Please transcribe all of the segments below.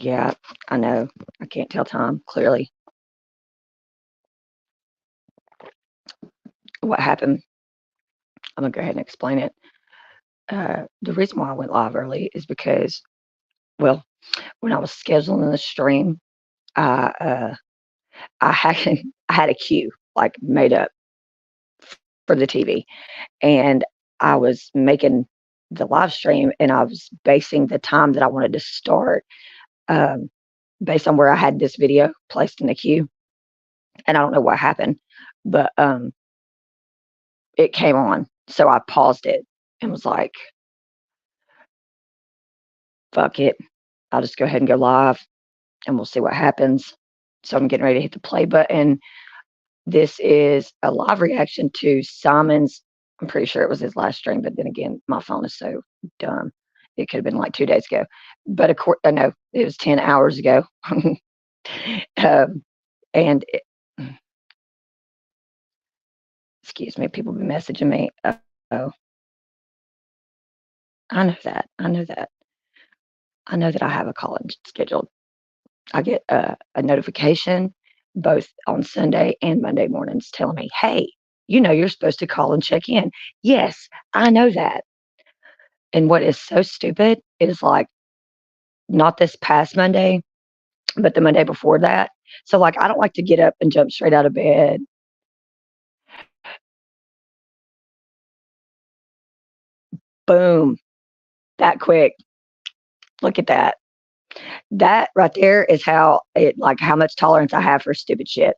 Yeah, I know. I can't tell time clearly. What happened? I'm gonna go ahead and explain it. The reason why I went live early is because, well, when I was scheduling the stream, I I had I had a cue like made up for the TV, and I was making the live stream, and I was basing the time that I wanted to start um, based on where I had this video placed in the queue, and I don't know what happened, but it came on, so I paused it and was like, "Fuck it, I'll just go ahead and go live, and we'll see what happens." So I'm getting ready to hit the play button. This is a live reaction to Simon's. I'm pretty sure it was his last stream, but then again, my phone is so dumb. It could have been like 2 days ago, but of course, no, it was 10 hours ago. um, and it, excuse me, people be messaging me. Oh, I know that. I know that. I know that I have a call in scheduled. I get a notification both on Sunday and Monday mornings telling me, hey, you're supposed to call and check in. Yes, I know that. And what is so stupid is like not this past Monday, but the Monday before that. So like I don't like to get up and jump straight out of bed. Boom, that quick. Look at that. That right there is how much tolerance I have for stupid shit.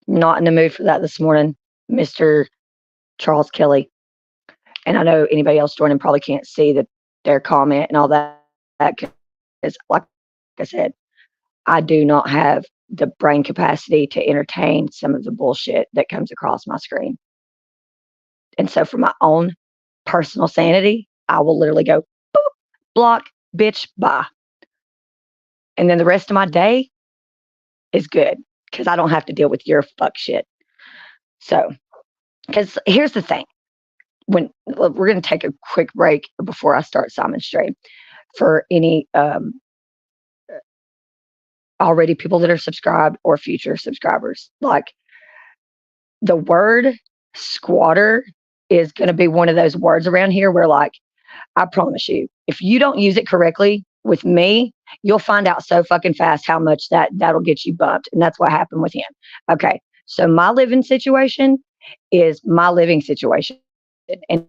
Not in the mood for that this morning, Mr. Charles Kelly. And I know anybody else joining probably can't see their comment and all that because, like I said, I do not have the brain capacity to entertain some of the bullshit that comes across my screen. And so, for my own personal sanity, I will literally go boop, block, bitch, bye. And then the rest of my day is good because I don't have to deal with your fuck shit. So, because here's the thing when we're going to take a quick break before I start Simon's stream for any already people that are subscribed or future subscribers. Like the word squatter is going to be one of those words around here where, like, I promise you, if you don't use it correctly with me, you'll find out so fucking fast how much that'll get you bumped. And that's what happened with him. Okay. So my living situation is my living situation. And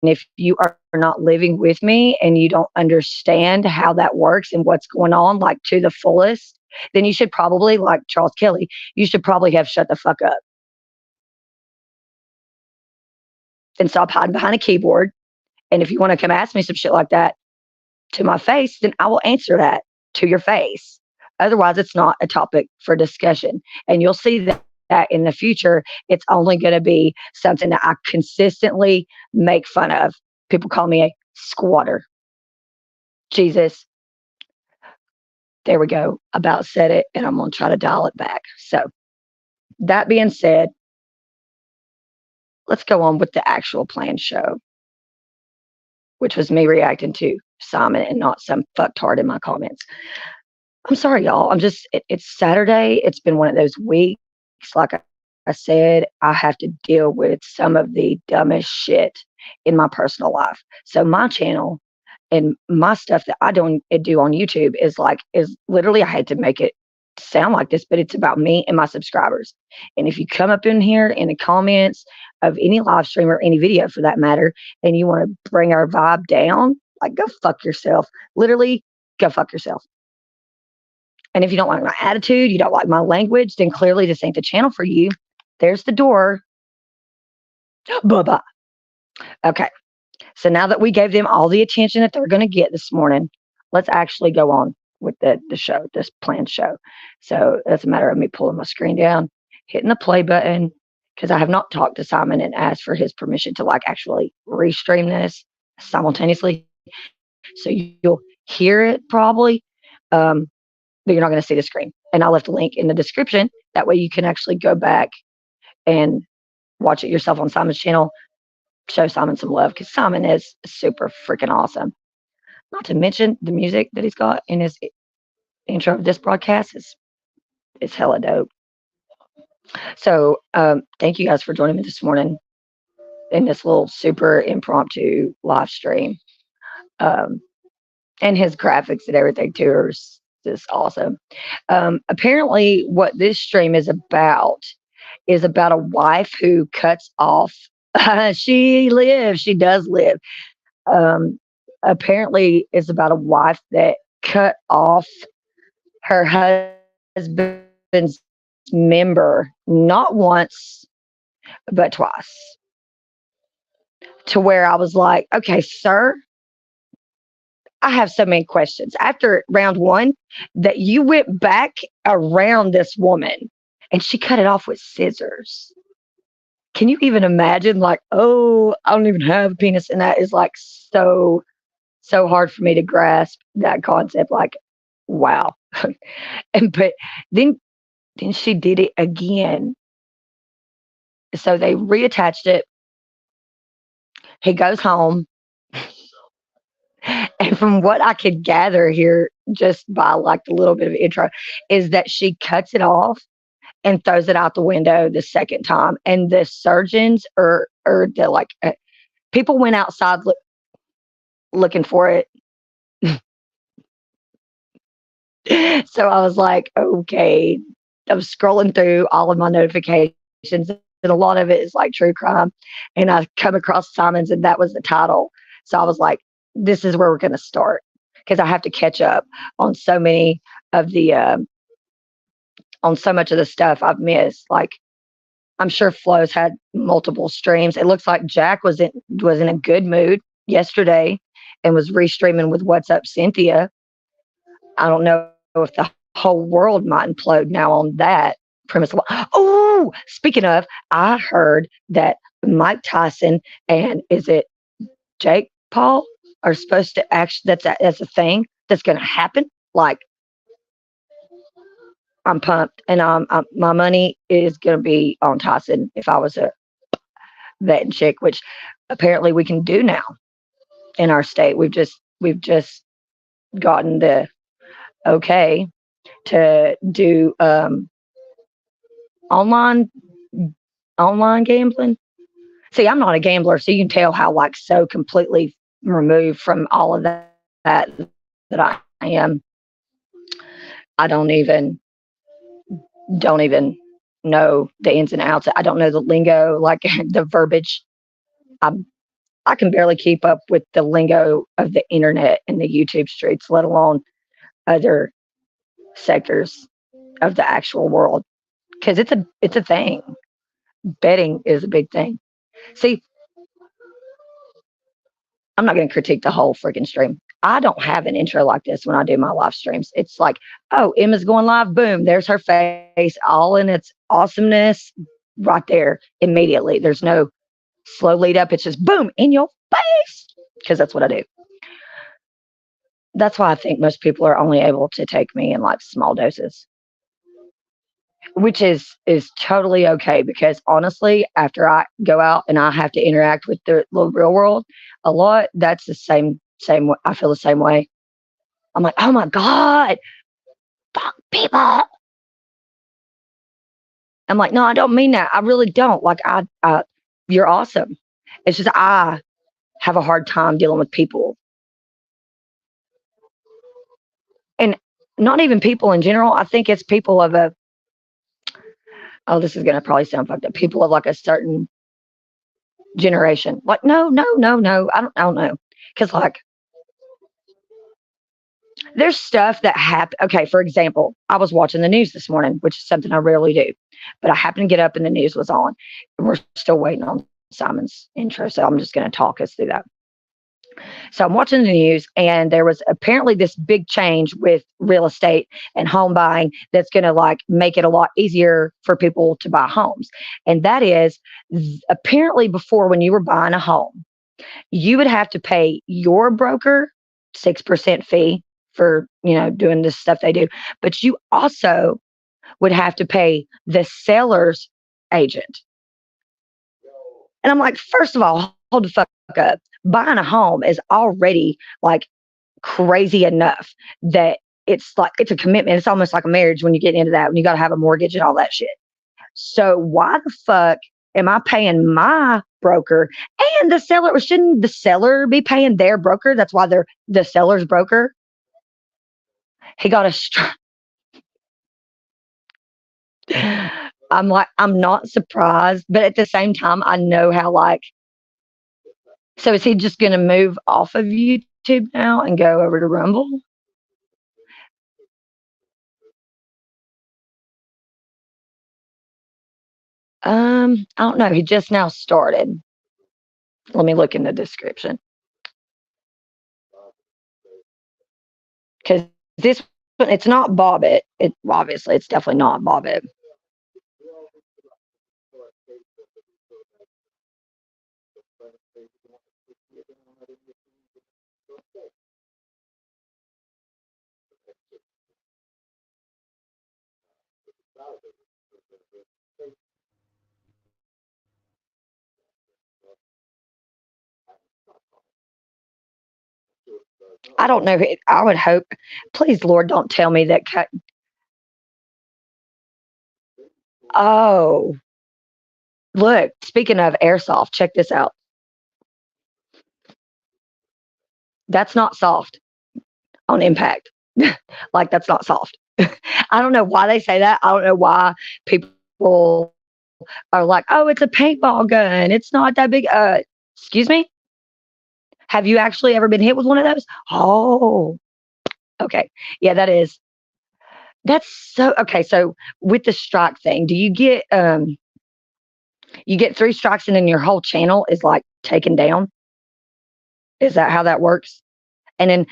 if you are not living with me and you don't understand how that works and what's going on, like to the fullest, then you should probably, like Charles Kelly, you should probably have shut the fuck up and stop hiding behind a keyboard. And if you want to come ask me some shit like that to my face, then I will answer that to your face. Otherwise, it's not a topic for discussion. And you'll see that in the future, it's only going to be something that I consistently make fun of. People call me a squatter. Jesus, there we go. About said it, and I'm going to try to dial it back. So, that being said, let's go on with the actual planned show, which was me reacting to Simon and not some fucktard in my comments. I'm sorry, y'all. It's Saturday. It's been one of those weeks. Like I said, I have to deal with some of the dumbest shit in my personal life. So my channel and my stuff that I don't do on YouTube is literally, I had to make it sound like this, but it's about me and my subscribers. And if you come up in here in the comments of any live stream or any video for that matter, and you want to bring our vibe down, like go fuck yourself. Literally, go fuck yourself. And if you don't like my attitude, you don't like my language, then clearly this ain't the channel for you. There's the door. Bye-bye. Okay. So now that we gave them all the attention that they're going to get this morning, let's actually go on with the show, this planned show. So it's a matter of me pulling my screen down, hitting the play button, because I have not talked to Simon and asked for his permission to like actually restream this simultaneously. So you'll hear it probably. But you're not going to see the screen. And I left a link in the description. That way you can actually go back and watch it yourself on Simon's channel. Show Simon some love because Simon is super freaking awesome. Not to mention the music that he's got in his intro of this broadcast is hella dope. So thank you guys for joining me this morning in this little super impromptu live stream. Um, and his graphics and everything too are just awesome. Apparently, what this stream is about a wife who cuts off. She does live. Um, Apparently, it's about a wife that cut off her husband's member not once but twice. To where I was like, okay, sir, I have so many questions. After round one, that you went back around this woman and she cut it off with scissors. Can you even imagine? Like, oh, I don't even have a penis. And that is like so hard for me to grasp that concept. Like, wow. But then she did it again. So they reattached it. He goes home. And from what I could gather here, just by like the little bit of intro, is that she cuts it off and throws it out the window the second time. And the surgeons or the like, people went outside looking for it. So I was like, okay. I was scrolling through all of my notifications, and a lot of it is like true crime. And I come across Simon's, and that was the title. So I was like, this is where we're going to start because I have to catch up on so many of the on so much of the stuff I've missed. Like I'm sure Flo's had multiple streams. It looks like Jack was in a good mood yesterday and was restreaming with What's Up Cynthia. I don't know if the whole world might implode now on that premise. Oh, speaking of, I heard that Mike Tyson and is it Jake Paul are supposed to actually that's a thing that's going to happen. Like I'm pumped, and my money is going to be on Tyson if I was a betting chick, which apparently we can do now in our state. We've just gotten the okay to do online online gambling. See, I'm not a gambler, so you can tell how like so completely removed from all of that I am. I don't even know the ins and outs. I don't know the lingo, like the verbiage. I I can barely keep up with the lingo of the internet and the YouTube streets, let alone other sectors of the actual world. Because it's a thing. Betting is a big thing. See, I'm not going to critique the whole freaking stream. I don't have an intro like this when I do my live streams. It's like, oh, Emma's going live. Boom, there's her face, all in its awesomeness, right there immediately. There's no slow lead up. It's just boom in your face because that's what I do. That's why I think most people are only able to take me in like small doses, which is totally okay because honestly, after I go out and I have to interact with the real world a lot, that's the same. I feel the same way. I'm like, oh my god, fuck people. I'm like, no, I don't mean that. I really don't. Like, you're awesome. It's just I have a hard time dealing with people, and not even people in general. I think it's people of a. Oh, this is gonna probably sound fucked up. People of like a certain generation. Like, no, no, no, no. I don't know. Because like, there's stuff that happened. Okay, for example, I was watching the news this morning, which is something I rarely do, but I happened to get up and the news was on. And we're still waiting on Simon's intro, so I'm just going to talk us through that. So I'm watching the news, and there was apparently this big change with real estate and home buying that's going to like make it a lot easier for people to buy homes. And that is apparently before when you were buying a home, you would have to pay your broker 6% fee for doing this stuff they do, but you also would have to pay the seller's agent. And I'm like, first of all, hold the fuck up. Buying a home is already like crazy enough that it's a commitment. It's almost like a marriage when you get into that, when you got to have a mortgage and all that shit. So why the fuck am I paying my broker and the seller? Shouldn't the seller be paying their broker? That's why they're the seller's broker. He got a. I'm like, I'm not surprised, but at the same time, I know how like. So is he just going to move off of YouTube now and go over to Rumble? I don't know. He just now started. Let me look in the description because this it's not Bobbit. It obviously it's definitely not Bobbit. I don't know. I would hope. Please, Lord, don't tell me that. Oh, look. Speaking of airsoft, check this out. That's not soft on impact. Like that's not soft. I don't know why they say that. I don't know why people are like, "Oh, it's a paintball gun. It's not that big." Excuse me. Have you actually ever been hit with one of those? Oh, okay. Yeah, that is. That's so okay. So with the strike thing, do you get three strikes and then your whole channel is like taken down? Is that how that works? And then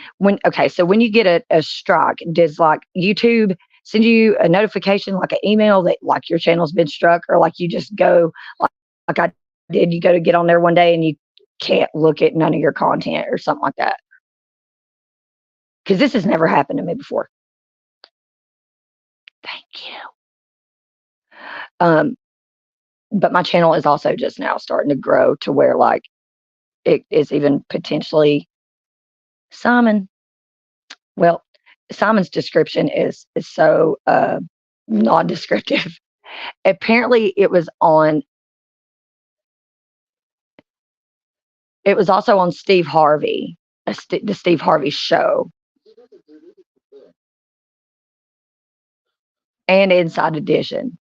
so when you get a strike, does like YouTube send you a notification, like an email that like your channel's been struck, or like you just go like I did, you go to get on there one day and you can't look at none of your content or something like that? Because this has never happened to me before. Thank you. Um, but my channel is also just now starting to grow to where like it is even potentially Simon. Well, Simon's description is so non-descriptive. Apparently, it was also on Steve Harvey, the Steve Harvey show, and Inside Edition.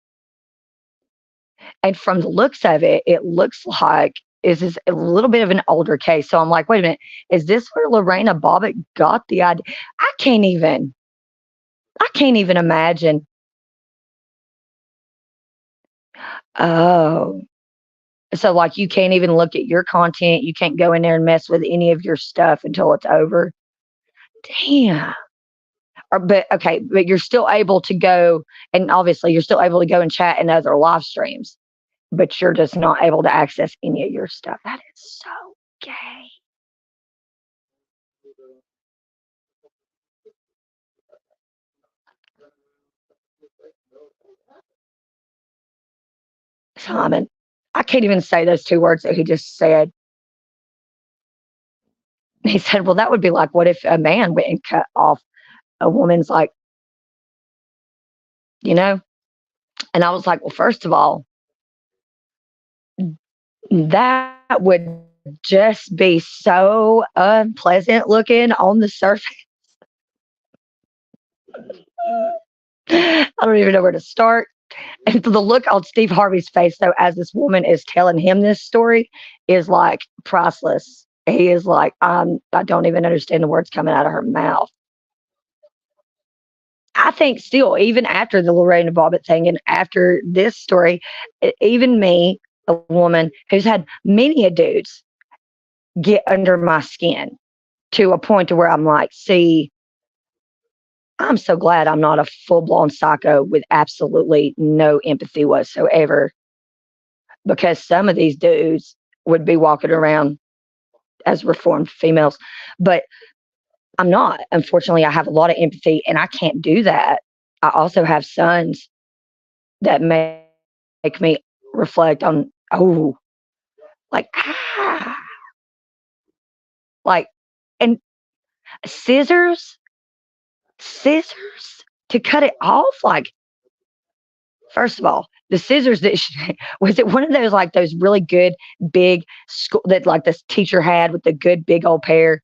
And from the looks of it, it looks like is a little bit of an older case. So I'm like, wait a minute, is this where Lorena Bobbitt got the idea? I can't even. I can't even imagine. Oh, so like you can't even look at your content. You can't go in there and mess with any of your stuff until it's over. Damn. But okay, but you're still able to go, and obviously you're still able to go and chat in other live streams, but you're just not able to access any of your stuff. That is so gay. Simon, I can't even say those two words that he just said. He said, well, that would be like, what if a man went and cut off a woman's, like, you know? And I was like, well, first of all, that would just be so unpleasant looking on the surface. I don't even know where to start. And the look on Steve Harvey's face, though, as this woman is telling him this story, is like priceless. He is like, I don't even understand the words coming out of her mouth. I think still, even after the Lorena Bobbitt thing and after this story, even me, a woman who's had many a dudes get under my skin to a point to where I'm like, see, I'm so glad I'm not a full blown psycho with absolutely no empathy whatsoever, because some of these dudes would be walking around as reformed females. But I'm not. Unfortunately, I have a lot of empathy and I can't do that. I also have sons that make me reflect on, oh, like, like, and Scissors, scissors to cut it off. Like, first of all, the scissors that was it one of those like those really good big school that like this teacher had with the good big old pair.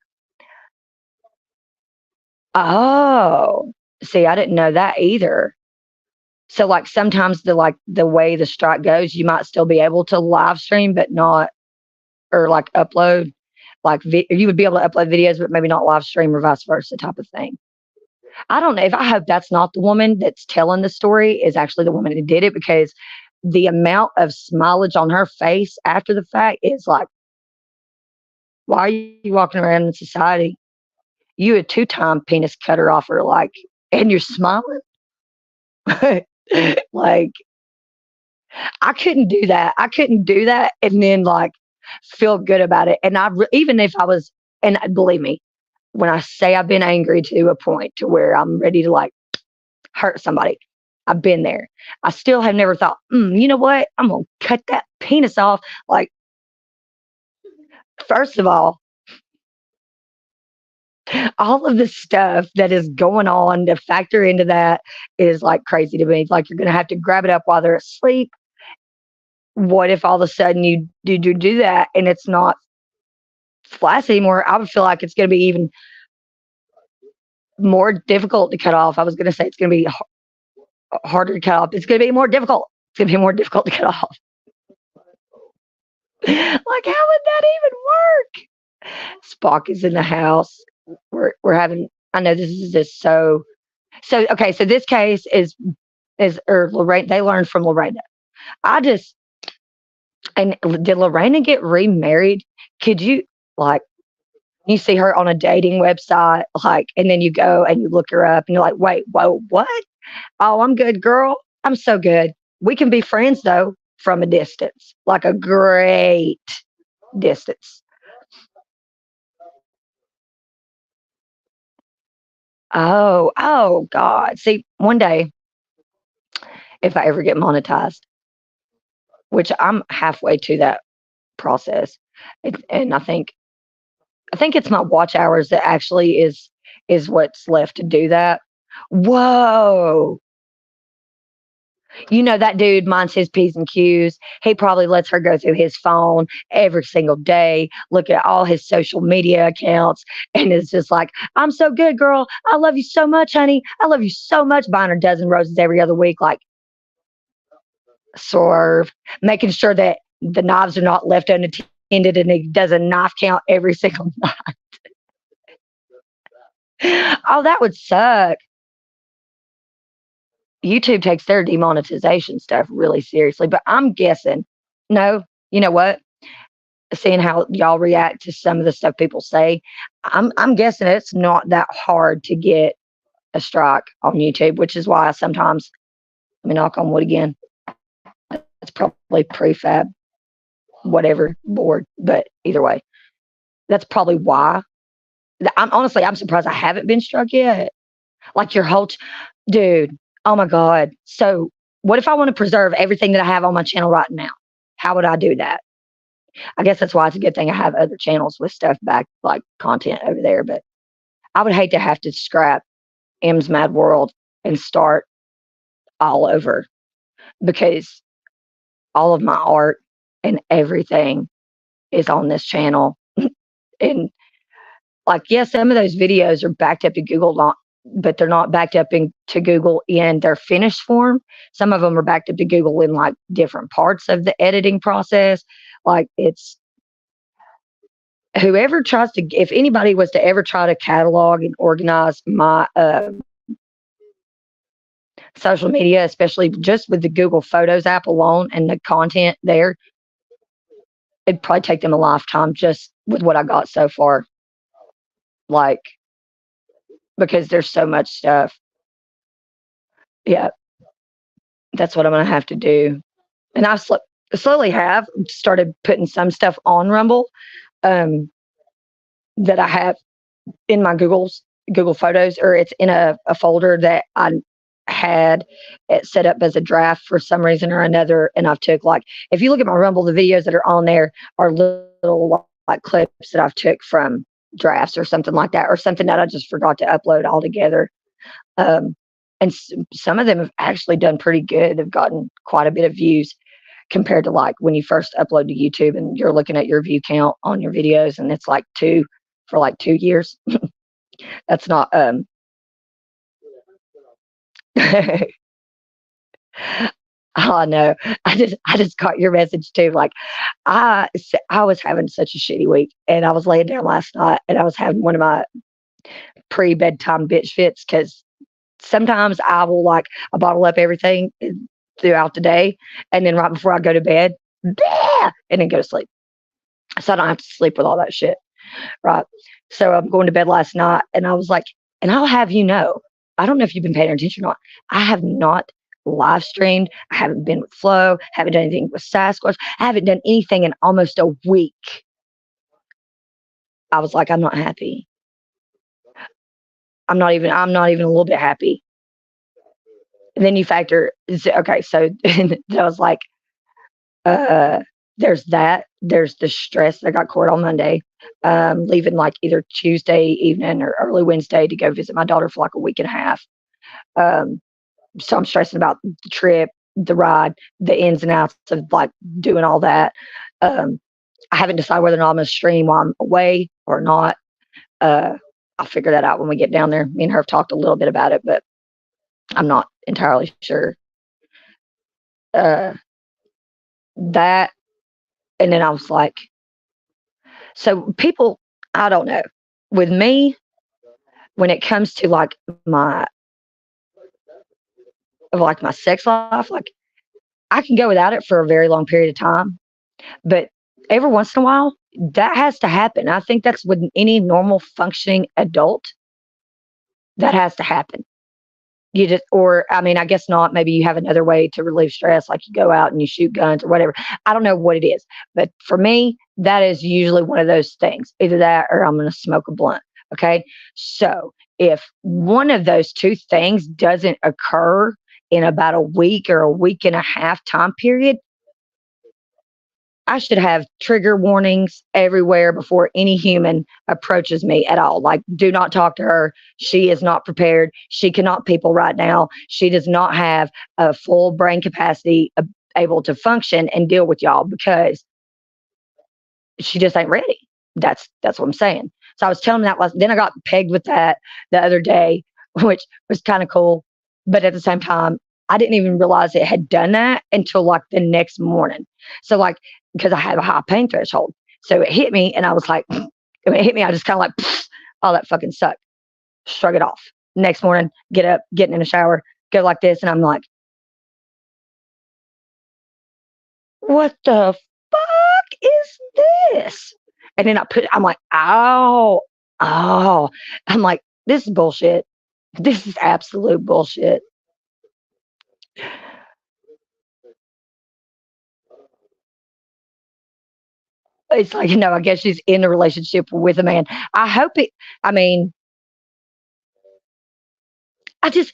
Oh, see, I didn't know that either. So like sometimes the way the strike goes, you might still be able to live stream, but not or like upload you would be able to upload videos, but maybe not live stream or vice versa type of thing. I don't know if I hope that's not the woman that's telling the story is actually the woman who did it because the amount of smilage on her face after the fact is like, why are you walking around in society? You a two-time penis cutter offer, like, and you're smiling? Like, I couldn't do that. I couldn't do that and then like feel good about it. And even if I was, and believe me, when I say I've been angry to a point to where I'm ready to like hurt somebody, I've been there. I still have never thought, you know what? I'm gonna cut that penis off. Like, first of all of the stuff that is going on to factor into that is like crazy to me. Like, you're gonna have to grab it up while they're asleep. What if all of a sudden you do that and it's not flaccid anymore? I would feel like it's gonna be even more difficult to cut off. I was gonna say it's gonna be harder to cut off. It's gonna be more difficult. It's gonna be more difficult to cut off. Like, how would that even work? Spock is in the house. We're having. I know this is just so. Okay, so this case is or Lorraine. They learned from Lorena. I just and did Lorena get remarried? Could you like you see her on a dating website, like, and then you go and you look her up and you're like, wait, whoa, what? Oh, I'm good, girl. I'm so good. We can be friends though from a distance, like a great distance. Oh God. See, one day, if I ever get monetized, which I'm halfway to that process, and I think it's my watch hours that actually is what's left to do that. Whoa. You know that dude minds his P's and Q's. He probably lets her go through his phone every single day, look at all his social media accounts, and is just like, I'm so good, girl. I love you so much, honey. I love you so much. Buying her a dozen roses every other week, like swerve, making sure that the knives are not left unattended and he does a knife count every single night. Oh, that would suck. YouTube takes their demonetization stuff really seriously, but I'm guessing, no, you know what? Seeing how y'all react to some of the stuff people say, I'm guessing it's not that hard to get a strike on YouTube, which is why sometimes let me knock on wood again. It's probably prefab, whatever board, but either way, that's probably why. I'm surprised I haven't been struck yet. Like your whole, dude. Oh my god. So what if I want to preserve everything that I have on my channel right now? How would I do that? I guess that's why it's a good thing I have other channels with stuff back, like content over there. But I would hate to have to scrap M's Mad World and start all over because all of my art and everything is on this channel. And like, yes, some of those videos are backed up to Google, but they're not backed up to Google in their finished form. Some of them are backed up to Google in like different parts of the editing process. Like, it's whoever tries to, if anybody was to ever try to catalog and organize my social media, especially just with the Google Photos app alone and the content there, it'd probably take them a lifetime just with what I got so far. Like, because there's so much stuff. Yeah, that's what I'm going to have to do. And I slowly have started putting some stuff on Rumble that I have in my Google Photos, or it's in a folder that I had it set up as a draft for some reason or another. And I've took like, if you look at my Rumble, the videos that are on there are little like clips that I've took from drafts or something like that, or something that I just forgot to upload altogether. Um, and some of them have actually done pretty good. They've gotten quite a bit of views compared to like when you first upload to YouTube and you're looking at your view count on your videos and it's like two for like 2 years. That's not oh no. I just got your message too. Like I was having such a shitty week and I was laying down last night and I was having one of my pre bedtime bitch fits because sometimes I will like I bottle up everything throughout the day and then right before I go to bed, "Bleh," and then go to sleep. So I don't have to sleep with all that shit. Right. So I'm going to bed last night and I was like, and I'll have you know, I don't know if you've been paying attention or not. I have not live streamed. I haven't been with Flo, haven't done anything with Sasquatch. I haven't done anything in almost a week. I was like, I'm not happy. I'm not even a little bit happy. And then you factor, okay, so I was like, uh, there's that. There's the stress. I got court on Monday, leaving like either Tuesday evening or early Wednesday to go visit my daughter for like a week and a half. Um, so I'm stressing about the trip, the ride, the ins and outs of like doing all that. Um, I haven't decided whether or not I'm going to stream while I'm away or not. Uh, I'll figure that out when we get down there. Me and her have talked a little bit about it, but I'm not entirely sure. Uh, that, and then I was like, so people, I don't know. With me, when it comes to my my sex life, like I can go without it for a very long period of time, but every once in a while, that has to happen. I think that's with any normal functioning adult. That has to happen. You just, or I mean, I guess not. Maybe you have another way to relieve stress, like you go out and you shoot guns or whatever. I don't know what it is, but for me, that is usually one of those things. Either that or I'm going to smoke a blunt. Okay. So if one of those two things doesn't occur in about a week or a week and a half time period, I should have trigger warnings everywhere before any human approaches me at all. Like, do not talk to her. She is not prepared. She cannot people right now. She does not have a full brain capacity able to function and deal with y'all because she just ain't ready. That's what I'm saying. So I was telling him that then I got pegged with that the other day, which was kind of cool. But at the same time, I didn't even realize it had done that until like the next morning. So like because I have a high pain threshold. So it hit me and I was like, when it hit me, I just kind of like, oh, that fucking sucked. Shrug it off. Next morning, get up, getting in the shower, go like this. And I'm like, what the fuck is this? And then I'm like, oh, oh. I'm like, this is bullshit. This is absolute bullshit. It's like, I guess she's in a relationship with a man. I hope it, I mean, I just,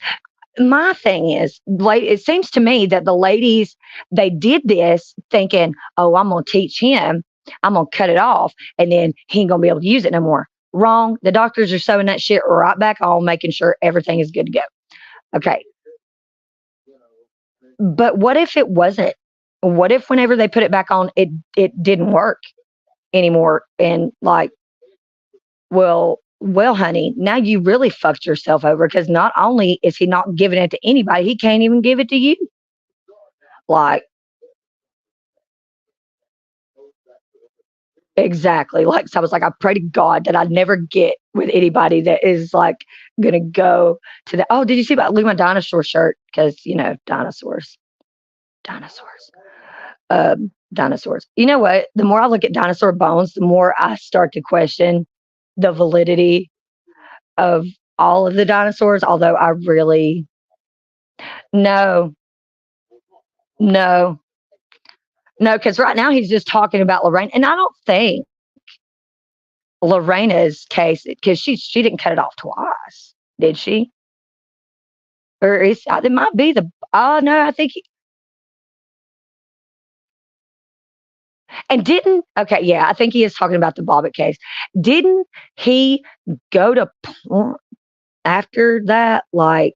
my thing is, like, it seems to me that the ladies, they did this thinking, oh, I'm going to teach him, I'm going to cut it off, and then he ain't going to be able to use it no more. Wrong. The doctors are sewing that shit right back on, making sure everything is good to go. Okay. But what if it wasn't? What if whenever they put it back on, it didn't work anymore? And like, well, honey, now you really fucked yourself over because not only is he not giving it to anybody, he can't even give it to you. Like, exactly. Like, so I was like, I pray to God that I never get with anybody that is like gonna go to the. Oh, did you see about look at my dinosaur shirt? Because dinosaurs, dinosaurs, dinosaurs. You know what? The more I look at dinosaur bones, the more I start to question the validity of all of the dinosaurs. Although I really no, no, no, because right now he's just talking about Lorraine, and I don't think Lorena's case because she didn't cut it off twice, did she? Or is it might be the? Oh no, I think And didn't okay, yeah, I think he is talking about the Bobbitt case. Didn't he go to after that, like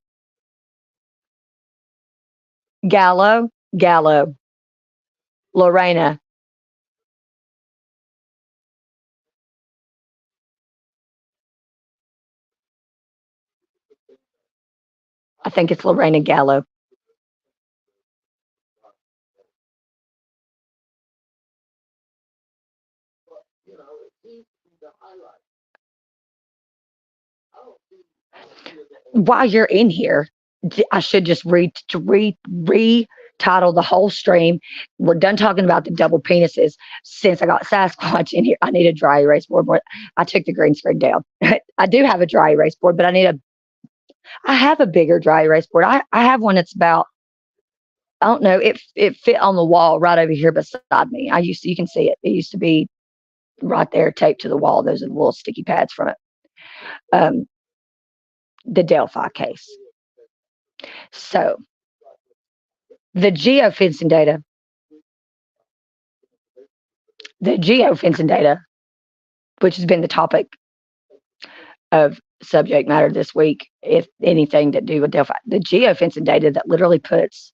Gallo, Lorena. I think it's Lorena Gallo. While you're in here, I should just retitle the whole stream. We're done talking about the double penises. Since I got Sasquatch in here, I need a dry erase board. I took the green screen down. I do have a dry erase board, but I have a bigger dry erase board. I have one that's about, I don't know, it fit on the wall right over here beside me. You can see it. It used to be right there taped to the wall. Those are the little sticky pads from it. Um, the Delphi case. So the geofencing data, the geofencing data, which has been the topic of subject matter this week, if anything to do with Delphi, the geofencing data that literally puts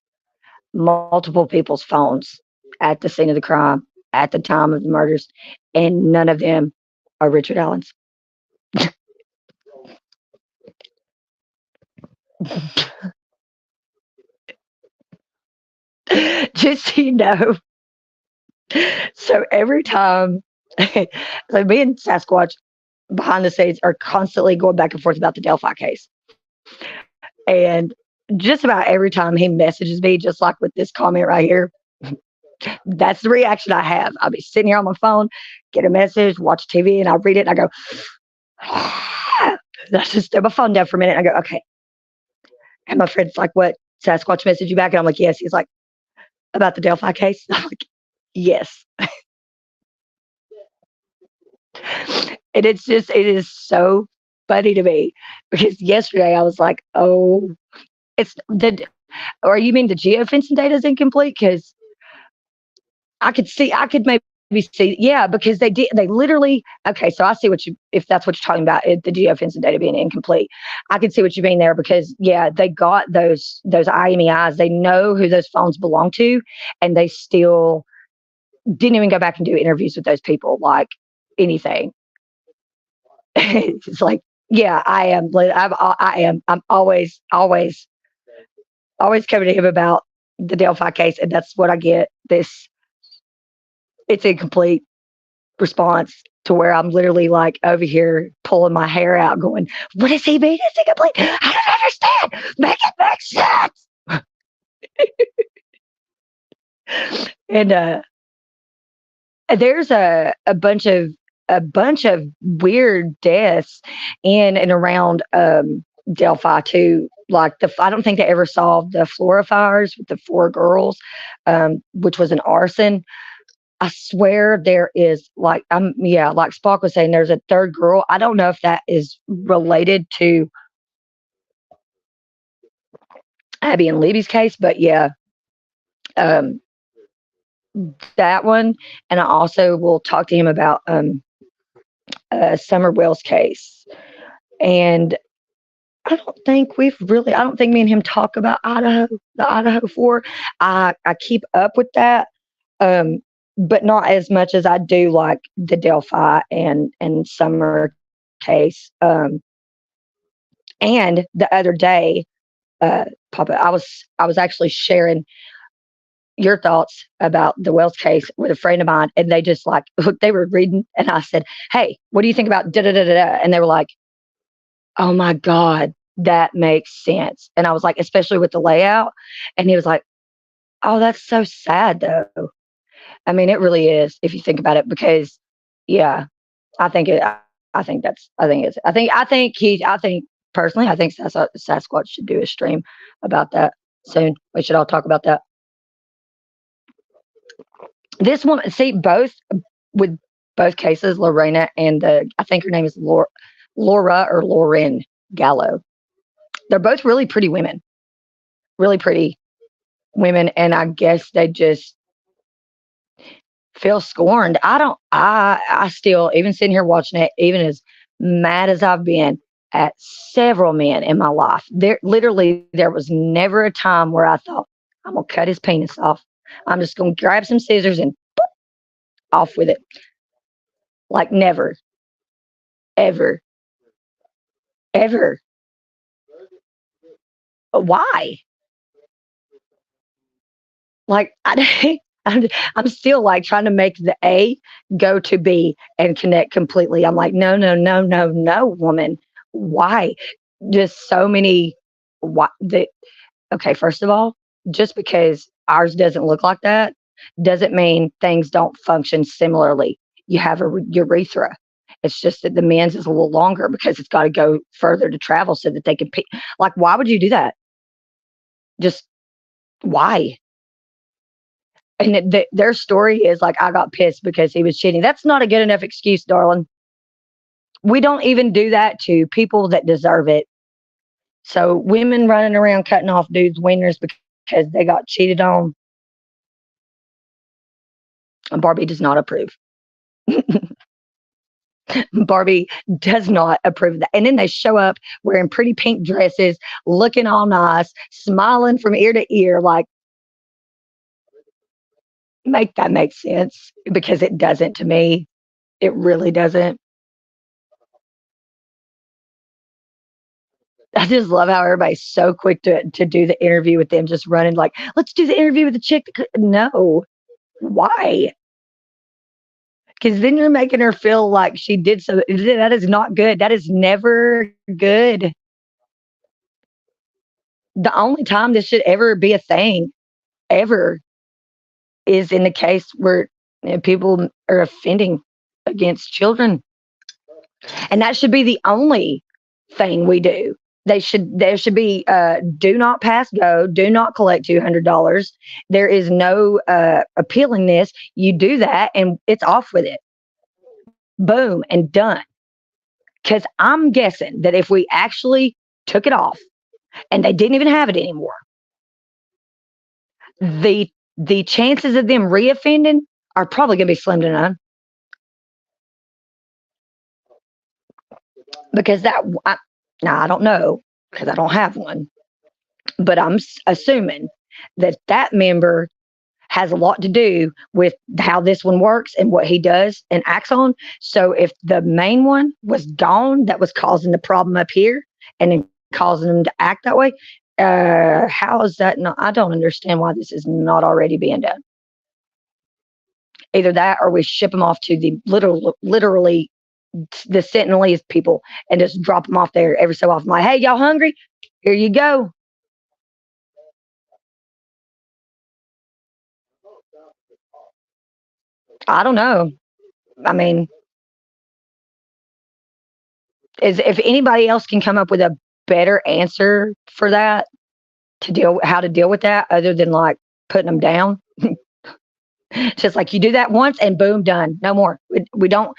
multiple people's phones at the scene of the crime at the time of the murders, and none of them are Richard Allen's. Just so you know. So every time, so me and Sasquatch behind the scenes are constantly going back and forth about the Delphi case. And just about every time he messages me, just like with this comment right here, that's the reaction I have. I'll be sitting here on my phone, get a message, watch TV, and I read it and I go, let's just throw my phone down for a minute. And I go, okay. And my friend's like, what? Sasquatch message you back? And I'm like, yes. He's like, about the Delphi case? I'm like, yes. And it is so funny to me because yesterday I was like, oh, it's the, or you mean the geofencing data is incomplete? Because I could maybe see, yeah, because they literally, okay, so I see if that's what you're talking about, the geofencing data being incomplete. I can see what you mean there because, yeah, they got those IMEIs. They know who those phones belong to, and they still didn't even go back and do interviews with those people, like anything. It's like, yeah, I'm always coming to him about the Delphi case, and that's what I get. It's incomplete response to where I'm literally like over here pulling my hair out, going, "What does he mean? It's incomplete? I don't understand. Make it make sense." And there's a bunch of weird deaths in and around Delphi too. Like I don't think they ever solved the Flora fires with the four girls, which was an arson. I swear there is like like Spock was saying, there's a third girl. I don't know if that is related to Abby and Libby's case, but yeah, um, that one. And I also will talk to him about Summer Wells case. And I don't think me and him talk about the Idaho 4. I keep up with that, um, but not as much as I do like the Delphi and Summer case. And the other day, Papa, I was actually sharing your thoughts about the Wells case with a friend of mine, and they just like they were reading, and I said, "Hey, what do you think about da da da da da?" And they were like, "Oh my god, that makes sense." And I was like, especially with the layout, and he was like, "Oh, that's so sad, though." I mean, it really is if you think about it, because yeah, I think it. I think that's. I think it's. I think. I think he. I think personally, I think Sasquatch should do a stream about that soon. We should all talk about that. This woman, see, both with both cases, Lorena and I think her name is Laura or Lauren Gallo. They're both really pretty women, and I guess they just feel scorned. I still, even sitting here watching it, even as mad as I've been at several men in my life, there was never a time where I thought, I'm gonna cut his penis off. I'm just gonna grab some scissors and off with it. Like never, ever, ever. Why? Like I'm still like trying to make the A go to B and connect completely. I'm like, no, no, no, no, no, woman. Why? Just so many. Why? Okay, first of all, just because ours doesn't look like that doesn't mean things don't function similarly. You have a urethra. It's just that the men's is a little longer because it's got to go further to travel so that they can pee. Like, why would you do that? Just why? And their story is like, I got pissed because he was cheating. That's not a good enough excuse, darling. We don't even do that to people that deserve it. So women running around cutting off dudes' wieners because they got cheated on, Barbie does not approve. Barbie does not approve of that. And then they show up wearing pretty pink dresses, looking all nice, smiling from ear to ear, like, make that make sense because it doesn't to me. It really doesn't. I just love how everybody's so quick to do the interview with them, just running like, let's do the interview with the chick. No, why? Because then you're making her feel like she did so. That is not good. That is never good. The only time this should ever be a thing, ever, is in the case where people are offending against children, and that should be the only thing we do. There should be do not pass go, do not collect $200. There is no appealing this. You do that, and it's off with it. Boom and done. Because I'm guessing that if we actually took it off and they didn't even have it anymore, the chances of them reoffending are probably going to be slim to none. Because now I don't know because I don't have one, but I'm assuming that that member has a lot to do with how this one works and what he does and acts on. So if the main one was gone, that was causing the problem up here and then causing him to act that way. How is that not? I don't understand why this is not already being done. Either that or we ship them off to the literally the Sentinelese people and just drop them off there every so often. Like, hey, y'all hungry? Here you go. I don't know. I mean, is if anybody else can come up with a better answer for that how to deal with that other than like putting them down. Just like you do that once and boom, done. No more. We don't.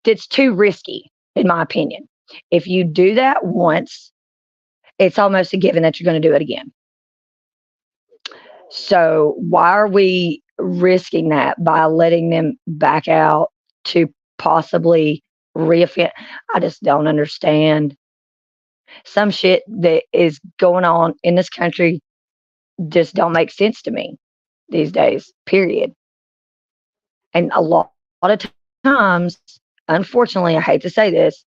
It's too risky, in my opinion. If you do that once, it's almost a given that you're going to do it again. So why are we risking that by letting them back out to possibly reoffend? I just don't understand. Some shit that is going on in this country just don't make sense to me these days, period. And a lot of times, unfortunately, I hate to say this,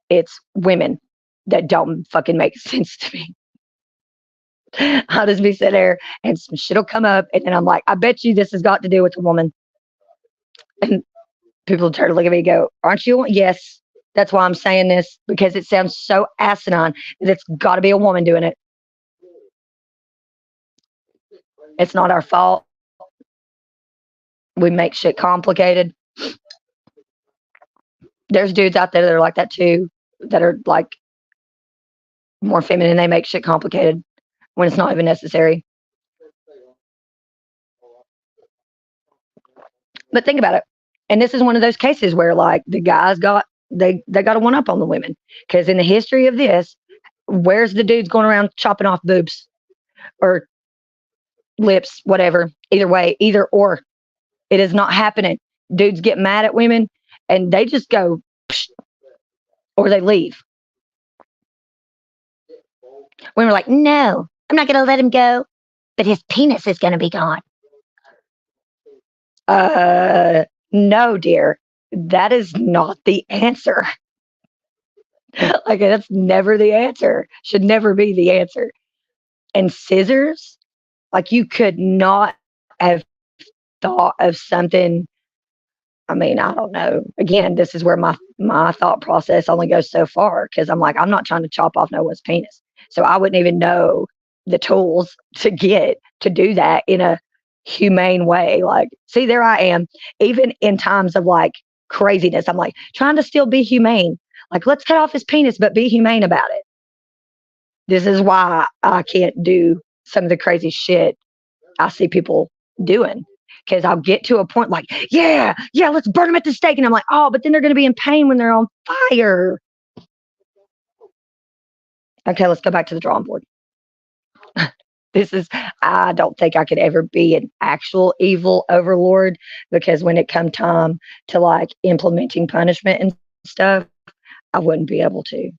it's women that don't fucking make sense to me. I'll just be sitting there and some shit will come up, and then I'm like, I bet you this has got to do with a woman. And people turn to look at me and go, aren't you? Yes. That's why I'm saying this, because it sounds so asinine that it's got to be a woman doing it. It's not our fault. We make shit complicated. There's dudes out there that are like that too, that are like more feminine. They make shit complicated when it's not even necessary. But think about it. And this is one of those cases where like the guys they got a one up on the women. Because in the history of this, where's the dudes going around chopping off boobs or lips, whatever? Either way, either or. It is not happening. Dudes get mad at women and they just go, or they leave. Women are like, no, I'm not going to let him go, but his penis is going to be gone. No, dear. That is not the answer. Like, that's never the answer. Should never be the answer. And scissors, like, you could not have thought of something. I mean, I don't know. Again, this is where my thought process only goes so far because I'm like, I'm not trying to chop off no one's penis. So I wouldn't even know the tools to get to do that in a humane way. Like, see, there I am. Even in times of like craziness, I'm like trying to still be humane. Like, let's cut off his penis, but be humane about it. This is why I can't do some of the crazy shit I see people doing. Because I'll get to a point like, yeah, let's burn them at the stake. And I'm like, oh, but then they're going to be in pain when they're on fire. Okay, let's go back to the drawing board. I don't think I could ever be an actual evil overlord because when it come time to like implementing punishment and stuff, I wouldn't be able to.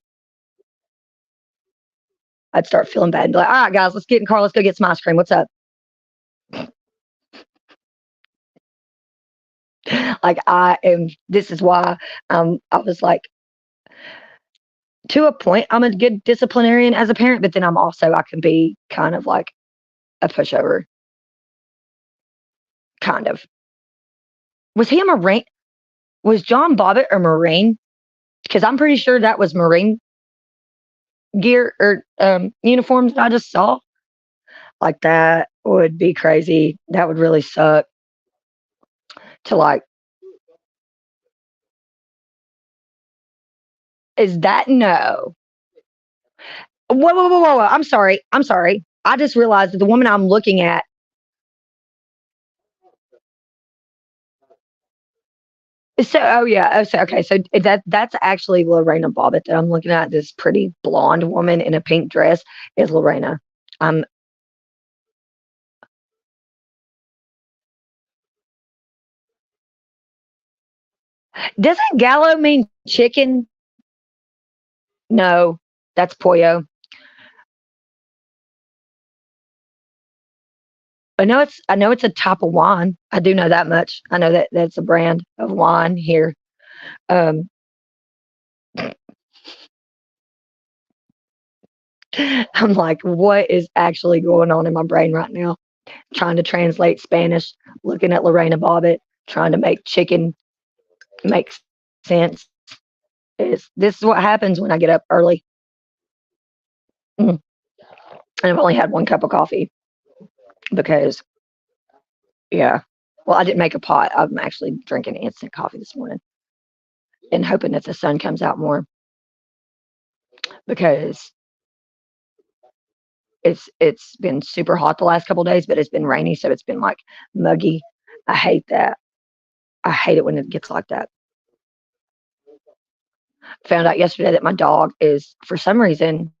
I'd start feeling bad and be like, all right, guys, let's get in the car. Let's go get some ice cream. What's up? Like, this is why I was like, to a point, I'm a good disciplinarian as a parent, but then I can be kind of like a pushover. Kind of. Was he a Marine? Was John Bobbitt a Marine? Because I'm pretty sure that was Marine gear or uniforms that I just saw. Like, that would be crazy. That would really suck to like. Is that no? Whoa. I'm sorry. I just realized that the woman I'm looking at. So, oh yeah. Okay. So that's actually Lorena Bobbitt that I'm looking at. This pretty blonde woman in a pink dress is Lorena. Um, doesn't Gallo mean chicken? No, that's pollo. I know it's a type of wine. I do know that much. I know that that's a brand of wine here. Um, I'm like, what is actually going on in my brain right now? Trying to translate Spanish, looking at Lorena Bobbitt, trying to make chicken make sense. This is what happens when I get up early. And I've only had one cup of coffee because, yeah. Well, I didn't make a pot. I'm actually drinking instant coffee this morning and hoping that the sun comes out more because it's been super hot the last couple of days, but it's been rainy, so it's been like muggy. I hate that. I hate it when it gets like that. Found out yesterday that my dog is, for some reason,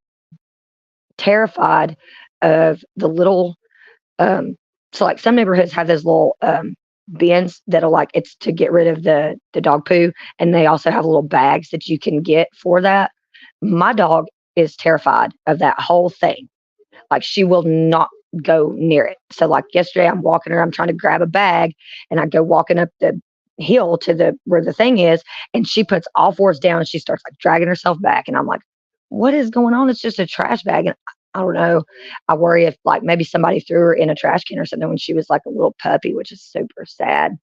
terrified of the little. So like some neighborhoods have those little bins that'll like it's to get rid of the dog poo, and they also have little bags that you can get for that. My dog is terrified of that whole thing. Like, she will not go near it. So like yesterday, I'm walking her, I'm trying to grab a bag, and I go walking up the hill to the where the thing is, and she puts all fours down and she starts like dragging herself back, and I'm like, what is going on? It's just a trash bag, and I don't know. I worry if like maybe somebody threw her in a trash can or something when she was like a little puppy, which is super sad.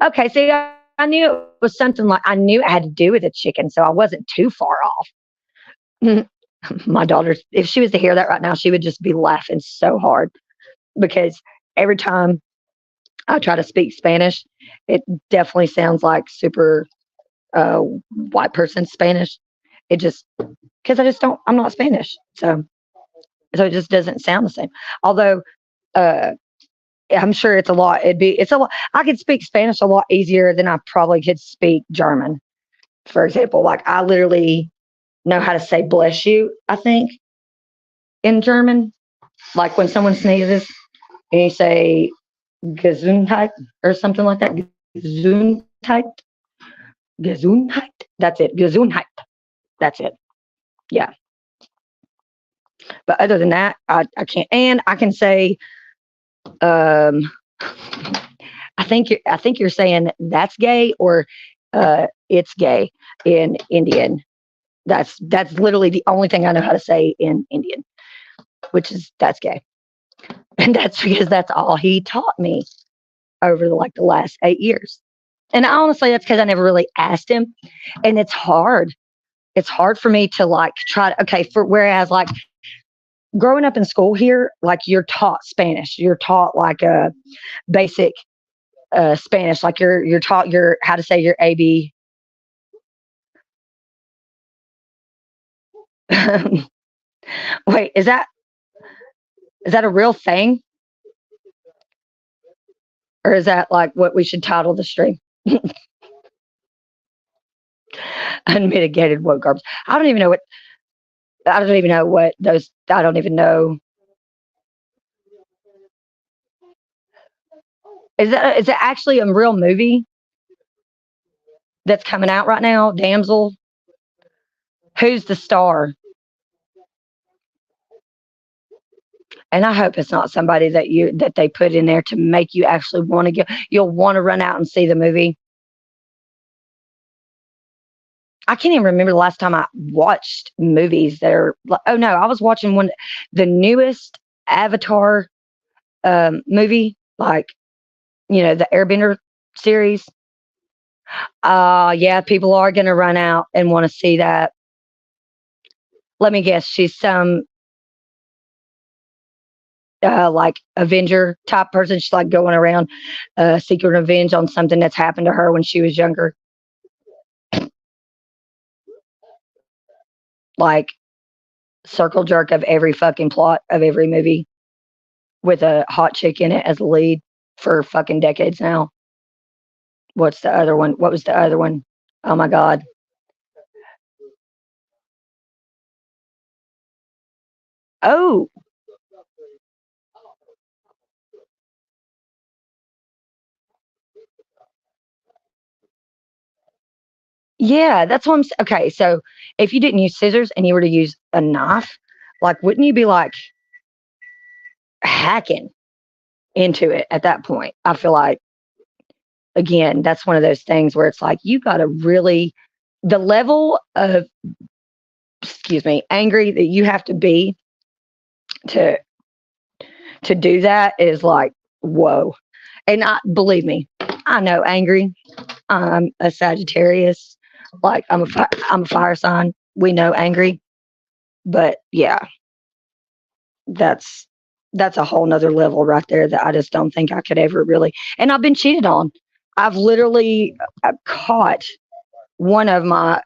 Okay, see, I knew it was something like I knew it had to do with a chicken, so I wasn't too far off. My daughter, if she was to hear that right now, she would just be laughing so hard because every time I try to speak Spanish, it definitely sounds like super uh, white person Spanish. It just because I just don't, I'm not Spanish, so it just doesn't sound the same. Although uh, I'm sure it's a lot. I could speak Spanish a lot easier than I probably could speak German. For example, like I literally know how to say bless you. I think in German, like when someone sneezes and you say Gesundheit or something like that. Gesundheit. Gesundheit. That's it. Gesundheit. That's it. Yeah. But other than that, I can't. And I can say, um, I think you're saying that's gay or it's gay in Indian. That's literally the only thing I know how to say in Indian, which is that's gay, and that's because that's all he taught me over like the last 8 years. And honestly, that's because I never really asked him, and it's hard. It's hard for me to like try to okay for whereas like growing up in school here, like you're taught Spanish, you're taught like a basic Spanish, like you're taught your how to say your AB. Wait, is that a real thing, or is that like what we should title the stream? Unmitigated woke garbage. I don't even know what. I don't even know what those. I don't even know. Is it actually a real movie that's coming out right now? Damsel. Who's the star? And I hope it's not somebody that they put in there to make you actually want to go. You'll want to run out and see the movie. I can't even remember the last time I watched movies that are. Oh no, I was watching the newest Avatar movie, like the Airbender series. Yeah, people are going to run out and want to see that. Let me guess, she's some like Avenger type person. She's like going around seeking revenge on something that's happened to her when she was younger. Like circle jerk of every fucking plot of every movie with a hot chick in it as the lead for fucking decades now. What's the other one? What was the other one? Oh my god. Oh, yeah, that's what okay, so if you didn't use scissors and you were to use a knife, like wouldn't you be like hacking into it at that point? I feel like again, that's one of those things where it's like you got to really the level of excuse me, angry that you have to be to do that is like whoa. And believe me, I know angry. I'm a Sagittarius. Like I'm a fire sign. We know angry, but yeah, that's that's a whole nother level right there that I just don't think I could ever really. And I've been cheated on. I've literally caught one of my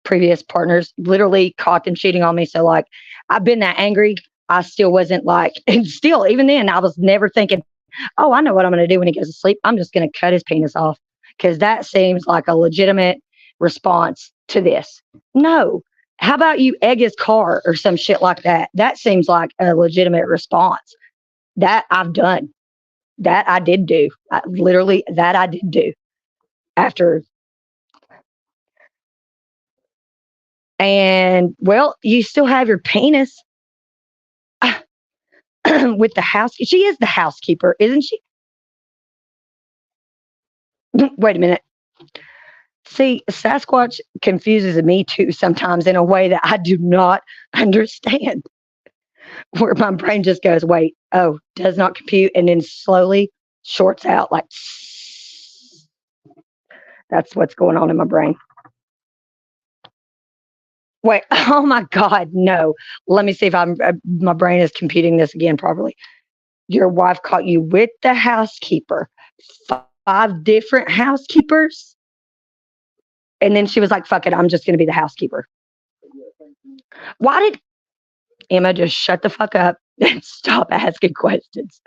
previous partners literally caught them cheating on me. So like I've been that angry. I still wasn't like, and still even then I was never thinking, oh, I know what I'm going to do when he goes to sleep. I'm just going to cut his penis off because that seems like a legitimate response to this. No. How about you egg his car or some shit like that? That seems like a legitimate response. That I've done. That I did do. Literally, that I did do after. And well, you still have your penis with the house. She is the housekeeper, isn't she? Wait a minute. See, Sasquatch confuses me too sometimes in a way that I do not understand, where my brain just goes, wait, oh, does not compute, and then slowly shorts out like that's what's going on in my brain. Wait, oh my God, no. Let me see if my brain is computing this again properly. Your wife caught you with the housekeeper, five different housekeepers. And then she was like, fuck it, I'm just going to be the housekeeper. Why did Emma just shut the fuck up and stop asking questions?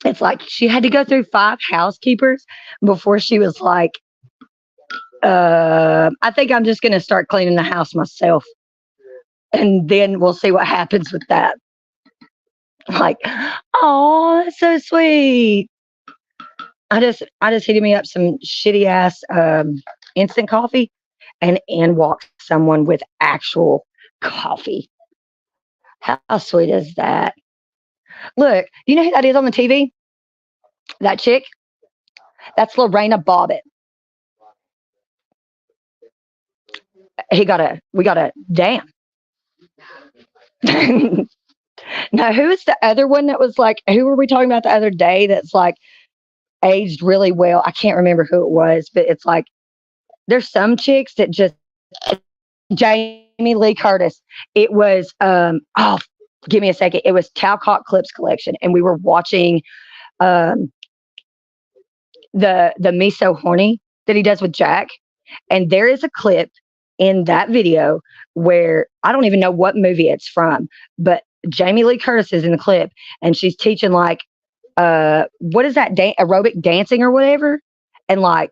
It's like she had to go through five housekeepers before she was like, I think I'm just going to start cleaning the house myself. And then we'll see what happens with that. Like, oh, that's so sweet. I just heated me up some shitty ass instant coffee and walked someone with actual coffee. How sweet is that? Look, you know who that is on the TV? That chick? That's Lorena Bobbitt. We got a damn. Now, who is the other one that was like, who were we talking about the other day that's like aged really well? I can't remember who it was, but it's like, there's some chicks that just, Jamie Lee Curtis. It was, oh, give me a second. It was Talcott Clips Collection. And we were watching um, the Me So Horny that he does with Jack. And there is a clip in that video where I don't even know what movie it's from, but Jamie Lee Curtis is in the clip and she's teaching like what is that aerobic dancing or whatever, and like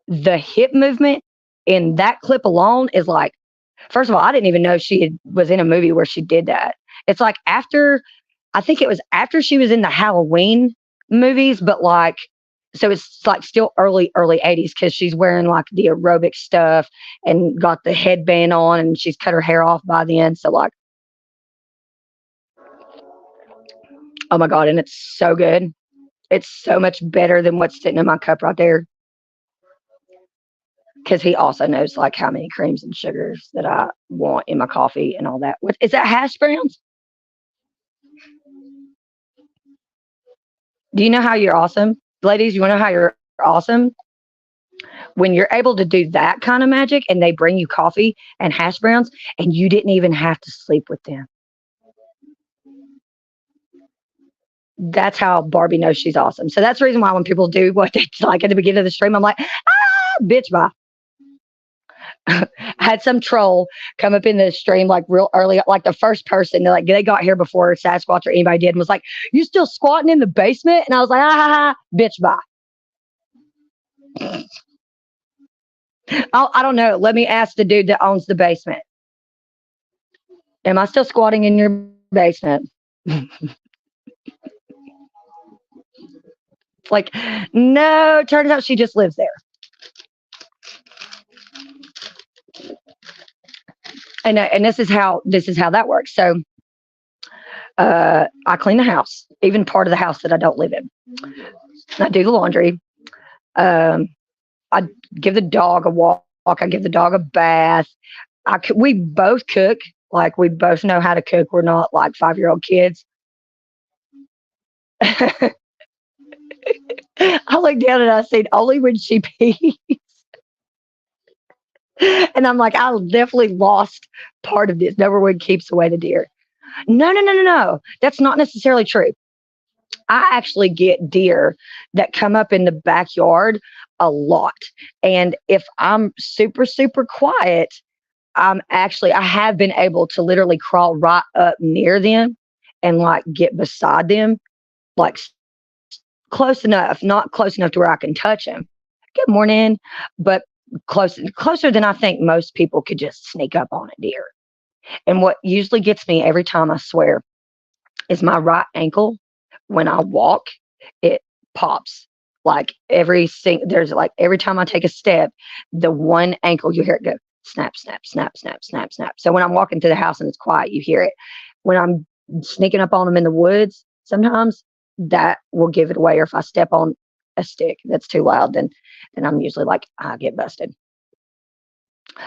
the hip movement in that clip alone is like, first of all, I didn't even know was in a movie where she did that. It's like after, I think it was after she was in the Halloween movies, but like, so it's like still early 80s because she's wearing like the aerobic stuff and got the headband on and she's cut her hair off by then. So like, oh my God, and it's so good. It's so much better than what's sitting in my cup right there. Because he also knows like how many creams and sugars that I want in my coffee and all that. What is that, hash browns? Do you know how you're awesome? Ladies, you want to know how you're awesome? When you're able to do that kind of magic and they bring you coffee and hash browns and you didn't even have to sleep with them. That's how Barbie knows she's awesome. So that's the reason why when people do what they like at the beginning of the stream, I'm like, bitch, bye. Had some troll come up in the stream like real early, like the first person, like they got here before Sasquatch or anybody did, and was like, "You still squatting in the basement?" And I was like, bitch, bye. I don't know. Let me ask the dude that owns the basement. Am I still squatting in your basement? Like, no. Turns out she just lives there. And this is how that works. So I clean the house, even part of the house that I don't live in. I do the laundry. Um, I give the dog a walk. I give the dog a bath. We both cook. Like we both know how to cook. We're not like 5-year-old kids. I look down and I said, only when she pees. And I'm like, I definitely lost part of this. Number one keeps away the deer. No. That's not necessarily true. I actually get deer that come up in the backyard a lot. And if I'm super, super quiet, I have been able to literally crawl right up near them and like get beside them, like close enough, not close enough to where I can touch them. Good morning, but closer than I think most people could just sneak up on a deer. And what usually gets me every time, I swear, is my right ankle. When I walk, it pops. Like there's like every time I take a step, the one ankle, you hear it go snap, snap, snap, snap, snap, snap. So when I'm walking through the house and it's quiet, you hear it. When I'm sneaking up on them in the woods, sometimes that will give it away. Or if I step on a stick that's too loud, then I'm usually like, I get busted.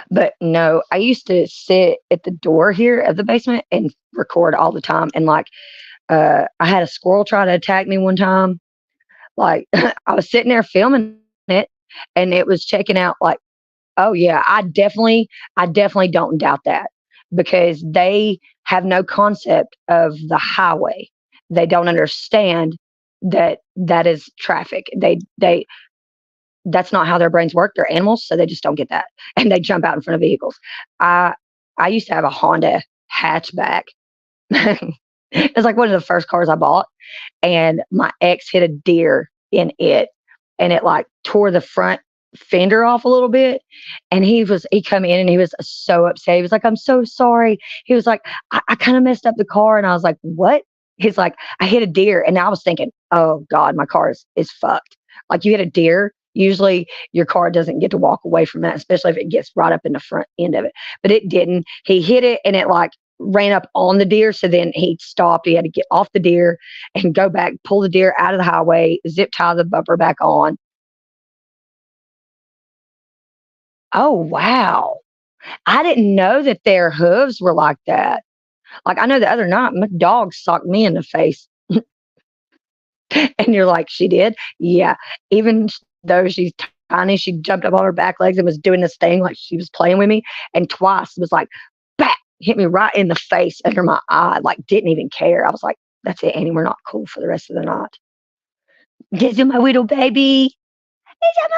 But no, I used to sit at the door here of the basement and record all the time. And like, I had a squirrel try to attack me one time. Like, I was sitting there filming it, and it was checking out. Like, oh yeah, I definitely don't doubt that, because they have no concept of the highway. They don't understand that is traffic. They That's not how their brains work. They're animals, so they just don't get that, and they jump out in front of vehicles. I used to have a Honda hatchback. It was like one of the first cars I bought, and my ex hit a deer in it, and it like tore the front fender off a little bit. And he come in and he was so upset. He was like, "I'm so sorry." He was like, I kind of messed up the car. And I was like, "What?" He's like, I hit a deer. And I was thinking, oh God, my car is fucked. Like you hit a deer, usually your car doesn't get to walk away from that, especially if it gets right up in the front end of it. But it didn't. He hit it and it like ran up on the deer. So then he stopped. He had to get off the deer and go back, pull the deer out of the highway, zip tie the bumper back on. Oh, wow. I didn't know that their hooves were like that. Like I know the other night, my dog socked me in the face. And you're like, she did? Yeah. Even though she's tiny, she jumped up on her back legs and was doing this thing like she was playing with me. And twice was like, bat, hit me right in the face under my eye. Like, didn't even care. I was like, that's it, Annie. We're not cool for the rest of the night. This is my little baby. Is that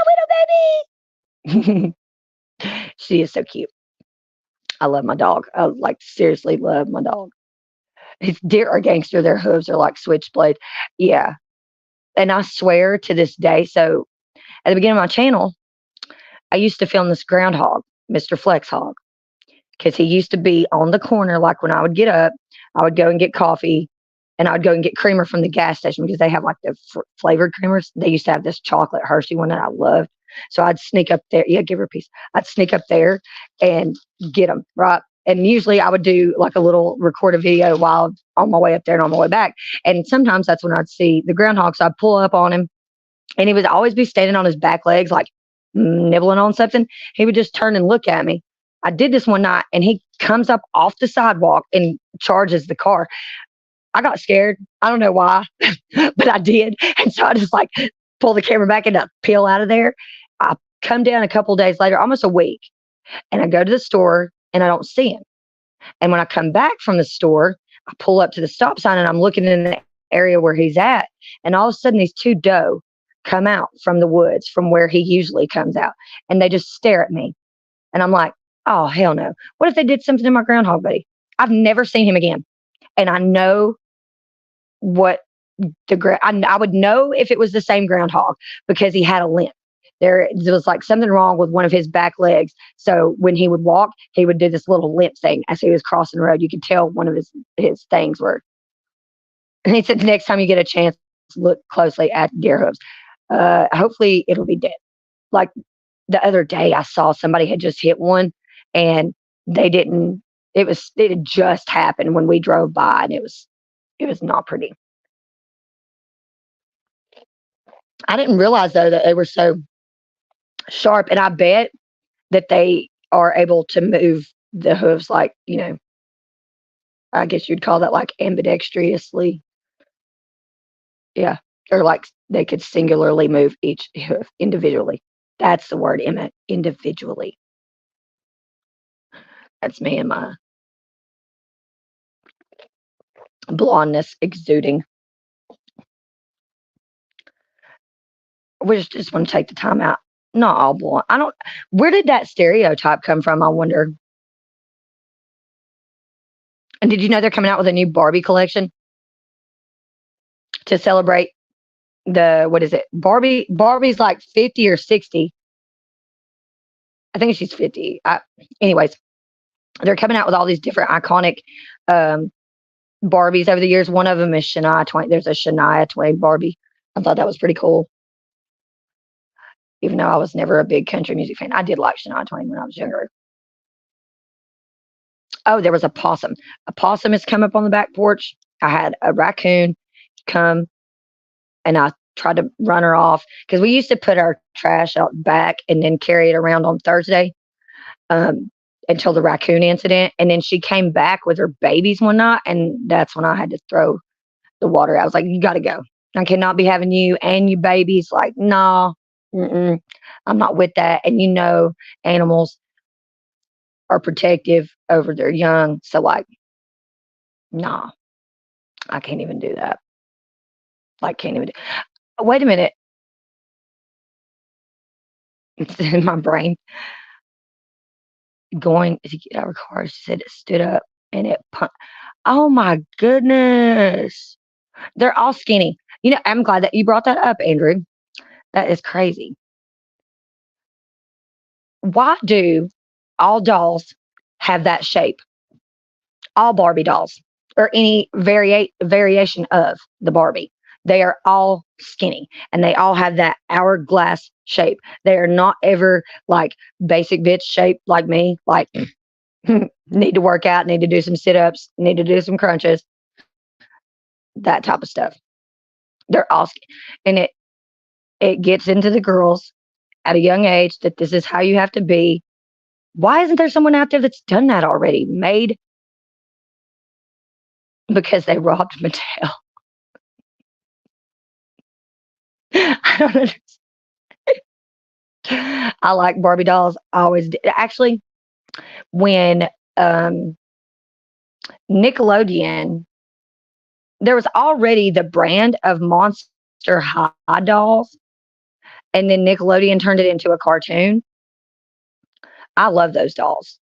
my little baby? She is so cute. I love my dog. I like seriously love my dog. His deer are gangster. Their hooves are like switchblade. Yeah. And I swear to this day. So at the beginning of my channel, I used to film this groundhog, Mr. Flex Hog, because he used to be on the corner. Like when I would get up, I would go and get coffee and I would go and get creamer from the gas station because they have like the flavored creamers. They used to have this chocolate Hershey one that I loved. So I'd sneak up there. Yeah, give her a piece. I'd sneak up there and get them, right? And usually I would do like a little record a video while on my way up there and on my way back. And sometimes that's when I'd see the groundhog. So I'd pull up on him and he would always be standing on his back legs, like nibbling on something. He would just turn and look at me. I did this one night and he comes up off the sidewalk and charges the car. I got scared. I don't know why, but I did. And so I just like pull the camera back and I peel out of there. I come down a couple days later, almost a week, and I go to the store and I don't see him. And when I come back from the store, I pull up to the stop sign and I'm looking in the area where he's at. And all of a sudden, these two doe come out from the woods from where he usually comes out. And they just stare at me. And I'm like, oh, hell no. What if they did something to my groundhog buddy? I've never seen him again. And I know what I would know if it was the same groundhog because he had a limp. There was like something wrong with one of his back legs. So when he would walk, he would do this little limp thing as he was crossing the road. You could tell one of his things were. And he said, the next time you get a chance, look closely at deer hooves. Hopefully it'll be dead. Like the other day, I saw somebody had just hit one and they didn't, it had just happened when we drove by and it was not pretty. I didn't realize though that they were so sharp, and I bet that they are able to move the hooves like, I guess you'd call that like ambidextrously. Yeah. Or like they could singularly move each hoof individually. That's the word, Emma, individually. That's me and my blondness exuding. We just want to take the time out. Not all blonde. Where did that stereotype come from? I wonder. And did you know they're coming out with a new Barbie collection to celebrate what is it? Barbie's like 50 or 60. I think she's 50. Anyways, they're coming out with all these different iconic Barbies over the years. One of them is Shania Twain. There's a Shania Twain Barbie. I thought that was pretty cool. Even though I was never a big country music fan. I did like Shania Twain when I was younger. Oh, there was a possum. A possum has come up on the back porch. I had a raccoon come and I tried to run her off because we used to put our trash out back and then carry it around on Thursday until the raccoon incident. And then she came back with her babies one night, and that's when I had to throw the water. I was like, you got to go. I cannot be having you and your babies. Like, no, I'm not with that. And animals are protective over their young. So like, nah, I can't even do that. Like, can't even wait a minute. It's in my brain. Going to get out of her car, she said it stood up and it oh my goodness. They're all skinny. I'm glad that you brought that up, Andrew. That is crazy. Why do all dolls have that shape? All Barbie dolls. or any variation of the Barbie. They are all skinny and they all have that hourglass shape. They are not ever like basic bitch shape like me, like need to work out, need to do some sit ups, need to do some crunches, that type of stuff. They're all, and it gets into the girls at a young age that this is how you have to be. Why isn't there someone out there that's done that already? Made because they robbed Mattel. I don't understand. I like Barbie dolls. I always did. Actually, when um, Nickelodeon, there was already the brand of Monster High dolls, and then Nickelodeon turned it into a cartoon. I love those dolls.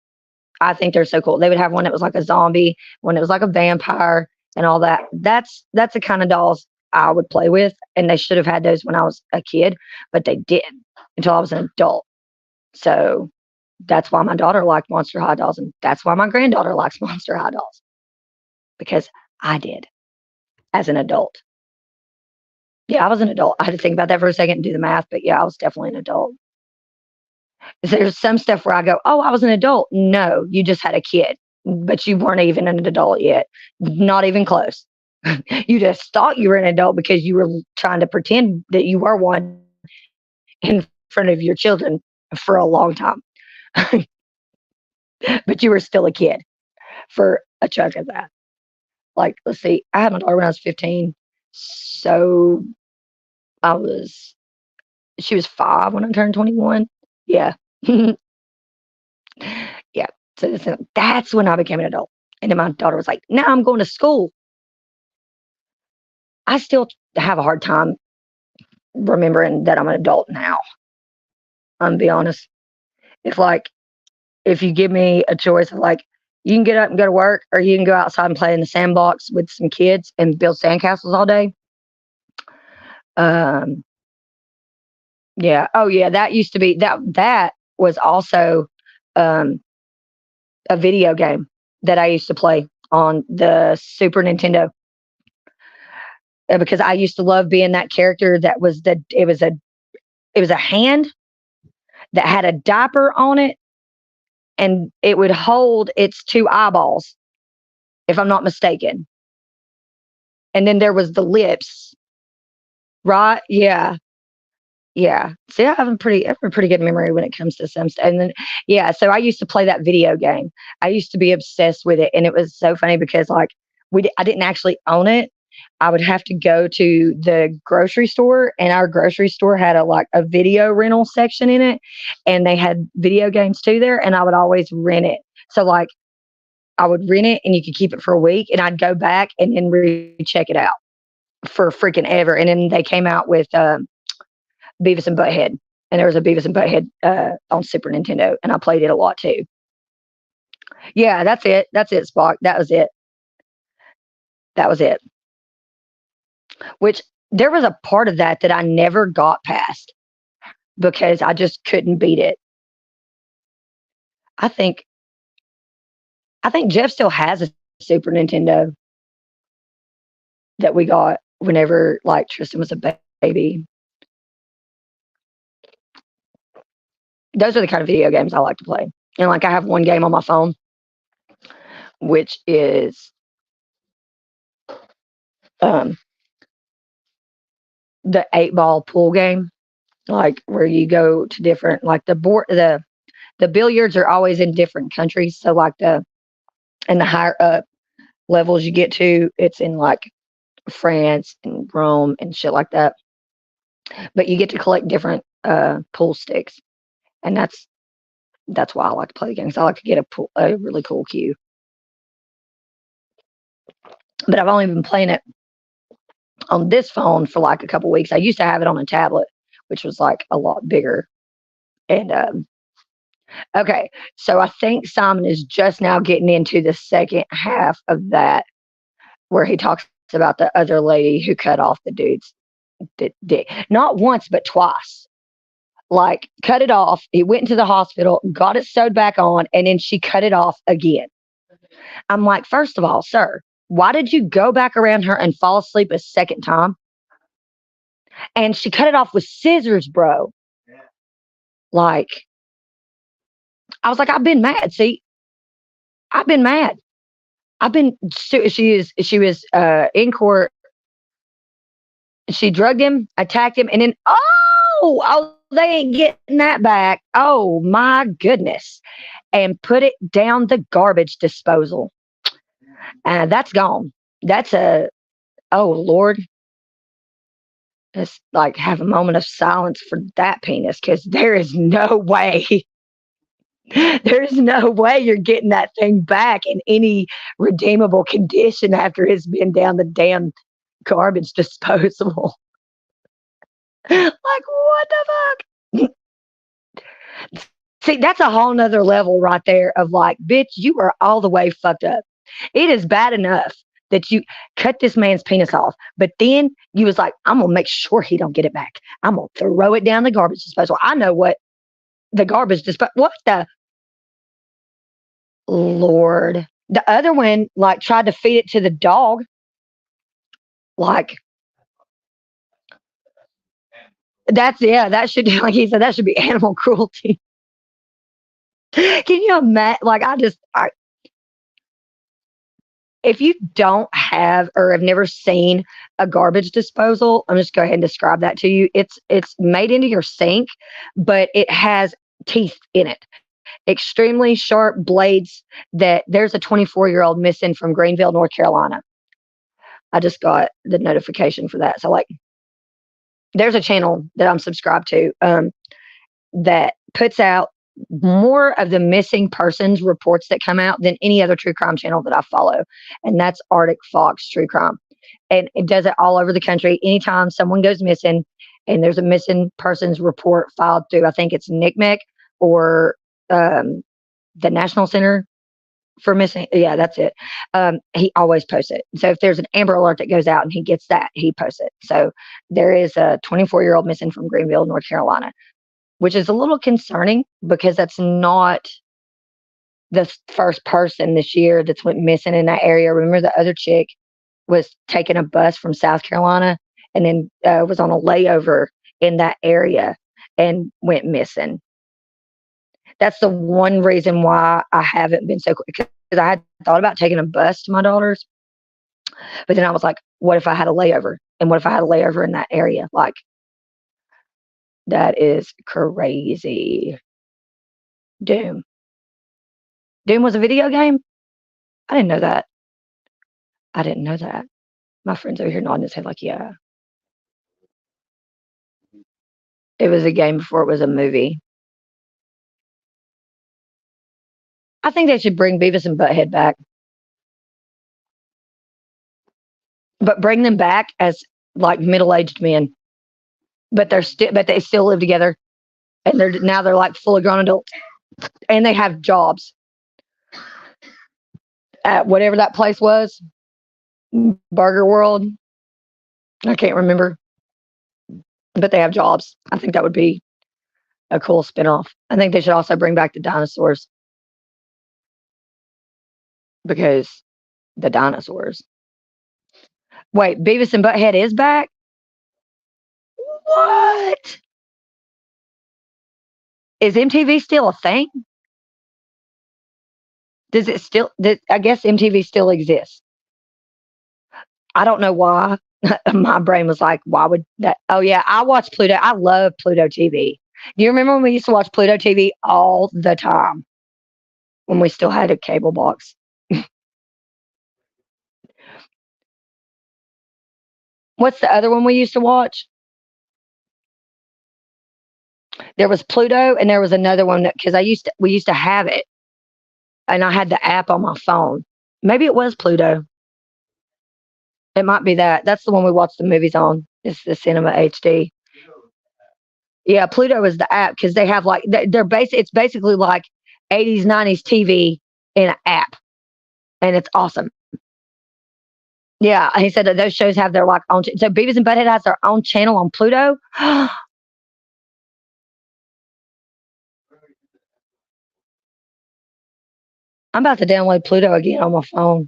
I think they're so cool. They would have one that was like a zombie, one that was like a vampire, and all that. That's the kind of dolls I would play with, and they should have had those when I was a kid, but they didn't until I was an adult. So that's why my daughter liked Monster High dolls, and that's why my granddaughter likes Monster High dolls because I did as an adult. Yeah, I was an adult. I had to think about that for a second and do the math, but yeah, I was definitely an adult. There's some stuff where I go, "Oh, I was an adult." No, you just had a kid, but you weren't even an adult yet. Not even close. You just thought you were an adult because you were trying to pretend that you were one in front of your children for a long time. But you were still a kid for a chunk of that. Like, let's see, I had my daughter when I was 15. So I was, she was 5 when I turned 21. Yeah. Yeah. So that's when I became an adult. And then my daughter was like, now I'm going to school. I still have a hard time remembering that I'm an adult now. I'm be honest. If like, if you give me a choice of like, you can get up and go to work, or you can go outside and play in the sandbox with some kids and build sandcastles all day. Um, yeah. Oh, yeah. That used to be that. That was also um, a video game that I used to play on the Super Nintendo because I used to love being that character that was it was a hand that had a diaper on it, and it would hold its two eyeballs, if I'm not mistaken. And then there was the lips, right? Yeah. Yeah. See, I have a pretty good memory when it comes to some stuff. And then, yeah, so I used to play that video game. I used to be obsessed with it, and it was so funny because like I didn't actually own it. I would have to go to the grocery store, and our grocery store had a video rental section in it, and they had video games too there, and I would always rent it. So like I would rent it, and you could keep it for a week, and I'd go back and then recheck it out for freaking ever. And then they came out with Beavis and Butthead, and there was a Beavis and Butthead on Super Nintendo, and I played it a lot too. Yeah, that's it. That's it, Spock. That was it. That was it. Which there was a part of that that I never got past because I just couldn't beat it. I think I think Jeff still has a Super Nintendo that we got whenever like Tristan was a baby. Those are the kind of video games I like to play. And like I have one game on my phone, which is um, the 8 ball pool game, like where you go to different like the billiards are always in different countries. So like the higher up levels you get to, it's in like France and Rome and shit like that. But you get to collect different pool sticks, and that's why I like to play the games. I like to get a really cool cue. But I've only been playing it on this phone for like a couple weeks. I used to have it on a tablet, which was like a lot bigger. And okay, so I think Simon is just now getting into the second half of that, where he talks about the other lady who cut off the dude's dick, not once but twice. Like cut it off. He went into the hospital, got it sewed back on, and then she cut it off again. I'm like, first of all, sir, Why did you go back around her and fall asleep a second time? And she cut it off with scissors, bro. Like, I was like, I've been mad. See, I've been mad. I've been. She was in court. She drugged him, attacked him, and then they ain't getting that back. Oh my goodness! And put it down the garbage disposal. That's gone. That's a oh Lord. Let's like have a moment of silence for that penis because there is no way. There's no way you're getting that thing back in any redeemable condition after it's been down the damn garbage disposal. Like, what the fuck? See, that's a whole nother level right there of like, bitch, you are all the way fucked up. It is bad enough that you cut this man's penis off, but then you was like, I'm gonna make sure he don't get it back. I'm gonna throw it down the garbage disposal. I know what the garbage disposal. What the Lord? The other one like tried to feed it to the dog. Like that's yeah, that should like he said that should be animal cruelty. Can you imagine? Like if you don't have or have never seen a garbage disposal, I'm just go ahead and describe that to you. It's made into your sink, but it has teeth in it. Extremely sharp blades that there's a 24-year-old missing from Greenville, North Carolina. I just got the notification for that. So like there's a channel that I'm subscribed to that puts out more of the missing persons reports that come out than any other true crime channel that I follow. And that's Arctic Fox True Crime. And it does it all over the country. Anytime someone goes missing and there's a missing persons report filed through, I think it's NCMEC or the National Center for Missing. Yeah, that's it. He always posts it. So if there's an Amber Alert that goes out and he gets that, he posts it. So there is a 24-year-old missing from Greenville, North Carolina, which is a little concerning because that's not the first person this year that's went missing in that area. Remember the other chick was taking a bus from South Carolina and then was on a layover in that area and went missing. That's the one reason why I haven't been so quick because I had thought about taking a bus to my daughter's, but then I was like, what if I had a layover? And what if I had a layover in that area? Like, that is crazy. Doom. Doom was a video game? I didn't know that. I didn't know that. My friend's over here nodding his head like, yeah. It was a game before it was a movie. I think they should bring Beavis and Butthead back. But bring them back as like middle-aged men. But they still live together. And they're like fully grown adults. And they have jobs at whatever that place was. Burger World. I can't remember. But they have jobs. I think that would be a cool spinoff. I think they should also bring back the dinosaurs. Because the dinosaurs. Wait, Beavis and Butthead is back? What? Is MTV still a thing? Does it still? I guess MTV still exists. I don't know why. My brain was like, why would that? Oh, yeah, I watch Pluto. I love Pluto TV. Do you remember when we used to watch Pluto TV all the time when we still had a cable box? What's the other one we used to watch? There was Pluto, and there was another one that because we used to have it, and I had the app on my phone. Maybe it was Pluto. It might be that. That's the one we watch the movies on. It's the Cinema HD. Yeah, Pluto is the app because they have like they're basic. It's basically like 80s, 90s TV in an app, and it's awesome. Yeah, he said that those shows have their like own. So Beavis and Butthead has their own channel on Pluto. I'm about to download Pluto again on my phone.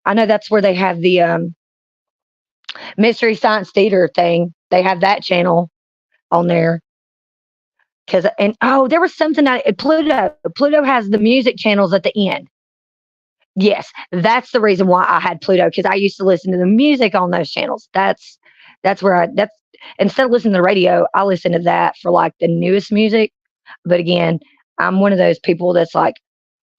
I know that's where they have the Mystery Science Theater thing. They have that channel on there. Cause and oh, there was something that Pluto. Pluto has the music channels at the end. Yes, that's the reason why I had Pluto because I used to listen to the music on those channels. That's where that's instead of listening to the radio, I listen to that for like the newest music. But again, I'm one of those people that's like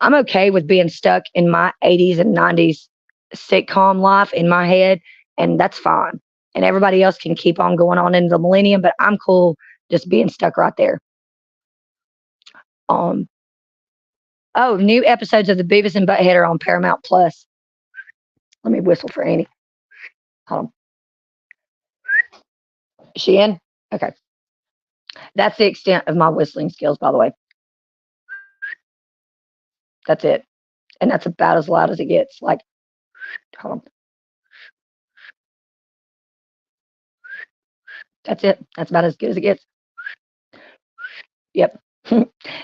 I'm okay with being stuck in my 80s and 90s sitcom life in my head, and that's fine. And everybody else can keep on going on into the millennium, but I'm cool just being stuck right there. Um, oh, new episodes of the Beavis and Butthead are on Paramount Plus. Let me whistle for Annie. Hold on. Is she in? Okay. That's the extent of my whistling skills, by the way. That's it. And that's about as loud as it gets. Like, hold on. That's it. That's about as good as it gets. Yep.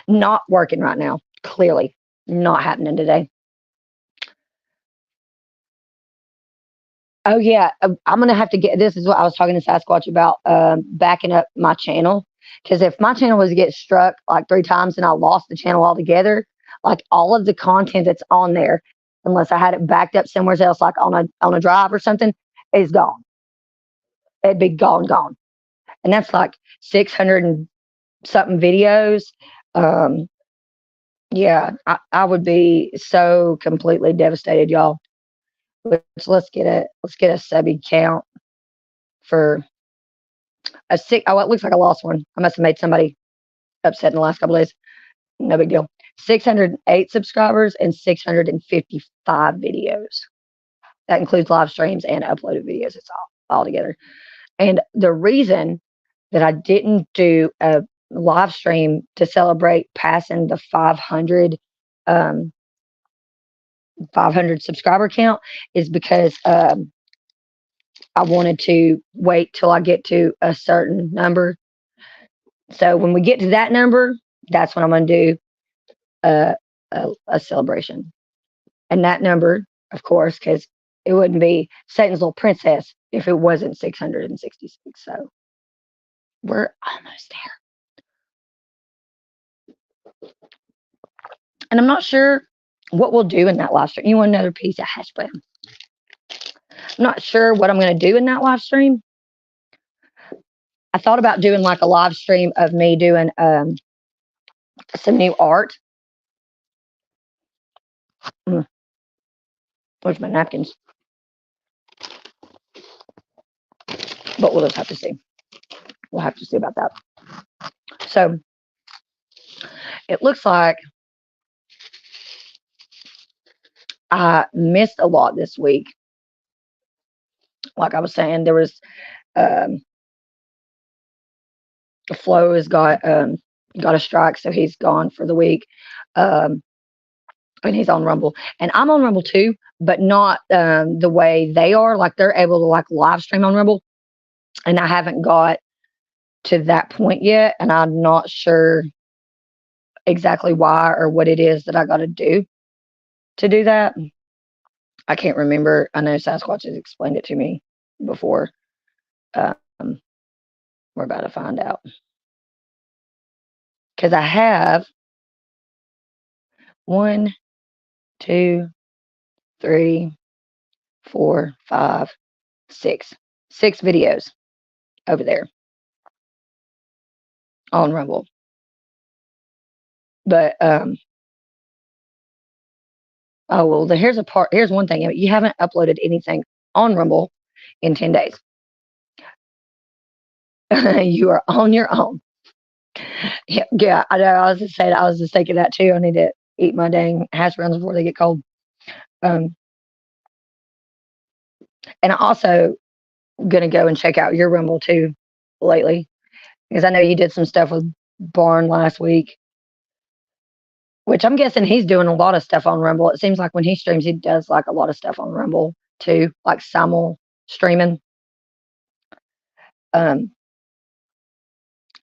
Not working right now. Clearly not happening today. Oh yeah, I'm gonna have to get. This is what I was talking to Sasquatch about, backing up my channel. Because if my channel was to get struck like 3 times and I lost the channel altogether, like all of the content that's on there, unless I had it backed up somewhere else, like on a drive or something, is gone. It'd be gone, and that's like 600 and something videos. Um, yeah, I would be so completely devastated, y'all. Which let's get a subby count for a six. Oh, it looks like I lost one. I must have made somebody upset in the last couple of days. No big deal. 608 subscribers and 655 videos. That includes live streams and uploaded videos. It's all together. And the reason that I didn't do a live stream to celebrate passing the 500 subscriber count is because I wanted to wait till I get to a certain number. So when we get to that number, that's when I'm going to do a celebration. And that number, of course, because it wouldn't be Satan's Little Princess if it wasn't 666. So we're almost there. And I'm not sure what we'll do in that live stream. You want another piece of hash brown? I'm not sure what I'm going to do in that live stream. I thought about doing like a live stream of me doing some new art. Where's my napkins? But we'll just have to see. We'll have to see about that. So it looks like I missed a lot this week. Like I was saying, there was Flo has got a strike, so he's gone for the week. And he's on Rumble, and I'm on Rumble too, but not the way they are. Like they're able to like live stream on Rumble, and I haven't got to that point yet, and I'm not sure exactly why or what it is that I got to do that. I can't remember. I know Sasquatch has explained it to me before. We're about to find out because I have 1, 2, 3, 4, 5, 6 videos over there on Rumble. But oh well, here's one thing. You haven't uploaded anything on Rumble in 10 days. You are on your own. Yeah, I know. I was just thinking that too. I need to eat my dang hash browns before they get cold. And I also gonna go and check out your Rumble too lately, because I know you did some stuff with Barn last week, which I'm guessing he's doing a lot of stuff on Rumble. It seems like when he streams, he does like a lot of stuff on Rumble too, like simul streaming.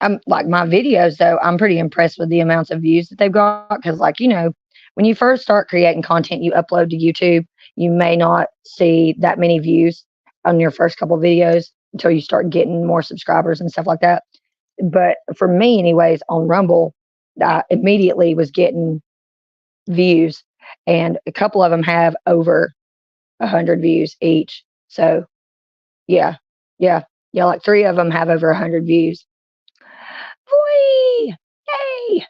I'm like my videos though, I'm pretty impressed with the amounts of views that they've got because like, when you first start creating content, you upload to YouTube, you may not see that many views on your first couple videos until you start getting more subscribers and stuff like that. But for me, anyways, on Rumble, I immediately was getting views, and a couple of them have over 100 views each. So yeah, yeah, yeah. Like three of them have over 100 views. Boy, yay!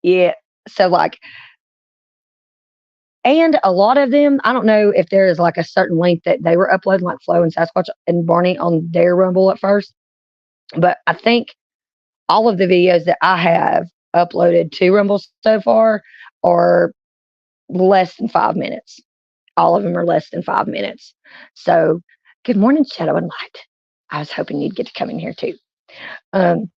Yeah. So like, and a lot of them, I don't know if there is like a certain link that they were uploading, like Flo and Sasquatch and Barney on their Rumble at first, but I think all of the videos that I have uploaded to Rumble so far are less than 5 minutes. All of them are less than 5 minutes. So, good morning, Shadow and Light. I was hoping you'd get to come in here too. Um,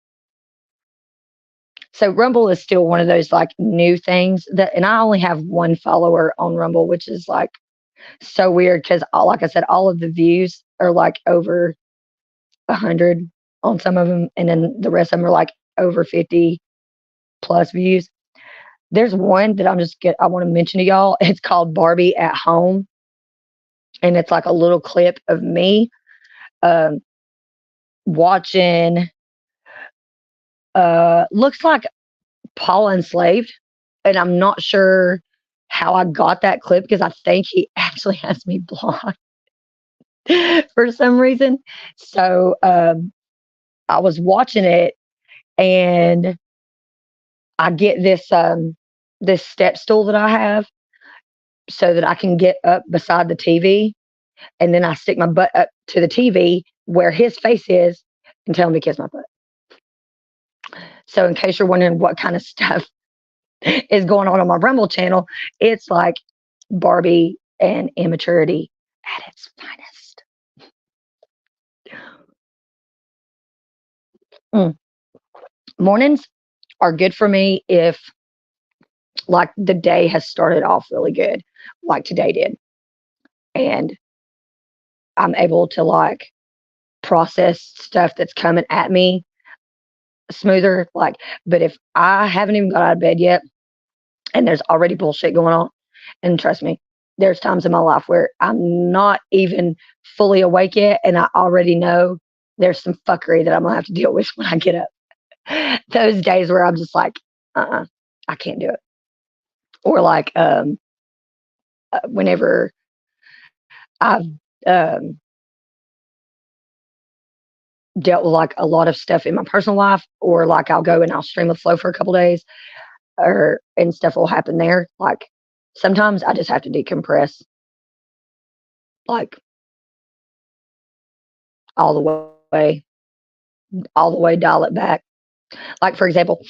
so Rumble is still one of those like new things that, and I only have one follower on Rumble, which is like so weird because, like I said, all of the views are like over 100 on some of them, and then the rest of them are like over 50 plus views. There's one that I want to mention to y'all. It's called Barbie at Home, and it's like a little clip of me um, watching. Looks like Paul Enslaved, and I'm not sure how I got that clip because I think he actually has me blocked for some reason. So I was watching it, and I get this step stool that I have so that I can get up beside the TV, and then I stick my butt up to the TV where his face is and tell him to kiss my butt. So in case you're wondering what kind of stuff is going on my Rumble channel, it's like Barbie and immaturity at its finest. Mm. Mornings are good for me if like the day has started off really good, like today did, and I'm able to like process stuff that's coming at me smoother. Like, but if I haven't even got out of bed yet and there's already bullshit going on, and trust me, there's times in my life where I'm not even fully awake yet, and I already know there's some fuckery that I'm gonna have to deal with when I get up. Those days where I'm just like, I can't do it. Or like, whenever I've um, dealt with like a lot of stuff in my personal life, or like I'll go and I'll stream with Flow for a couple days, or and stuff will happen there. Like sometimes I just have to decompress, like all the way, all the way, dial it back. Like for example,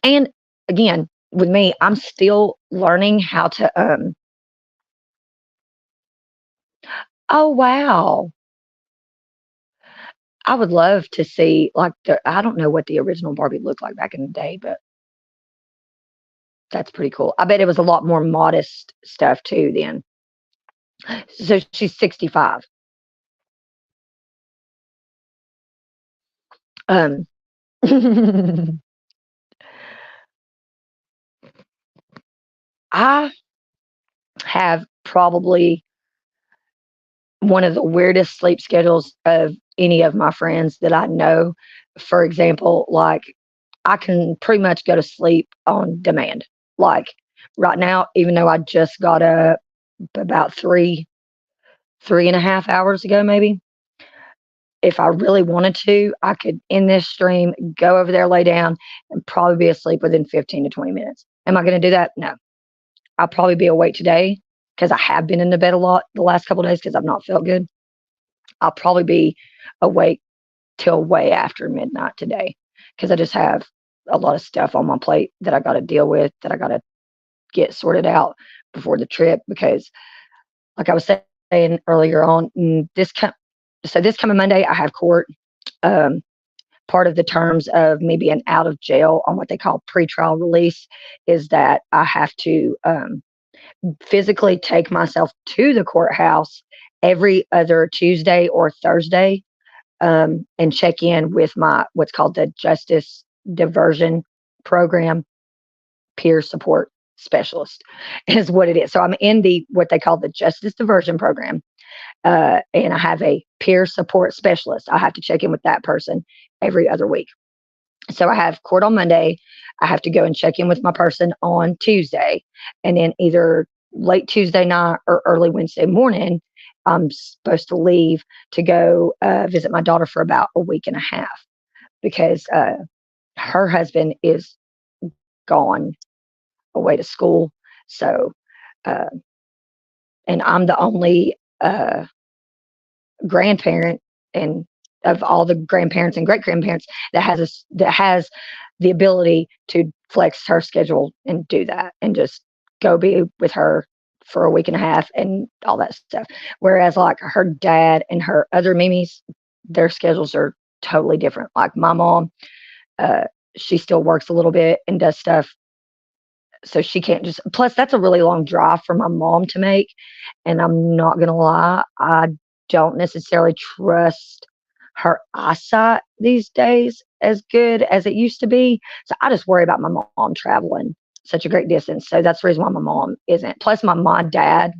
and again with me, I'm still learning how to. Oh wow, I would love to see like I don't know what the original Barbie looked like back in the day, but that's pretty cool. I bet it was a lot more modest stuff too then. So she's 65. Um, I have probably one of the weirdest sleep schedules of any of my friends that I know. For example, like I can pretty much go to sleep on demand. Like right now, even though I just got up about 3.5 hours ago, maybe, if I really wanted to, I could end this stream, go over there, lay down, and probably be asleep within 15 to 20 minutes. Am I going to do that? No. I'll probably be awake today because I have been in the bed a lot the last couple of days because I've not felt good. I'll probably be awake till way after midnight today because I just have a lot of stuff on my plate that I got to deal with, that I got to get sorted out before the trip. Because, like I was saying earlier on, this coming Monday, I have court. Um, Part of the terms of me being out of jail on what they call pretrial release is that I have to physically take myself to the courthouse every other Tuesday or Thursday and check in with my what's called the Justice Diversion Program peer support. specialist is what it is. So I'm in what they call the justice diversion program. And I have a peer support specialist. I have to check in with that person every other week. So I have court on Monday. I have to go and check in with my person on Tuesday. And then either late Tuesday night or early Wednesday morning, I'm supposed to leave to go visit my daughter for about a week and a half because her husband is gone away to school. So, uh, and I'm the only grandparent and of all the grandparents and great grandparents that has the ability to flex her schedule and do that and just go be with her for a week and a half and all that stuff. Whereas like her dad and her other Mimis, their schedules are totally different. Like my mom, uh, she still works a little bit and does stuff. So she can't just, plus that's a really long drive for my mom to make. And I'm not going to lie, I don't necessarily trust her eyesight these days as good as it used to be. So I just worry about my mom traveling such a great distance. So that's the reason why my mom isn't. Plus, dad,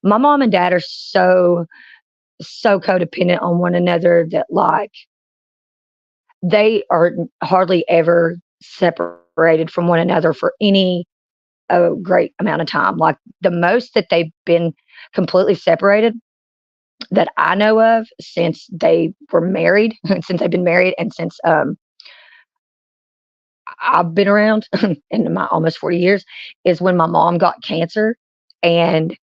my mom and dad are so codependent on one another that like they are hardly ever separated from one another for any a great amount of time. Like the most that they've been completely separated that I know of since they were married, since they've been married, and since I've been around in my almost 40 years, is when my mom got cancer, and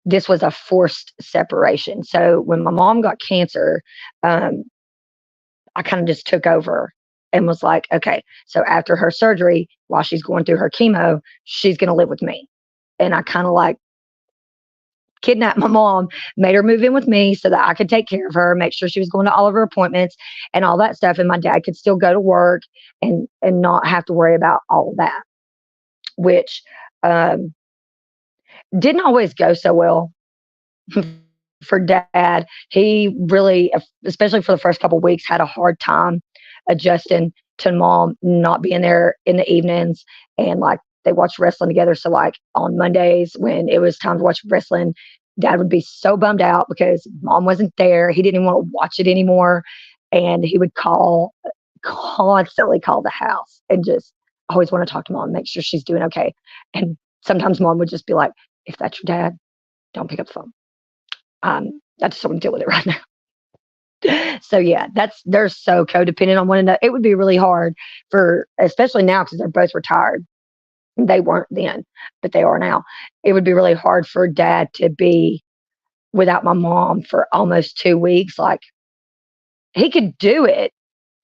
this was a forced separation. So when my mom got cancer, um, I kind of just took over and was like, okay, so after her surgery, while she's going through her chemo, she's going to live with me. And I kind of like kidnapped my mom, made her move in with me so that I could take care of her, make sure she was going to all of her appointments and all that stuff. And my dad could still go to work and not have to worry about all of that, which um, didn't always go so well for dad. He really, especially for the first couple of weeks, had a hard time adjusting to mom not being there in the evenings and like they watched wrestling together. So like on Mondays when it was time to watch wrestling, dad would be so bummed out because mom wasn't there. He didn't even want to watch it anymore. And he would constantly call the house and just always want to talk to mom, make sure she's doing okay. And sometimes mom would just be like, if that's your dad, don't pick up the phone. I just don't want to deal with it right now. So yeah, they're so codependent on one another. It would be really hard for, especially now because they're both retired. They weren't then, but they are now. It would be really hard for dad to be without my mom for almost 2 weeks. Like he could do it.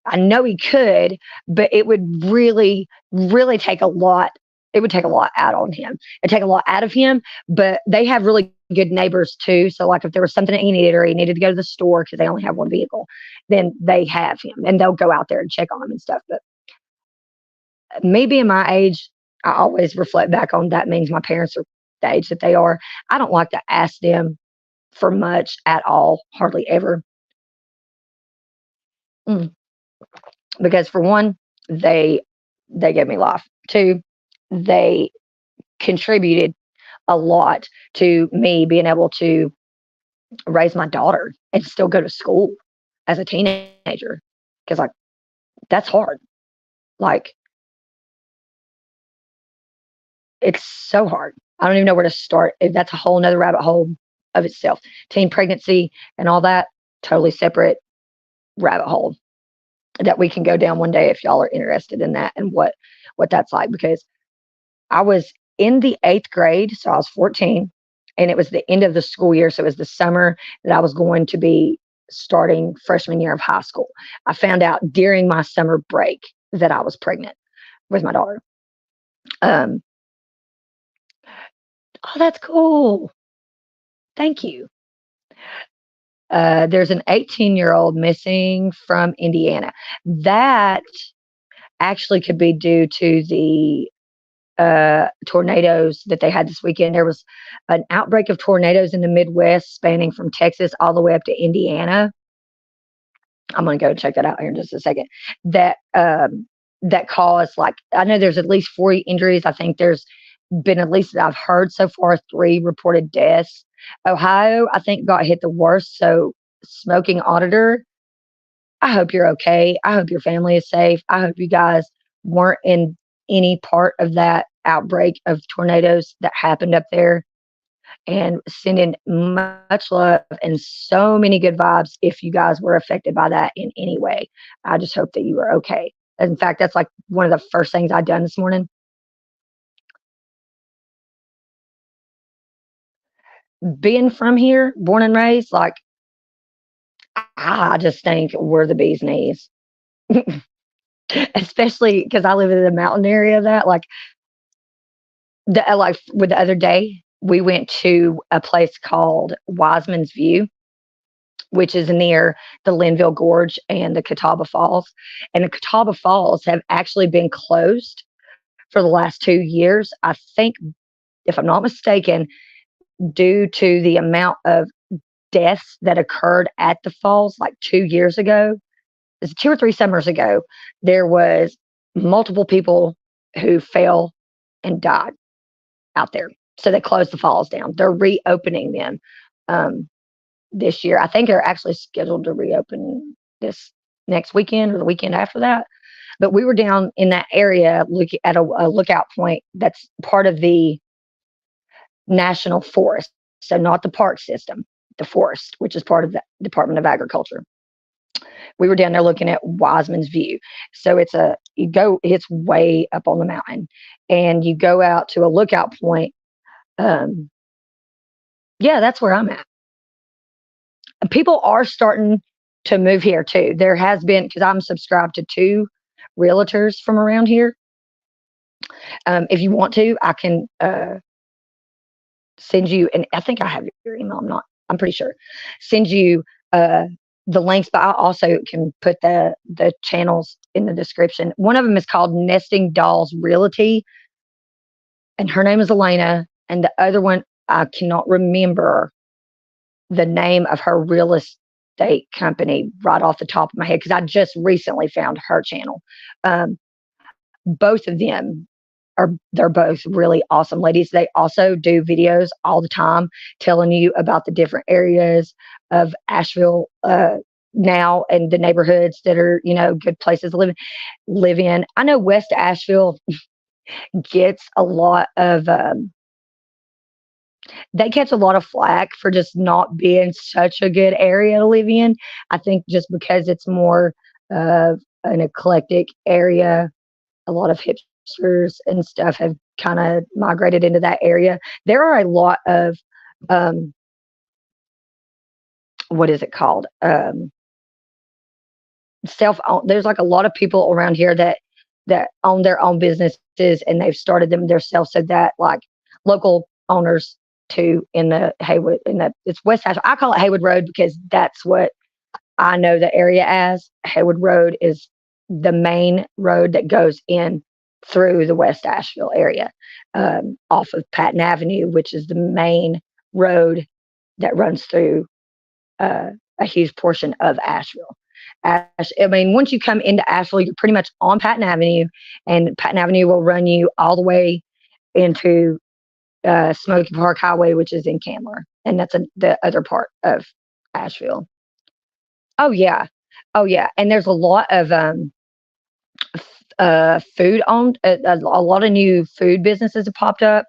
I know he could, but it would really, really take a lot. It would take a lot out on him. It'd take a lot out of him, but they have really good neighbors too. So like if there was something that he needed or he needed to go to the store because they only have one vehicle, then they have him and they'll go out there and check on him and stuff. But me being my age, I always reflect back on that means my parents are the age that they are. I don't like to ask them for much at all, hardly ever. Mm. Because for one, they they gave me life. Two, they contributed a lot to me being able to raise my daughter and still go to school as a teenager. Because like that's hard. Like it's so hard. I don't even know where to start. That's a whole nother rabbit hole of itself. Teen pregnancy and all that, totally separate rabbit hole that we can go down one day if y'all are interested in that and what that's like. Because I was in the 8th grade, so I was 14, and it was the end of the school year. So it was the summer that I was going to be starting freshman year of high school. I found out during my summer break that I was pregnant with my daughter. Um, oh, that's cool. Thank you. There's an 18-year-old missing from Indiana. That actually could be due to the tornadoes that they had this weekend. There was an outbreak of tornadoes in the Midwest spanning from Texas all the way up to Indiana. I'm going to go check that out here in just a second. That caused like I know there's at least 40 injuries. I think there's been, at least that I've heard so far, 3 reported deaths. Ohio, I think, got hit the worst. So, smoking auditor, I hope you're okay. I hope your family is safe. I hope you guys weren't in any part of that outbreak of tornadoes that happened up there. And sending much love and so many good vibes if you guys were affected by that in any way. I just hope that you are okay. In fact, that's like one of the first things I'd done this morning. Being from here, born and raised, like, I just think we're the bee's knees. Especially because I live in the mountain area of that. Like with the other day, we went to a place called Wiseman's View, which is near the Linville Gorge and the Catawba Falls. And the Catawba Falls have actually been closed for the last 2 years. I think, if I'm not mistaken, due to the amount of deaths that occurred at the falls like 2 years ago. It's 2 or 3 summers ago. There was multiple people who fell and died out there. So they closed the falls down. They're reopening them this year. I think they're actually scheduled to reopen this next weekend or the weekend after that. But we were down in that area looking at a lookout point that's part of the national forest. So not the park system, the forest, which is part of the Department of Agriculture. We were down there looking at Wiseman's View. So it's way up on the mountain, and you go out to a lookout point. Yeah, that's where I'm at. People are starting to move here too. There has been, because I'm subscribed to 2 realtors from around here. If you want to, I can send you, and I think I have your email. I'm pretty sure. Send you the links, but I also can put the channels in the description. One of them is called Nesting Dolls Realty, and her name is Elena. And the other one, I cannot remember the name of her real estate company right off the top of my head, because I just recently found her channel. Both of them they're both really awesome ladies. They also do videos all the time telling you about the different areas of Asheville now, and the neighborhoods that are, good places to live in. I know West Asheville gets a lot of they catch a lot of flack for just not being such a good area to live in. I think just because it's more of an eclectic area, a lot of hipsters and stuff have kind of migrated into that area. There are a lot of what is it called? There's like a lot of people around here that own their own businesses, and they've started them themselves, so that like local owners too in the Haywood, it's West Asheville. I call it Haywood Road because that's what I know the area as. Haywood Road is the main road that goes in through the West Asheville area, off of Patton Avenue, which is the main road that runs through a huge portion of Asheville. Once you come into Asheville, you're pretty much on Patton Avenue, and Patton Avenue will run you all the way into Smoky Park Highway, which is in Candler, and that's the other part of Asheville. Oh yeah, and there's a lot of food owned. A lot of new food businesses have popped up.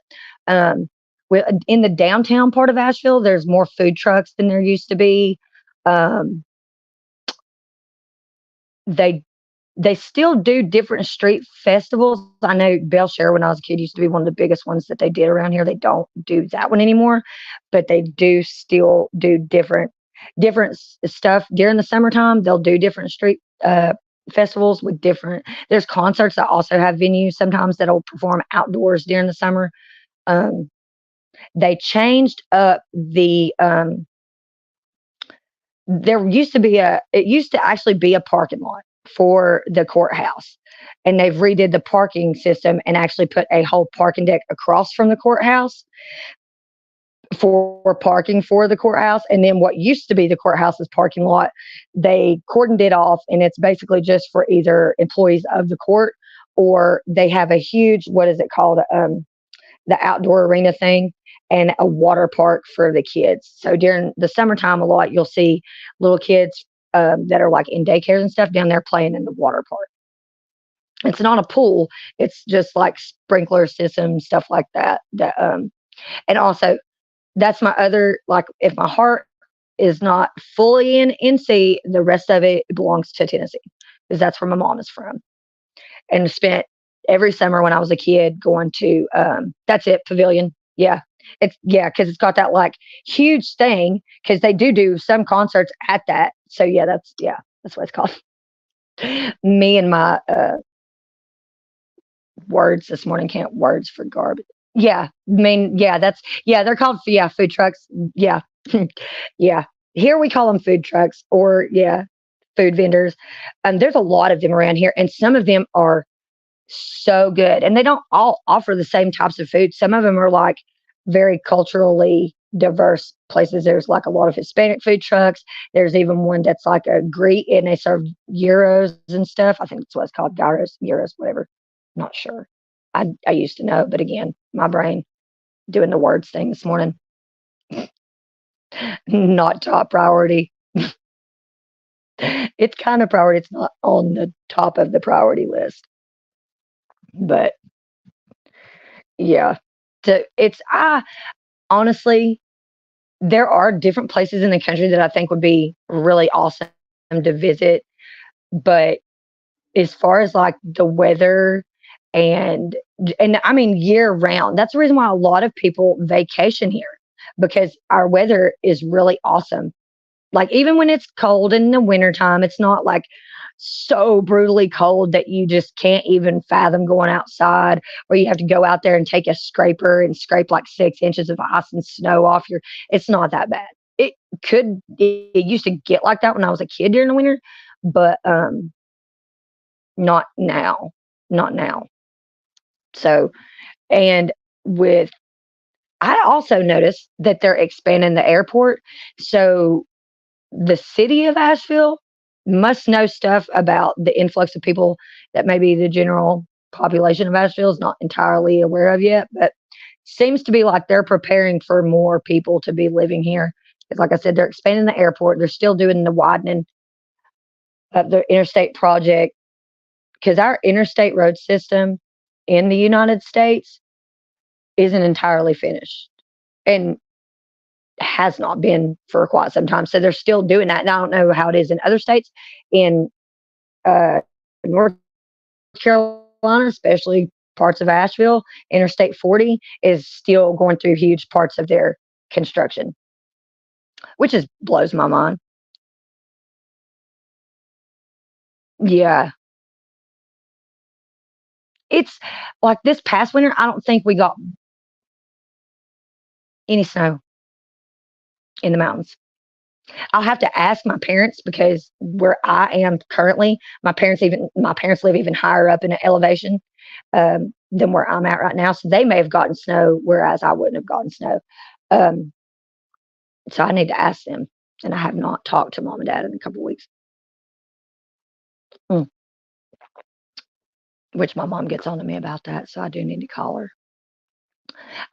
In the downtown part of Asheville, there's more food trucks than there used to be. They still do different street festivals. I know Belshare, when I was a kid, used to be one of the biggest ones that they did around here. They don't do that one anymore, but they do still do different stuff during the summertime. They'll do different street festivals with there's concerts that also have venues sometimes that'll perform outdoors during the summer. They changed up there used to actually be a parking lot for the courthouse, and they've redid the parking system and actually put a whole parking deck across from the courthouse for parking for the courthouse. And then what used to be the courthouse's parking lot, they cordoned it off, and it's basically just for either employees of the court, or they have a huge, what is it called? the outdoor arena thing, and a water park for the kids. So during the summertime, a lot you'll see little kids that are like in daycares and stuff down there playing in the water park. It's not a pool; it's just like sprinkler system stuff like that. And also that's my other like if my heart is not fully in NC, the rest of it belongs to Tennessee because that's where my mom is from. And spent every summer when I was a kid going to that's it pavilion. Yeah, it's yeah because it's got that like huge thing because they do some concerts at that. So yeah that's what it's called. Me and my words this morning can't words for garbage. Yeah, I mean yeah that's yeah they're called yeah food trucks. Yeah, yeah. Here we call them food trucks or yeah food vendors. There's a lot of them around here, and some of them are so good. And they don't all offer the same types of food. Some of them are like very culturally diverse places. There's like a lot of Hispanic food trucks. There's even one that's like a Greek and they serve gyros and stuff. I think that's what it's called, gyros, whatever. Not sure. I used to know, but again, my brain doing the words thing this morning, not top priority. It's kind of priority. It's not on the top of the priority list, but yeah. So it's I honestly, there are different places in the country that I think would be really awesome to visit. But as far as like the weather and and I mean year round, that's the reason why a lot of people vacation here because our weather is really awesome. Like even when it's cold in the wintertime, it's not like so brutally cold that you just can't even fathom going outside, or you have to go out there and take a scraper and scrape like 6 inches of ice and snow off your. It's not that bad. It used to get like that when I was a kid during the winter, but not now. Not now. So and with I also noticed that they're expanding the airport. So the city of Asheville must know stuff about the influx of people that maybe the general population of Asheville is not entirely aware of yet, but seems to be like they're preparing for more people to be living here. 'Cause like I said, they're expanding the airport. They're still doing the widening of the interstate project because our interstate road system in the United States isn't entirely finished and has not been for quite some time. So they're still doing that. And I don't know how it is in other states. In uh, North Carolina, especially parts of Asheville, Interstate 40 is still going through huge parts of their construction, which just blows my mind. Yeah. It's like this past winter, I don't think we got any snow in the mountains. I'll have to ask my parents because where I am currently, my parents live even higher up in an elevation than where I'm at right now. So they may have gotten snow, whereas I wouldn't have gotten snow. Um, so I need to ask them, and I have not talked to mom and dad in a couple of weeks. Mm, which my mom gets on to me about that, so I do need to call her.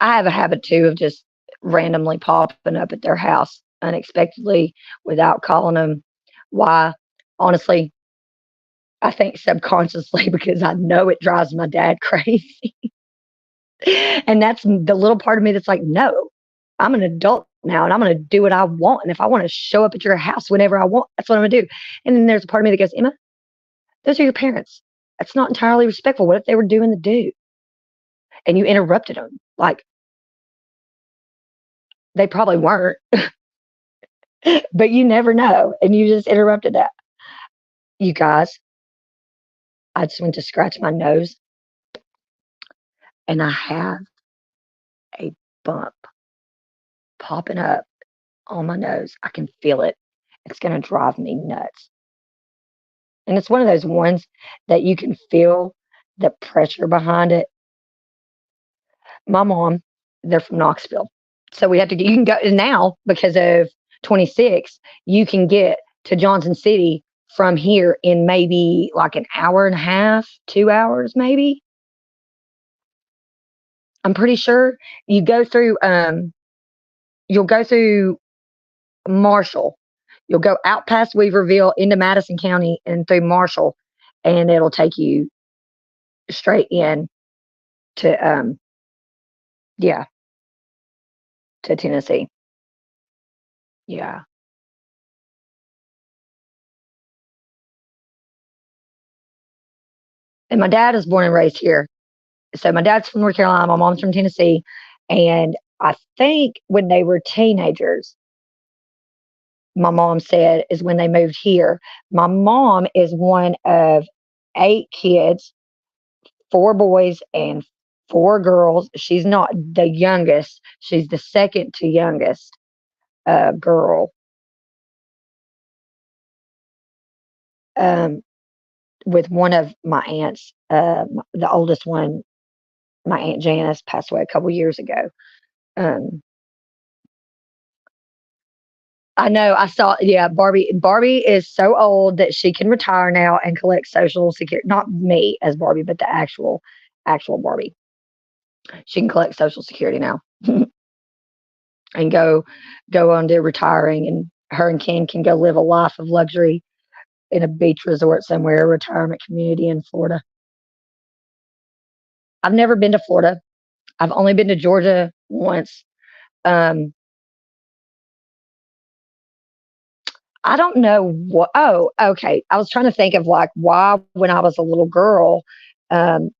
I have a habit too of just randomly popping up at their house unexpectedly without calling them. Why? Honestly, I think subconsciously because I know it drives my dad crazy. And that's the little part of me that's like, no, I'm an adult now and I'm going to do what I want. And if I want to show up at your house whenever I want, that's what I'm going to do. And then there's a part of me that goes, Emma, those are your parents. That's not entirely respectful. What if they were doing the do and you interrupted them? Like they probably weren't, but you never know. And you just interrupted that. You guys, I just went to scratch my nose and I have a bump popping up on my nose. I can feel it. It's going to drive me nuts. And it's one of those ones that you can feel the pressure behind it. My mom, they're from Knoxville. So we have to get, you can go now because of 26, you can get to Johnson City from here in maybe like an hour and a half, 2 hours, maybe. I'm pretty sure you go through, you'll go through Marshall. You'll go out past Weaverville into Madison County and through Marshall, and it'll take you straight in to, yeah, to Tennessee. Yeah. And my dad is born and raised here. So my dad's from North Carolina, my mom's from Tennessee. And I think when they were teenagers, my mom said is when they moved here. My mom is one of 8 kids, 4 boys and 4 girls. She's not the youngest. She's the second to youngest girl. Um, with one of my aunts, the oldest one, my aunt Janice passed away a couple years ago. Um, I know. I saw. Yeah, Barbie. Barbie is so old that she can retire now and collect Social Security. Not me as Barbie, but the actual Barbie. She can collect Social Security now and go on to retiring. And her and Ken can go live a life of luxury in a beach resort somewhere, a retirement community in Florida. I've never been to Florida. I've only been to Georgia once. Um, I don't know what. Oh, okay. I was trying to think of like why when I was a little girl, um,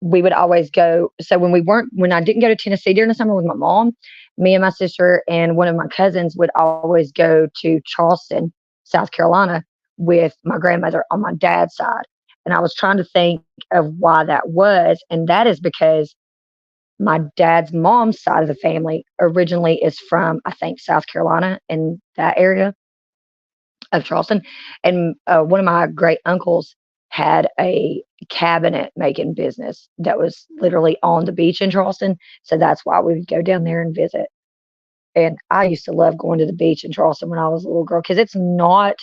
we would always go. So when I didn't go to Tennessee during the summer with my mom, me and my sister and one of my cousins would always go to Charleston, South Carolina, with my grandmother on my dad's side. And I was trying to think of why that was, and that is because my dad's mom's side of the family originally is from, I think, South Carolina in that area of Charleston. And one of my great uncles had a cabinet making business that was literally on the beach in Charleston. So that's why we would go down there and visit. And I used to love going to the beach in Charleston when I was a little girl because it's not,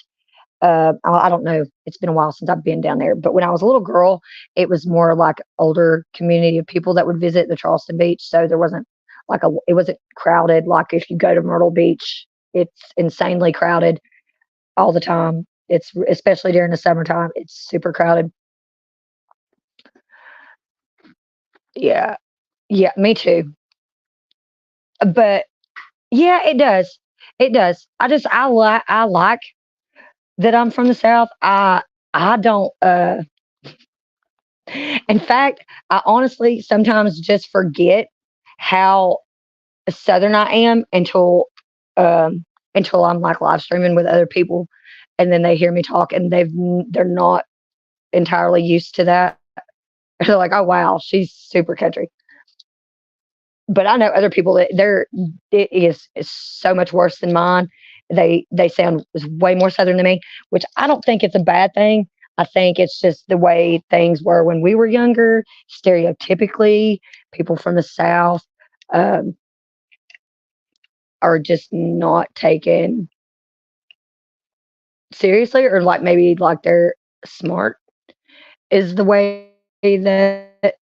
I don't know, it's been a while since I've been down there. But when I was a little girl, it was more like older community of people that would visit the Charleston beach. So there wasn't it wasn't crowded. Like if you go to Myrtle Beach, it's insanely crowded all the time. It's especially during the summertime, it's super crowded. Yeah. Yeah, me too. But yeah, it does. It does. I like that I'm from the South. I don't in fact, I honestly sometimes just forget how southern I am until I'm like live streaming with other people and then they hear me talk and they're not entirely used to that. They're like, "Oh wow, she's super country." But I know other people that it is so much worse than mine. They sound way more southern than me, which I don't think it's a bad thing. I think it's just the way things were when we were younger. Stereotypically, people from the South um, are just not taken seriously, or like maybe like they're smart is the way that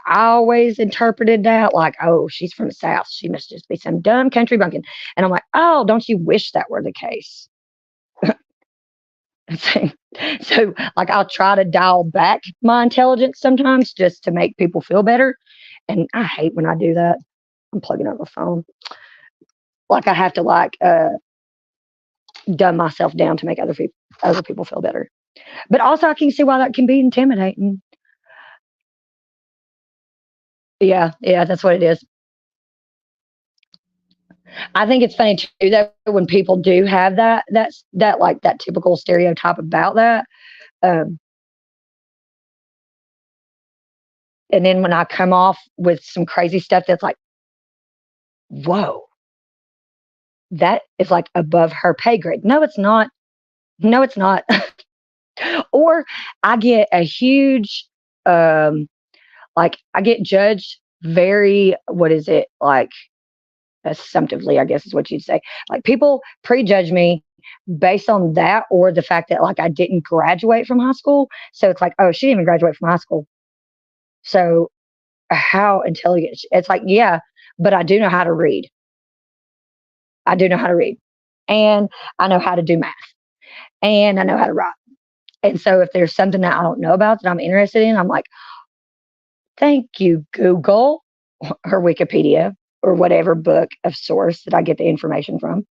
I always interpreted that like, oh, she's from the South. She must just be some dumb country bumpkin. And I'm like, oh, don't you wish that were the case? so, like, I'll try to dial back my intelligence sometimes just to make people feel better. And I hate when I do that. I'm plugging up my phone. Like, I have to, like, dumb myself down to make other people feel better. But also, I can see why that can be intimidating. Yeah, yeah, that's what it is. I think it's funny too that when people do have that like that typical stereotype about that, um, and then when I come off with some crazy stuff that's like, whoa, that is like above her pay grade. No, it's not. No, it's not. Or I get a huge, um, like I get judged very. What is it like? Assumptively, I guess is what you'd say. Like people prejudge me based on that or the fact that like I didn't graduate from high school. So it's like, oh, she didn't even graduate from high school. So how intelligent it's like, yeah, but I do know how to read. I do know how to read. And I know how to do math. And I know how to write. And so if there's something that I don't know about that I'm interested in, I'm like, thank you, Google or Wikipedia or whatever book of source that I get the information from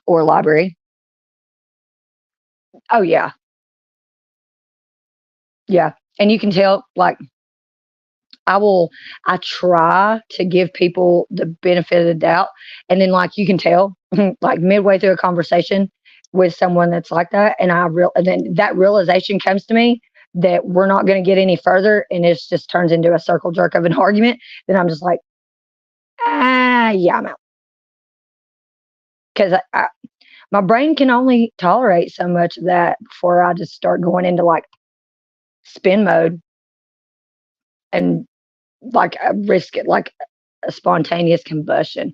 or library. Oh, yeah. Yeah. And you can tell, like, I will, I try to give people the benefit of the doubt. And then, like, you can tell, like, midway through a conversation with someone that's like that. And then that realization comes to me that we're not going to get any further. And it just turns into a circle jerk of an argument. Then I'm just like, yeah, I'm out. Because my brain can only tolerate so much of that before I just start going into like spin mode and like risk it, like a spontaneous combustion.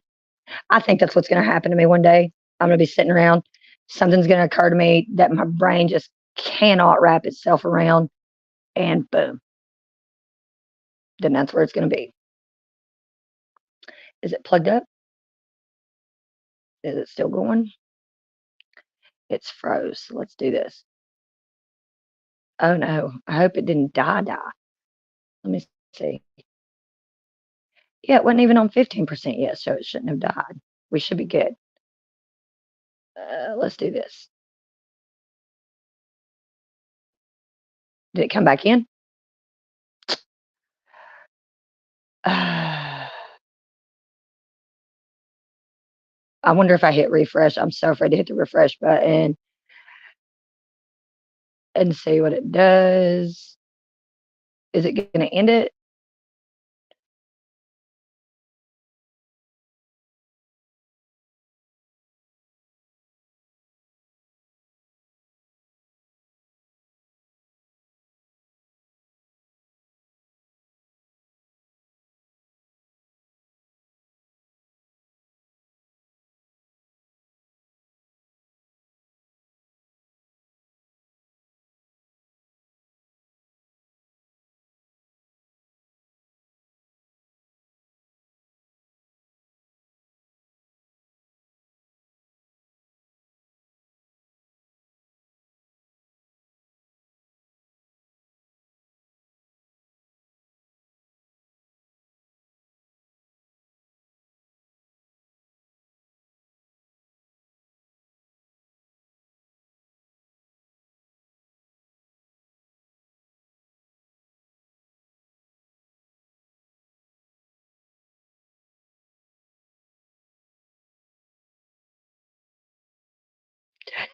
I think that's what's going to happen to me one day. I'm going to be sitting around. Something's going to occur to me that my brain just cannot wrap itself around, and boom, then that's where it's going to be. Is it plugged up? Is it still going? It's froze. So let's do this. Oh no, I hope it didn't die. Let me see. Yeah, it wasn't even on 15% yet, so it shouldn't have died. We should be good. Let's do this. Did it come back in? I wonder if I hit refresh. I'm so afraid to hit the refresh button and see what it does. Is it going to end it?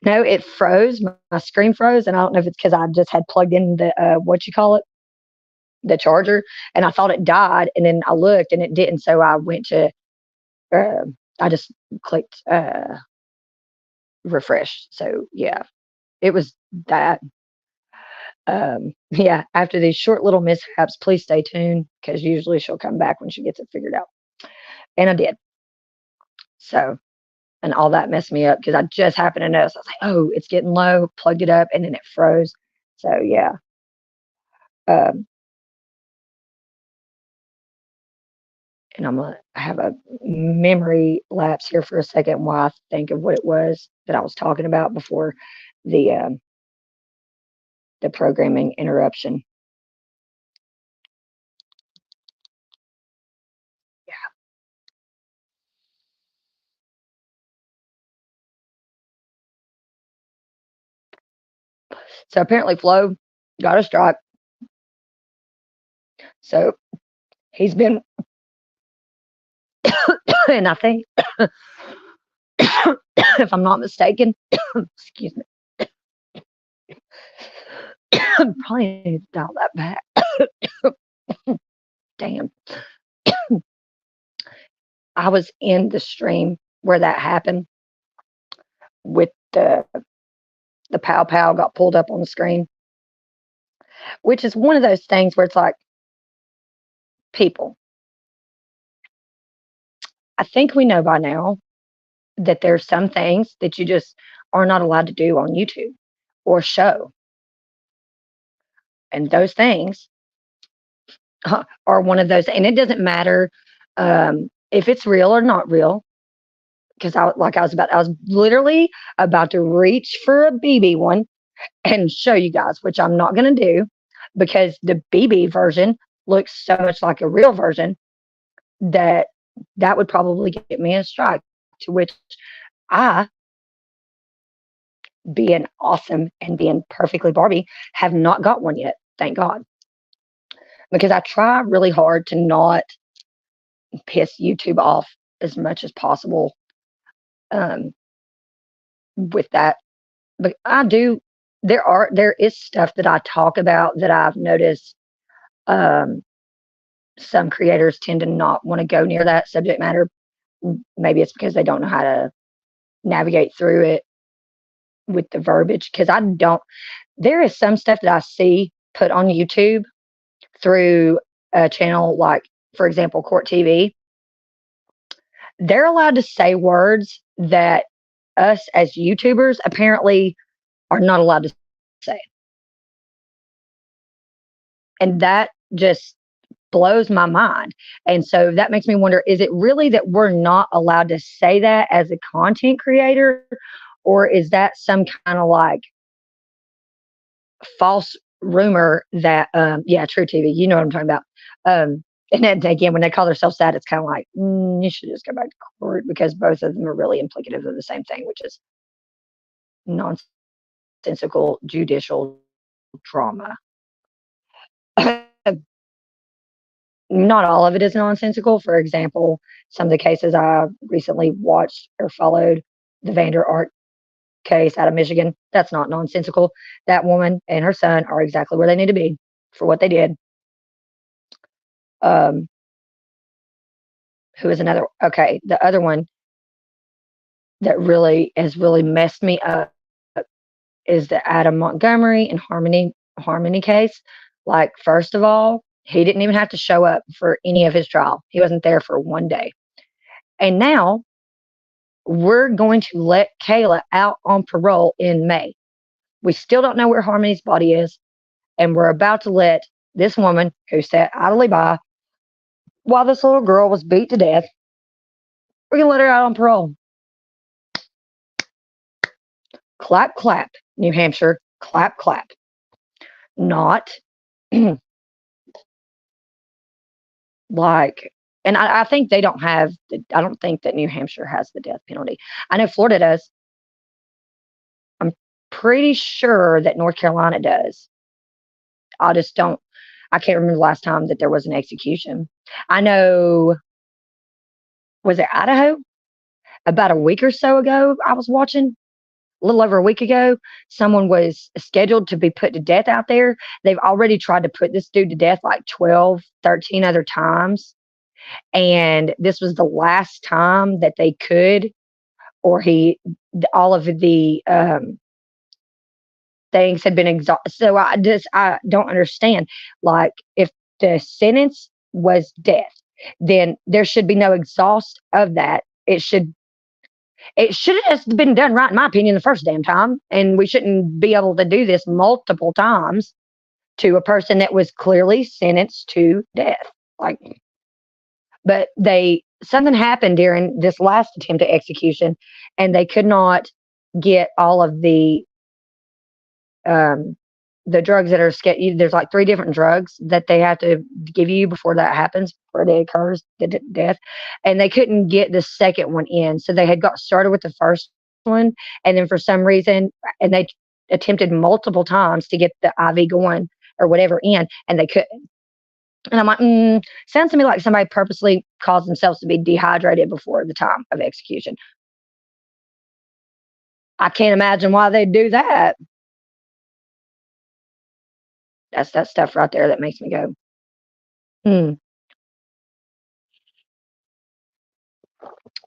No, it froze. My screen froze, and I don't know if it's because I just had plugged in the what you call it, the charger, and I thought it died, and then I looked and it didn't. So I went to, uh, I just clicked refresh. So yeah, it was that. Yeah, after these short little mishaps, please stay tuned because usually she'll come back when she gets it figured out. And I did. So, and all that messed me up because I just happened to notice. I was like, oh, it's getting low, plugged it up, and then it froze. So, yeah. Um, and I'm going to have a memory lapse here for a second while I think of what it was that I was talking about before the the programming interruption. So apparently Flo got a strike. So he's been, and I think, if I'm not mistaken, excuse me, probably need to dial that back. Damn. I was in the stream where that happened with the pow pow got pulled up on the screen, which is one of those things where it's like, people, I think we know by now that there's some things that you just are not allowed to do on YouTube or show. And those things are one of those, and it doesn't matter if it's real or not real. Because I was literally about to reach for a BB one and show you guys, which I'm not going to do because the BB version looks so much like a real version that that would probably get me a strike. To which I, being awesome and being perfectly Barbie, have not got one yet. Thank God. Because I try really hard to not piss YouTube off as much as possible um, with that. But I do. There is stuff that I talk about that I've noticed um, some creators tend to not want to go near that subject matter. Maybe it's because they don't know how to navigate through it with the verbiage. Because I don't. There is some stuff that I see put on YouTube through a channel like, for example, Court TV. They're allowed to say words that us as YouTubers apparently are not allowed to say. And that just blows my mind. And so that makes me wonder, is it really that we're not allowed to say that as a content creator? Or is that some kind of like false rumor that, yeah, True TV, you know what I'm talking about. And then again, when they call themselves that, it's kind of like, you should just go back to court because both of them are really implicative of the same thing, which is nonsensical judicial drama. Not all of it is nonsensical. For example, some of the cases I recently watched or followed, the Vander Ark case out of Michigan, that's not nonsensical. That woman and her son are exactly where they need to be for what they did. Um, who is another? Okay, the other one that really has really messed me up is the Adam Montgomery and Harmony case. Like, first of all, he didn't even have to show up for any of his trial. He wasn't there for one day. And now we're going to let Kayla out on parole in May. We still don't know where Harmony's body is. And we're about to let this woman who sat idly by while this little girl was beat to death, we're going to let her out on parole. Clap, clap, New Hampshire. Clap, clap. Not like, and I think they don't have, I don't think that New Hampshire has the death penalty. I know Florida does. I'm pretty sure that North Carolina does. I just don't, I can't remember the last time that there was an execution. I know, was it Idaho? About a week or so ago, I was watching, a little over a week ago, someone was scheduled to be put to death out there. They've already tried to put this dude to death like 12, 13 other times. And this was the last time that they could, or all of the things had been exhausted. So I don't understand. Like, if the sentence was death, then there should be no exhaust of that. It should have just been done right, in my opinion, the first damn time. And we shouldn't be able to do this multiple times to a person that was clearly sentenced to death. Like, but something happened during this last attempt at execution, and they could not get all of the drugs that are there's like 3 different drugs that they have to give you before that happens, before it occurs, the death. And they couldn't get the second one in. So they had got started with the first one. And then for some reason, and they attempted multiple times to get the IV going or whatever in, and they couldn't. And I'm like, sounds to me like somebody purposely caused themselves to be dehydrated before the time of execution. I can't imagine why they'd do that. That's that stuff right there that makes me go, hmm.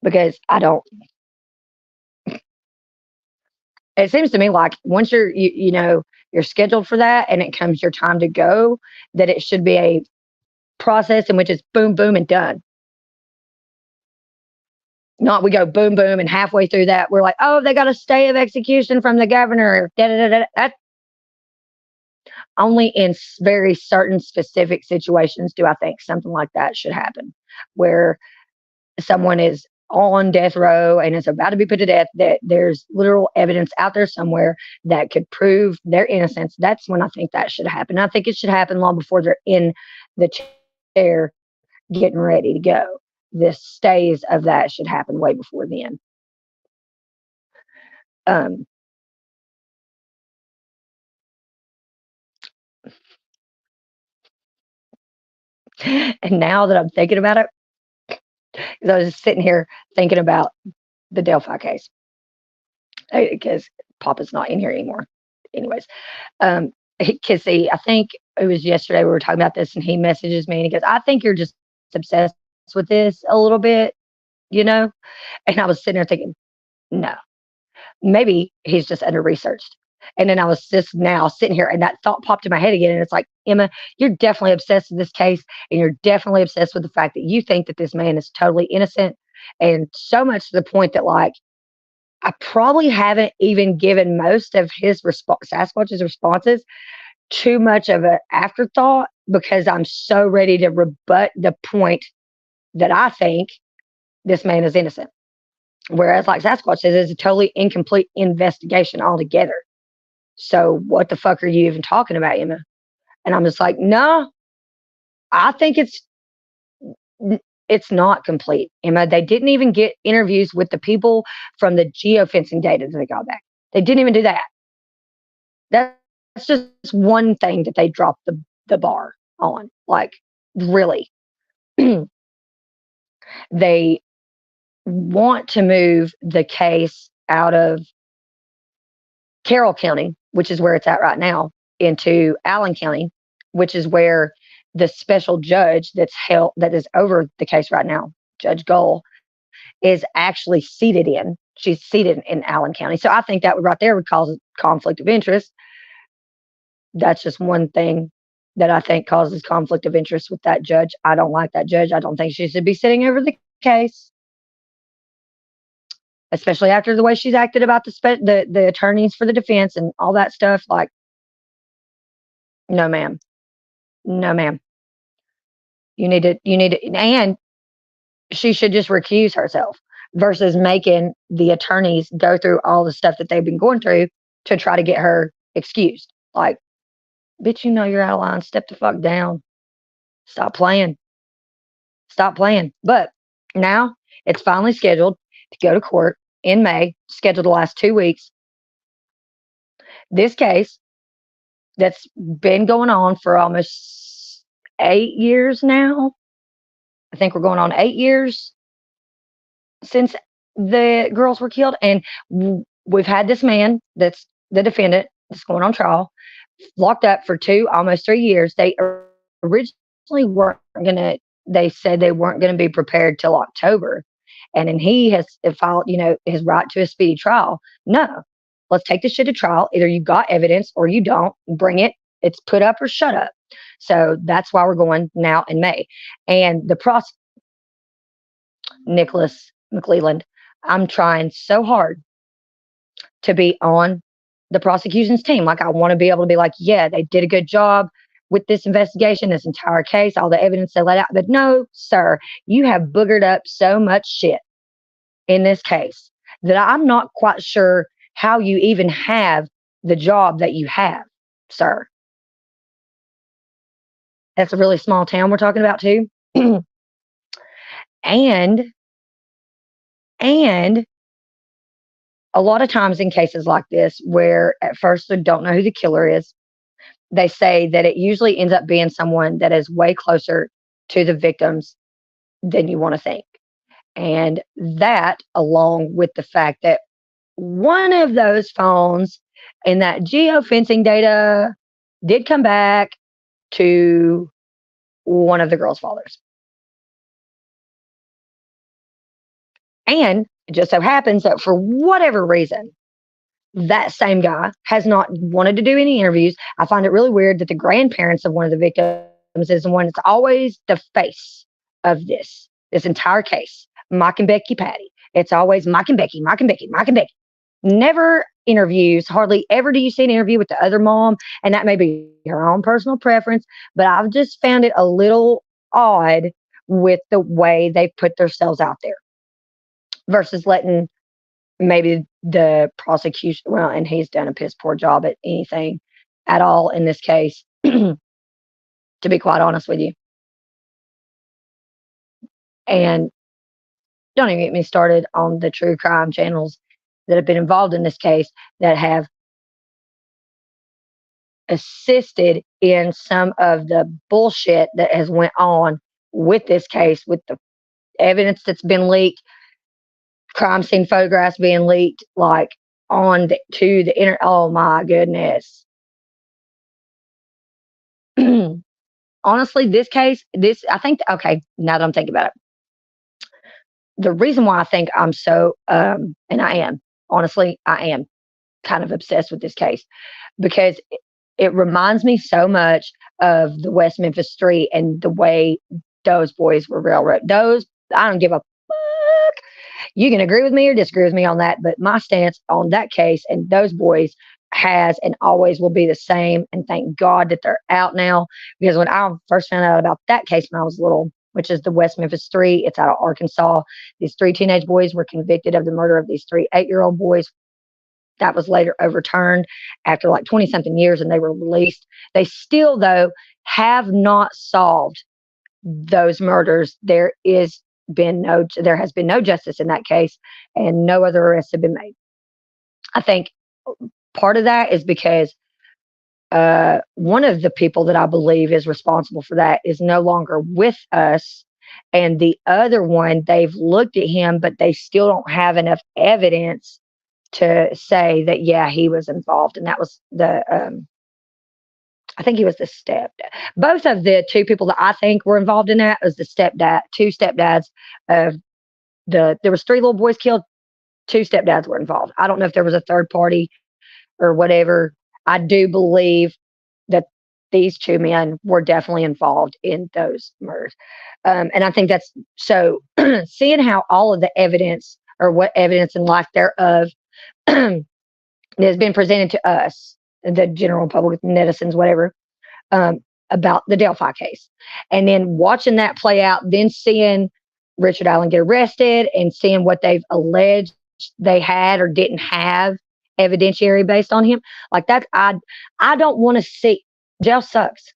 Because I don't. It seems to me like once you're scheduled for that and it comes your time to go, that it should be a process in which it's boom, boom, and done. Not we go boom, boom, and halfway through that we're like, oh, they got a stay of execution from the governor. Da, da, da, da. only in very certain specific situations do I think something like that should happen, where someone is on death row and is about to be put to death, that there's literal evidence out there somewhere that could prove their innocence. That's when I think that should happen. I think it should happen long before they're in the chair getting ready to go. The stays of that should happen way before then. Um, and now that I'm thinking about it, because I was just sitting here thinking about the Delphi case, because Papa's not in here anymore. Anyways, because see, I think it was yesterday we were talking about this, and he messages me and he goes, "I think you're just obsessed with this a little bit, you know." And I was sitting there thinking, no, maybe he's just under researched. And then I was just now sitting here, and that thought popped in my head again. And it's like, Emma, you're definitely obsessed with this case, and you're definitely obsessed with the fact that you think that this man is totally innocent, and so much to the point that, like, I probably haven't even given most of his Sasquatch's responses too much of an afterthought, because I'm so ready to rebut the point that I think this man is innocent. Whereas, like Sasquatch says, it's a totally incomplete investigation altogether. So what the fuck are you even talking about, Emma? And I'm just like, no, I think it's not complete, Emma. They didn't even get interviews with the people from the geofencing data that they got back. They didn't even do that. That's just one thing that they dropped the bar on. Like, really. They want to move the case out of Carroll County, which is where it's at right now, into Allen County, which is where the special judge that is over the case right now, Judge Gull, is actually seated in. She's seated in Allen County. So I think that right there would cause a conflict of interest. That's just one thing that I think causes conflict of interest with that judge. I don't like that judge. I don't think she should be sitting over the case, especially after the way she's acted about the attorneys for the defense and all that stuff. Like, no, ma'am. No, ma'am. And she should just recuse herself versus making the attorneys go through all the stuff that they've been going through to try to get her excused. Like, bitch, you're out of line. Step the fuck down. Stop playing. Stop playing. But now it's finally scheduled to go to court in May, scheduled to last 2 weeks. This case that's been going on for almost 8 years now. I think we're going on 8 years since the girls were killed. And we've had this man that's the defendant that's going on trial, locked up for almost 3 years. They originally they said they weren't going to be prepared till October. And then he has filed, his right to a speedy trial. No, let's take this shit to trial. Either you got evidence or you don't. Bring it. It's put up or shut up. So that's why we're going now in May. And the Nicholas McClelland, I'm trying so hard to be on the prosecution's team. Like, I want to be able to be like, yeah, they did a good job with this investigation, this entire case, all the evidence they let out. But no, sir, you have boogered up so much shit in this case that I'm not quite sure how you even have the job that you have, sir. That's a really small town we're talking about too. and a lot of times in cases like this, where at first they don't know who the killer is, they say that it usually ends up being someone that is way closer to the victims than you want to think. And that, along with the fact that one of those phones in that geofencing data did come back to one of the girls' fathers. And it just so happens that for whatever reason, that same guy has not wanted to do any interviews. I find it really weird that the grandparents of one of the victims is the one that's always the face of this entire case. Mike and Becky Patty. It's always Mike and Becky, Mike and Becky, Mike and Becky. Never interviews. Hardly ever do you see an interview with the other mom, and that may be her own personal preference, but I've just found it a little odd with the way they put themselves out there versus letting maybe the prosecution, well, and he's done a piss poor job at anything at all in this case, to be quite honest with you. And don't even get me started on the true crime channels that have been involved in this case that have assisted in some of the bullshit that has went on with this case, with the evidence that's been leaked, crime scene photographs being leaked, like to the internet. Oh my goodness. Honestly, I think, okay, now that I'm thinking about it, the reason why I think I'm so, and I am, honestly, I am kind of obsessed with this case because it reminds me so much of the West Memphis Street and the way those boys were railroaded. I don't give a fuck. You can agree with me or disagree with me on that, but my stance on that case and those boys has and always will be the same. And thank God that they're out now, because when I first found out about that case when I was little, which is the West Memphis 3, it's out of Arkansas. These 3 teenage boys were convicted of the murder of these 3 8-year-old boys. That was later overturned after like 20 something years and they were released. They still, though, have not solved those murders. There has been no justice in that case, and no other arrests have been made. I think part of that is because one of the people that I believe is responsible for that is no longer with us. And the other one, they've looked at him, but they still don't have enough evidence to say that, yeah, he was involved. And that was I think he was the stepdad. Both of the 2 people that I think were involved in that was the 2 stepdads of there was 3 little boys killed, 2 stepdads were involved. I don't know if there was a third party or whatever. I do believe that these 2 men were definitely involved in those murders. And I think that's so seeing how all of the evidence or what evidence in life thereof has been presented to us, the general public, netizens, whatever, about the Delphi case. And then watching that play out, then seeing Richard Allen get arrested and seeing what they've alleged they had or didn't have evidentiary based on him. Like that, I don't want to see. Jail sucks.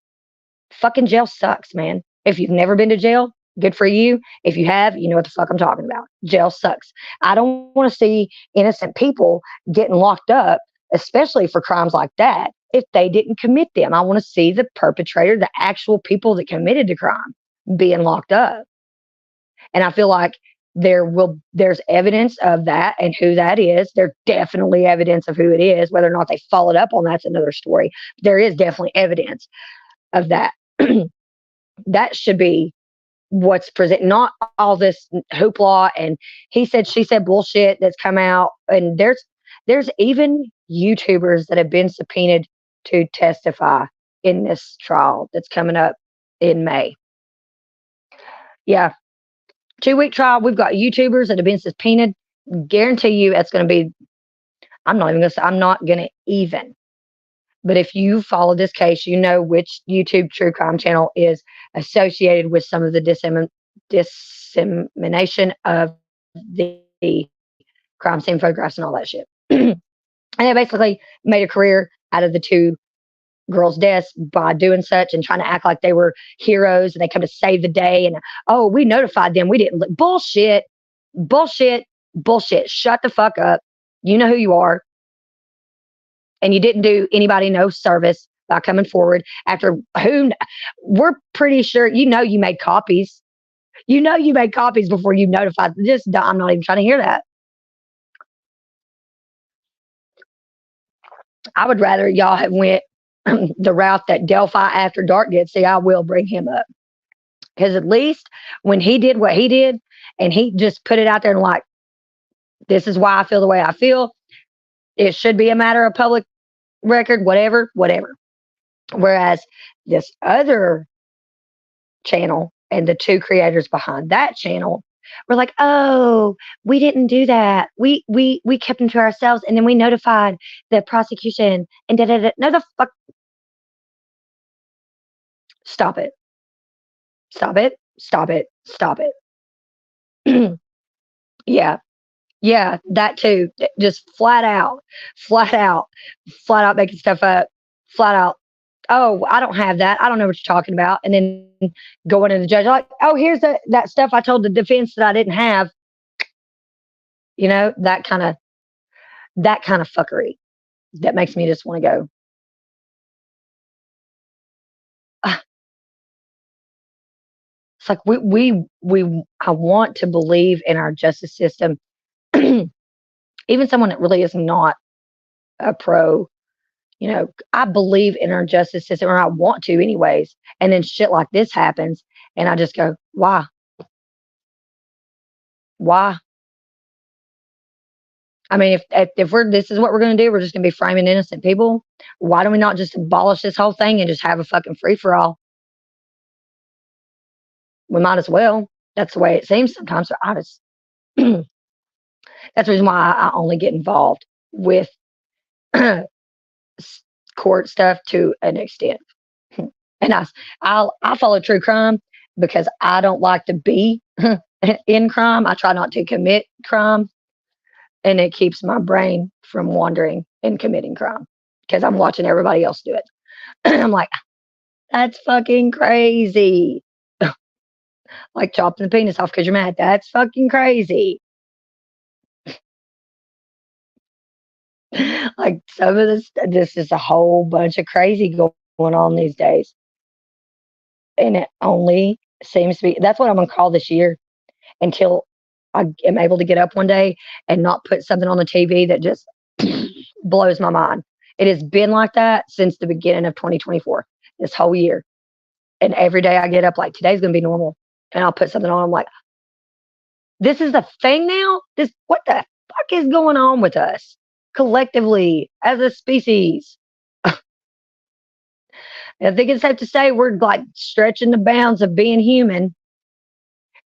Fucking jail sucks, man. If you've never been to jail, good for you. If you have, you know what the fuck I'm talking about. Jail sucks. I don't want to see innocent people getting locked up, especially for crimes like that, if they didn't commit them. I want to see the perpetrator, the actual people that committed the crime, being locked up. And I feel like there's evidence of that and who that is. There's definitely evidence of who it is. Whether or not they followed up on that's another story. There is definitely evidence of that. That should be what's present, not all this hoopla and he said, she said bullshit that's come out. And there's even YouTubers that have been subpoenaed to testify in this trial that's coming up in May. Yeah. 2-week trial. We've got YouTubers that have been subpoenaed. Guarantee you it's going to be, I'm not going to even. But if you follow this case, you know which YouTube true crime channel is associated with some of the dissemination of the crime scene photographs and all that shit. And they basically made a career out of the 2 girls' deaths by doing such and trying to act like they were heroes and they come to save the day. And, oh, we notified them. We didn't look. Bullshit. Shut the fuck up. You know who you are. And you didn't do anybody no service by coming forward after whom we're pretty sure, you made copies. You made copies before you notified. I'm not even trying to hear that. I would rather y'all have went the route that Delphi After Dark did. See, I will bring him up. Because at least when he did what he did and he just put it out there and like, this is why I feel the way I feel. It should be a matter of public record, whatever. Whereas this other channel and the 2 creators behind that channel we're like, oh, we didn't do that. We kept them to ourselves, and then we notified the prosecution and da da da. No, the fuck. Stop it. Stop it. Stop it. Stop it. Yeah. Yeah, that too. Just flat out, flat out making stuff up, flat out. Oh, I don't have that. I don't know what you're talking about. And then going to the judge, like, oh, here's that stuff I told the defense that I didn't have. You know, that kind of fuckery that makes me just want to go. "Ah." It's like I want to believe in our justice system. Even someone that really is not a pro, I believe in our justice system, or I want to anyways. And then shit like this happens, and I just go, why? Why? I mean, if this is what we're going to do, we're just going to be framing innocent people. Why do we not just abolish this whole thing and just have a fucking free for all? We might as well. That's the way it seems sometimes. So I just that's the reason why I only get involved with court stuff to an extent. And I follow true crime because I don't like to be in crime. I try not to commit crime, and it keeps my brain from wandering and committing crime because I'm watching everybody else do it. I'm like, that's fucking crazy. Like chopping the penis off because you're mad. That's fucking crazy. Like some of this is a whole bunch of crazy going on these days. And it only seems to be that's what I'm gonna call this year until I am able to get up one day and not put something on the TV that just blows my mind. It has been like that since the beginning of 2024, this whole year. And every day I get up like today's gonna be normal. And I'll put something on. I'm like, this is the thing now? What the fuck is going on with us collectively as a species? I think it's safe to say we're like stretching the bounds of being human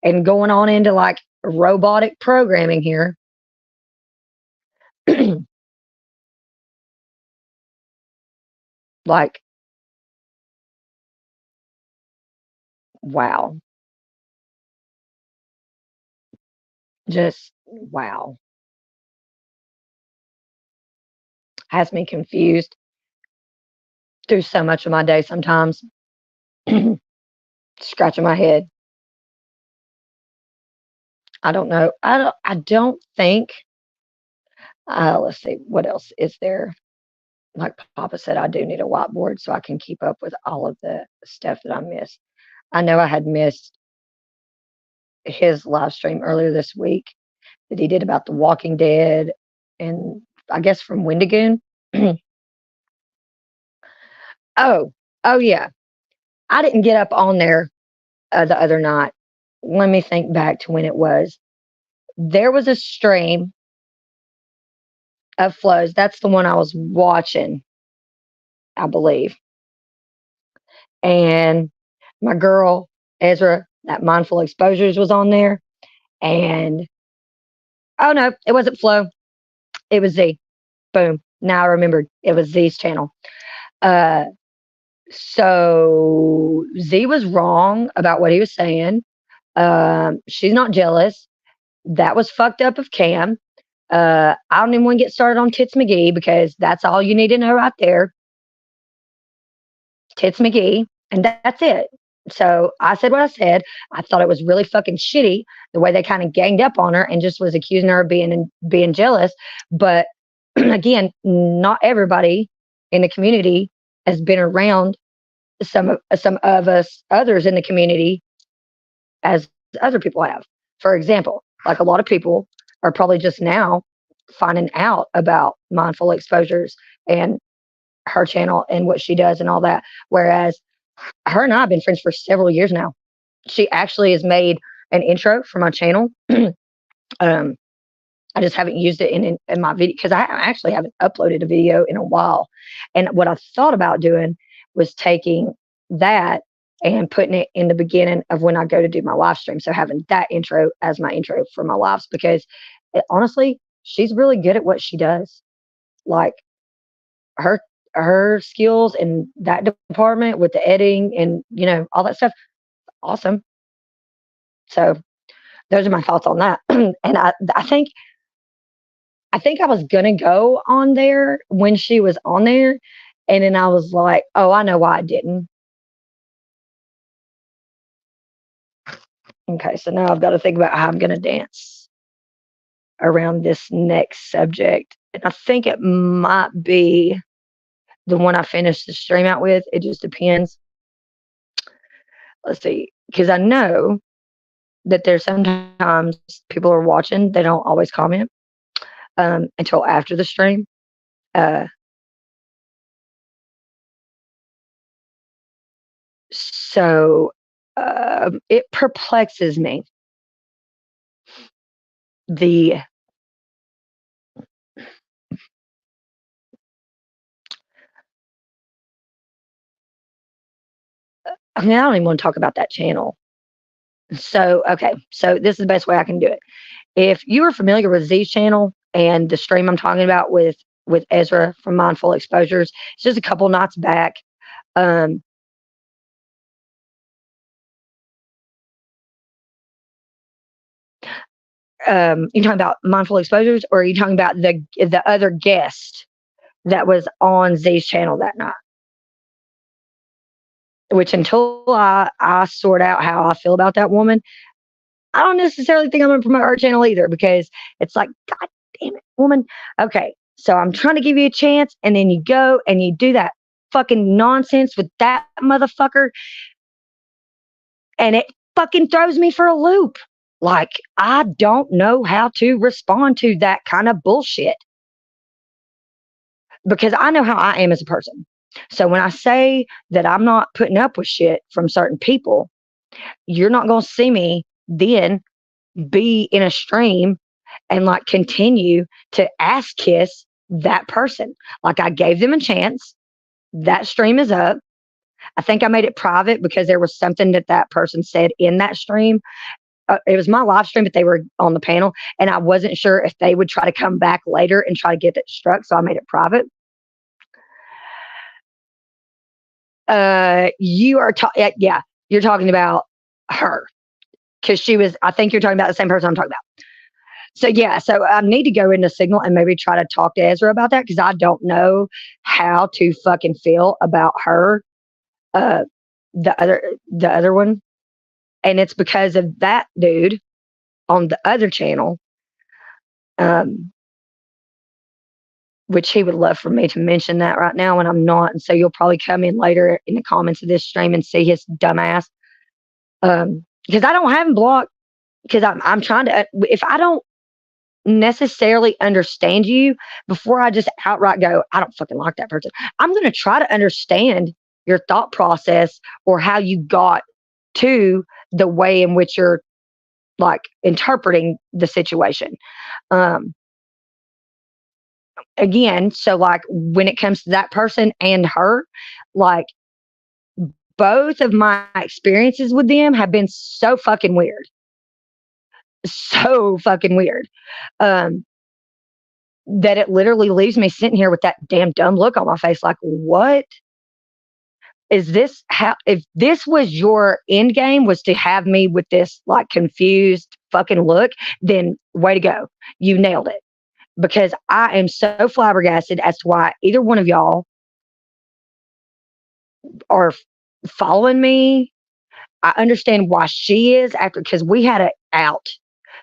and going on into like robotic programming here. Like, wow. Just wow. Has me confused through so much of my day sometimes. Scratching my head. I don't know. I don't think let's see, what else is there? Like Papa said, I do need a whiteboard so I can keep up with all of the stuff that I missed. I know I had missed his live stream earlier this week that he did about The Walking Dead, and I guess from Wendigoon. Oh, oh yeah. I didn't get up on there the other night. Let me think back to when it was. There was a stream of flows. That's the one I was watching, I believe. And my girl Ezra, that Mindful Exposures was on there. And oh no, it wasn't Flow. It was Z. Boom. Now I remembered it was Z's channel. Uh, so Z was wrong about what he was saying. She's not jealous. That was fucked up of Cam. I don't even want to get started on Tits McGee because that's all you need to know right there. Tits McGee, and that's it. So I said what I said. I thought it was really fucking shitty the way they kind of ganged up on her and just was accusing her of being jealous. But again, not everybody in the community has been around some of us others in the community as other people have. For example, like a lot of people are probably just now finding out about Mindful Exposures and her channel and what she does and all that. Whereas her and I have been friends for several years now. She actually has made an intro for my channel. I just haven't used it in my video because I actually haven't uploaded a video in a while. And what I thought about doing was taking that and putting it in the beginning of when I go to do my live stream. So having that intro as my intro for my lives, because honestly, she's really good at what she does. Like her her skills in that department with the editing and all that stuff, awesome. So those are my thoughts on that. And I think I was gonna go on there when she was on there, and then I was like, oh, I know why I didn't. Okay, so now I've got to think about how I'm gonna dance around this next subject. And I think it might be the one I finished the stream out with. It just depends. Let's see, because I know that there's sometimes people are watching, they don't always comment until after the stream. Uh, so it perplexes me. The I mean, I don't even want to talk about that channel. So, okay, so this is the best way I can do it. If you are familiar with Z's channel and the stream I'm talking about with Ezra from Mindful Exposures, it's just a couple nights back. Um, you talking about Mindful Exposures, or are you talking about the other guest that was on Z's channel that night? Which until I sort out how I feel about that woman, I don't necessarily think I'm going to promote her channel either, because it's like, God damn it, woman. Okay, so I'm trying to give you a chance, and then you go and you do that fucking nonsense with that motherfucker, and it fucking throws me for a loop. Like, I don't know how to respond to that kind of bullshit, because I know how I am as a person. So when I say that I'm not putting up with shit from certain people, you're not going to see me then be in a stream and like continue to ass kiss that person. Like, I gave them a chance. That stream is up. I think I made it private because there was something that that person said in that stream. It was my live stream, but they were on the panel, and I wasn't sure if they would try to come back later and try to get it struck. So I made it private. Yeah, you're talking about her, because she was. I think you're talking about the same person I'm talking about. So yeah, so I need to go into Signal and maybe try to talk to Ezra about that, because I don't know how to fucking feel about her, uh, the other one, and it's because of that dude on the other channel, um, which he would love for me to mention that right now, and I'm not. And so you'll probably come in later in the comments of this stream and see his dumbass, because I don't have him blocked, because I'm trying to. If I don't necessarily understand you before I just outright go, I don't fucking like that person, I'm going to try to understand your thought process, or how you got to the way in which you're like interpreting the situation. Um, Again, so like when it comes to that person and her, like both of my experiences with them have been so fucking weird. So fucking weird. Um, that it literally leaves me sitting here with that damn dumb look on my face, like, what is this? How, if this was your end game, was to have me with this like confused fucking look, then way to go. You nailed it. Because I am so flabbergasted as to why either one of y'all are following me. I understand why she is, after, because we had it out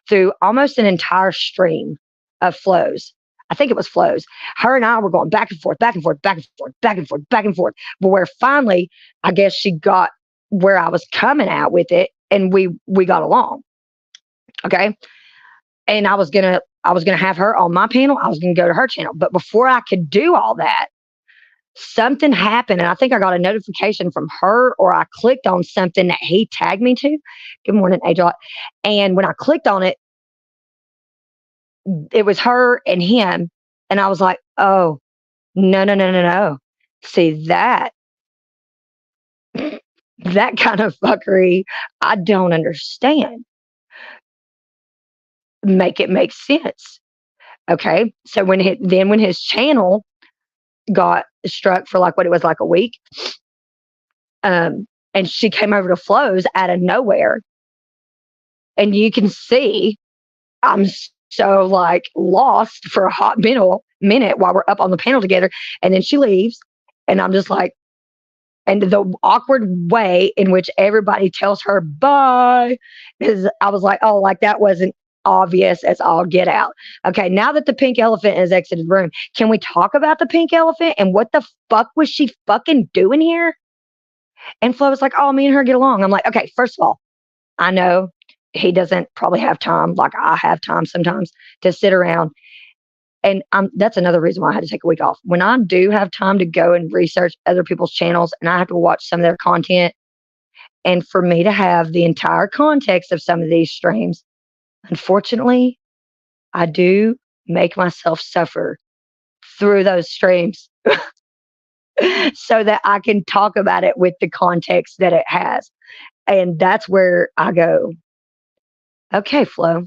through almost an entire stream of flows. I think it was flows. Her and I were going back and forth, back and forth, back and forth, back and forth, back and forth. But where finally, I guess she got where I was coming at with it, and we got along. Okay. And I was gonna have her on my panel. I was gonna go to her channel. But before I could do all that, something happened, and I think I got a notification from her, or I clicked on something that he tagged me to. Good morning, Angel. And when I clicked on it, it was her and him, and I was like, oh, no, no, no, no, no. See that? That kind of fuckery, I don't understand. Make it make sense. Okay. So when his channel got struck for like what it was like a week, and she came over to Flo's out of nowhere, and you can see I'm so like lost for a hot minute while we're up on the panel together, and then she leaves, and I'm just like, and the awkward way in which everybody tells her bye is, I was like, oh, like that wasn't obvious as all get out. Okay, now that the pink elephant has exited the room, can we talk about the pink elephant and what the fuck was she fucking doing here? And Flo was like, oh, me and her get along. I'm like, okay, first of all, I know he doesn't probably have time, like I have time sometimes, to sit around. And that's another reason why I had to take a week off. When I do have time to go and research other people's channels and I have to watch some of their content, and for me to have the entire context of some of these streams, unfortunately, I do make myself suffer through those streams so that I can talk about it with the context that it has. And that's where I go, okay, Flo,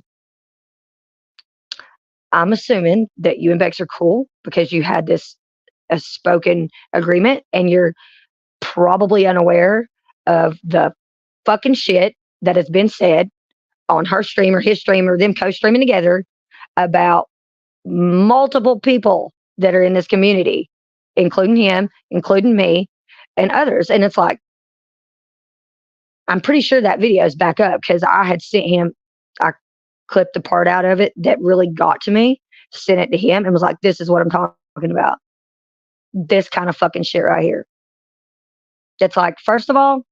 I'm assuming that you and Bex are cool because you had this a spoken agreement and you're probably unaware of the fucking shit that has been said on her stream or his stream or them co-streaming together about multiple people that are in this community, including him, including me, and others. And it's like, I'm pretty sure that video is back up because I had sent him, I clipped the part out of it that really got to me, sent it to him, and was like, this is what I'm talking about. This kind of fucking shit right here. It's like, first of all,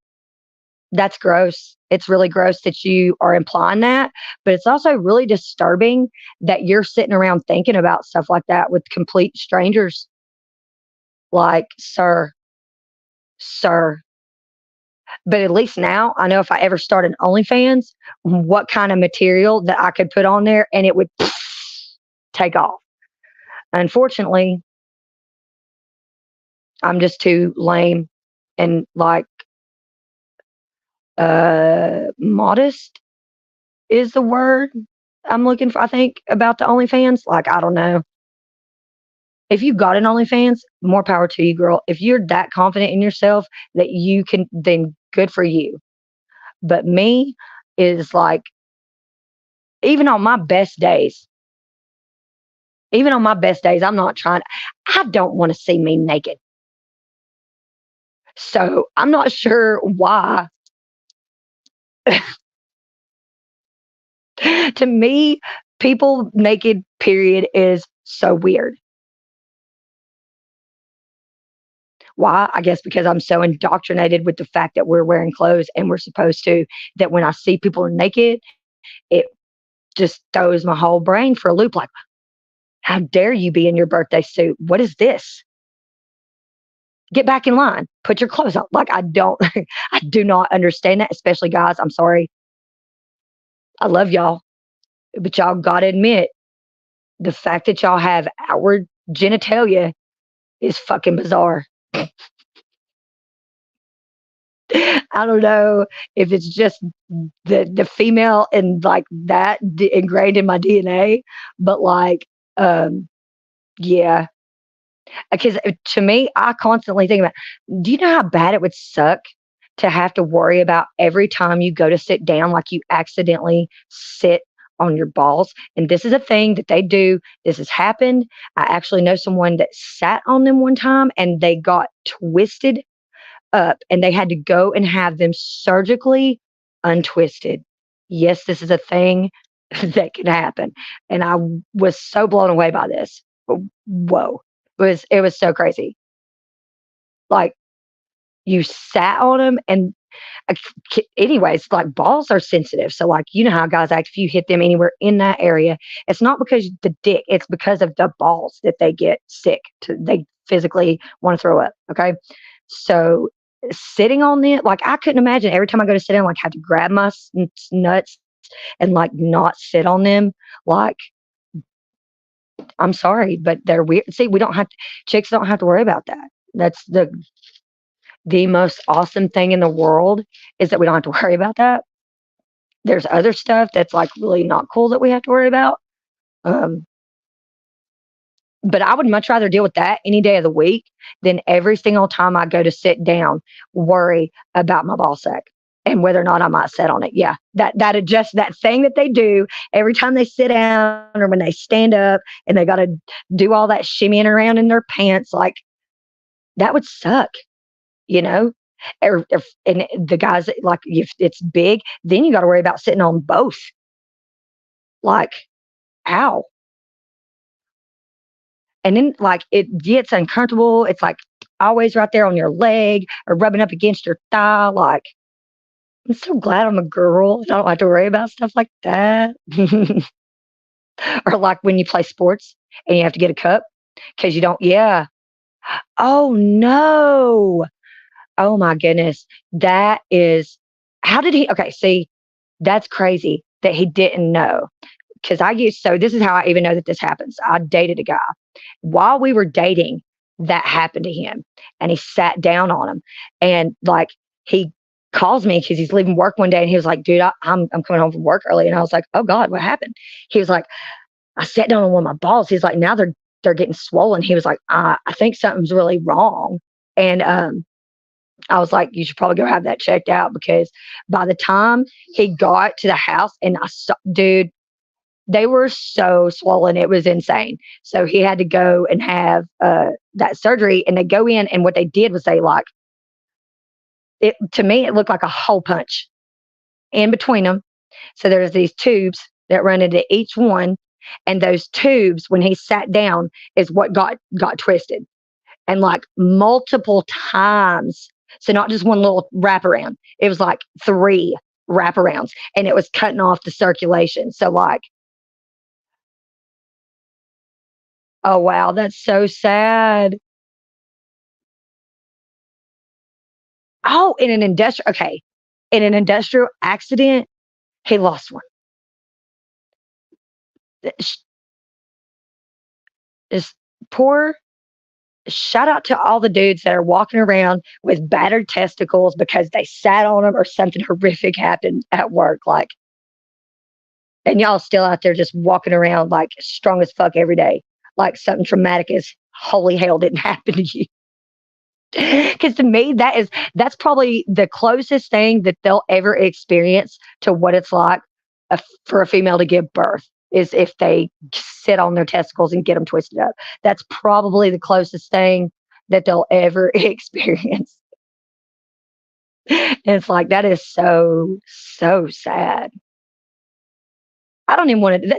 that's gross. It's really gross that you are implying that, but it's also really disturbing that you're sitting around thinking about stuff like that with complete strangers. Like, sir. But at least now I know if I ever start an OnlyFans, what kind of material that I could put on there and it would take off. Unfortunately, I'm just too lame and like modest is the word I'm looking for, I think, about the OnlyFans. Like, I don't know. If you got an OnlyFans, more power to you, girl. If you're that confident in yourself that you can, then good for you. But me is like, even on my best days, I'm not trying, I don't want to see me naked. So I'm not sure why. To me, people naked, period, is so weird. Why? I guess because I'm so indoctrinated with the fact that we're wearing clothes and we're supposed to, that when I see people naked, it just throws my whole brain for a loop. Like, how dare you be in your birthday suit? What is this? Get back in line. Put your clothes on. Like, I don't, I do not understand that, especially guys. I'm sorry. I love y'all, but y'all got to admit the fact that y'all have outward genitalia is fucking bizarre. I don't know if it's just the female and like that ingrained in my DNA, but like, yeah, because to me, I constantly think about, do you know how bad it would suck to have to worry about every time you go to sit down, like you accidentally sit on your balls? And this is a thing that they do. This has happened. I actually know someone that sat on them one time and they got twisted up and they had to go and have them surgically untwisted. Yes, this is a thing that can happen. And I was so blown away by this. Whoa. It was so crazy. Like, you sat on them and uh, anyways, like balls are sensitive. So like, you know how guys act if you hit them anywhere in that area. It's not because the dick, it's because of the balls that they get sick. They physically want to throw up. Okay. So sitting on it, like I couldn't imagine every time I go to sit down, like have to grab my nuts and like not sit on them. Like, I'm sorry, but they're weird. See, we don't have to, chicks don't have to worry about that. That's the, the most awesome thing in the world is that we don't have to worry about that. There's other stuff that's like really not cool that we have to worry about. Um, but I would much rather deal with that any day of the week than every single time I go to sit down, worry about my ball sack and whether or not I might sit on it. Yeah, that adjust that thing that they do every time they sit down or when they stand up and they got to do all that shimmying around in their pants. Like that would suck, you know. Or if, and the guys like if it's big, then you got to worry about sitting on both. Like, ow. And then like it gets uncomfortable. It's like always right there on your leg or rubbing up against your thigh. Like, I'm so glad I'm a girl. I don't have to worry about stuff like that. Or like when you play sports and you have to get a cup because you don't, yeah. Oh no. Oh my goodness. That is, how did he, okay, see, that's crazy that he didn't know. Because so this is how I even know that this happens. I dated a guy. While we were dating, that happened to him. And he sat down on him. And like, he calls me because he's leaving work one day and he was like, dude, I'm coming home from work early. And I was like, oh God, what happened? He was like, I sat down on one of my balls. He's like, now they're getting swollen. He was like, I think something's really wrong. And I was like, you should probably go have that checked out because by the time he got to the house and I saw, dude, they were so swollen. It was insane. So he had to go and have that surgery. And they go in, and what they did was they like it. To me, it looked like a hole punch in between them. So there's these tubes that run into each one, and those tubes, when he sat down, is what got twisted, and like multiple times. So not just one little wraparound. It was like three wraparounds, and it was cutting off the circulation. So like, oh wow, that's so sad. Oh, in an industrial accident, he lost one. Is poor. Shout out to all the dudes that are walking around with battered testicles because they sat on them or something horrific happened at work. Like, and y'all still out there just walking around like strong as fuck every day, like something traumatic as holy hell didn't happen to you. Because to me, that's probably the closest thing that they'll ever experience to what it's like for a female to give birth is if they sit on their testicles and get them twisted up. That's probably the closest thing that they'll ever experience. And it's like that is so sad. I don't even want to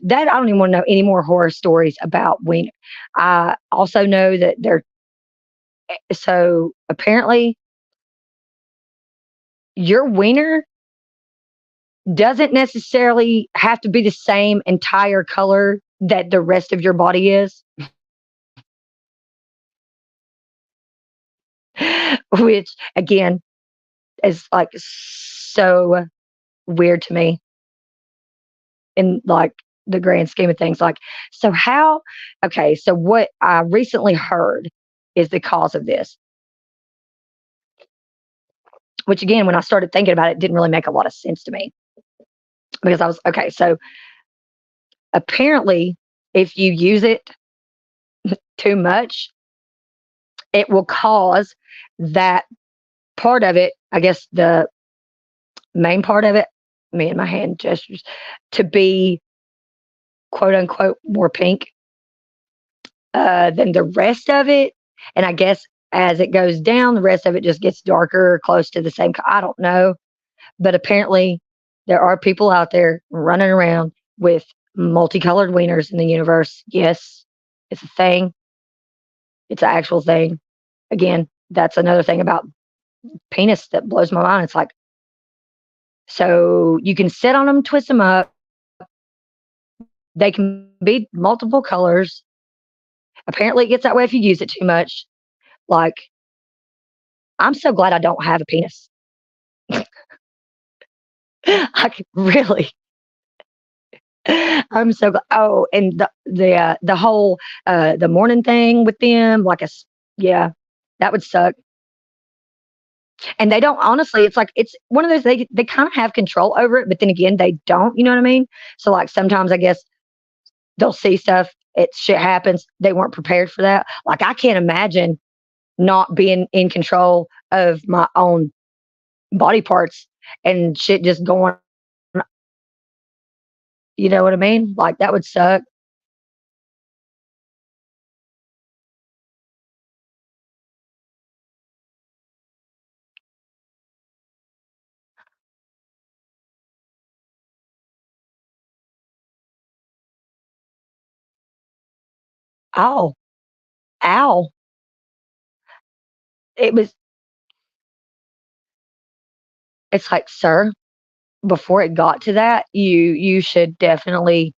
that. I don't even want to know any more horror stories about wiener. I also know that they're so apparently your wiener doesn't necessarily have to be the same entire color that the rest of your body is, which again is like so weird to me in like the grand scheme of things. Like, so how, okay, so what I recently heard is the cause of this, which again, when I started thinking about it, didn't really make a lot of sense to me because I was, okay, so apparently if you use it too much, it will cause that part of it, I guess the main part of it, me and my hand gestures, to be quote unquote more pink than the rest of it. And I guess as it goes down, the rest of it just gets darker or close to the same. I don't know. But apparently, there are people out there running around with multicolored wieners in the universe. Yes, it's a thing, it's an actual thing. Again, that's another thing about penis that blows my mind. It's like, so you can sit on them, twist them up. They can be multiple colors. Apparently, it gets that way if you use it too much. Like, I'm so glad I don't have a penis. Like, really. I'm so glad. Oh, and the whole the morning thing with them, like yeah, that would suck. And they don't, honestly, it's like it's one of those, they kind of have control over it, but then again they don't, you know what I mean? So like sometimes I guess they'll see stuff, it shit happens, they weren't prepared for that. Like I can't imagine not being in control of my own body parts and shit just going, you know what I mean? Like that would suck. Ow, ow. It was, it's like, sir, before it got to that, you should definitely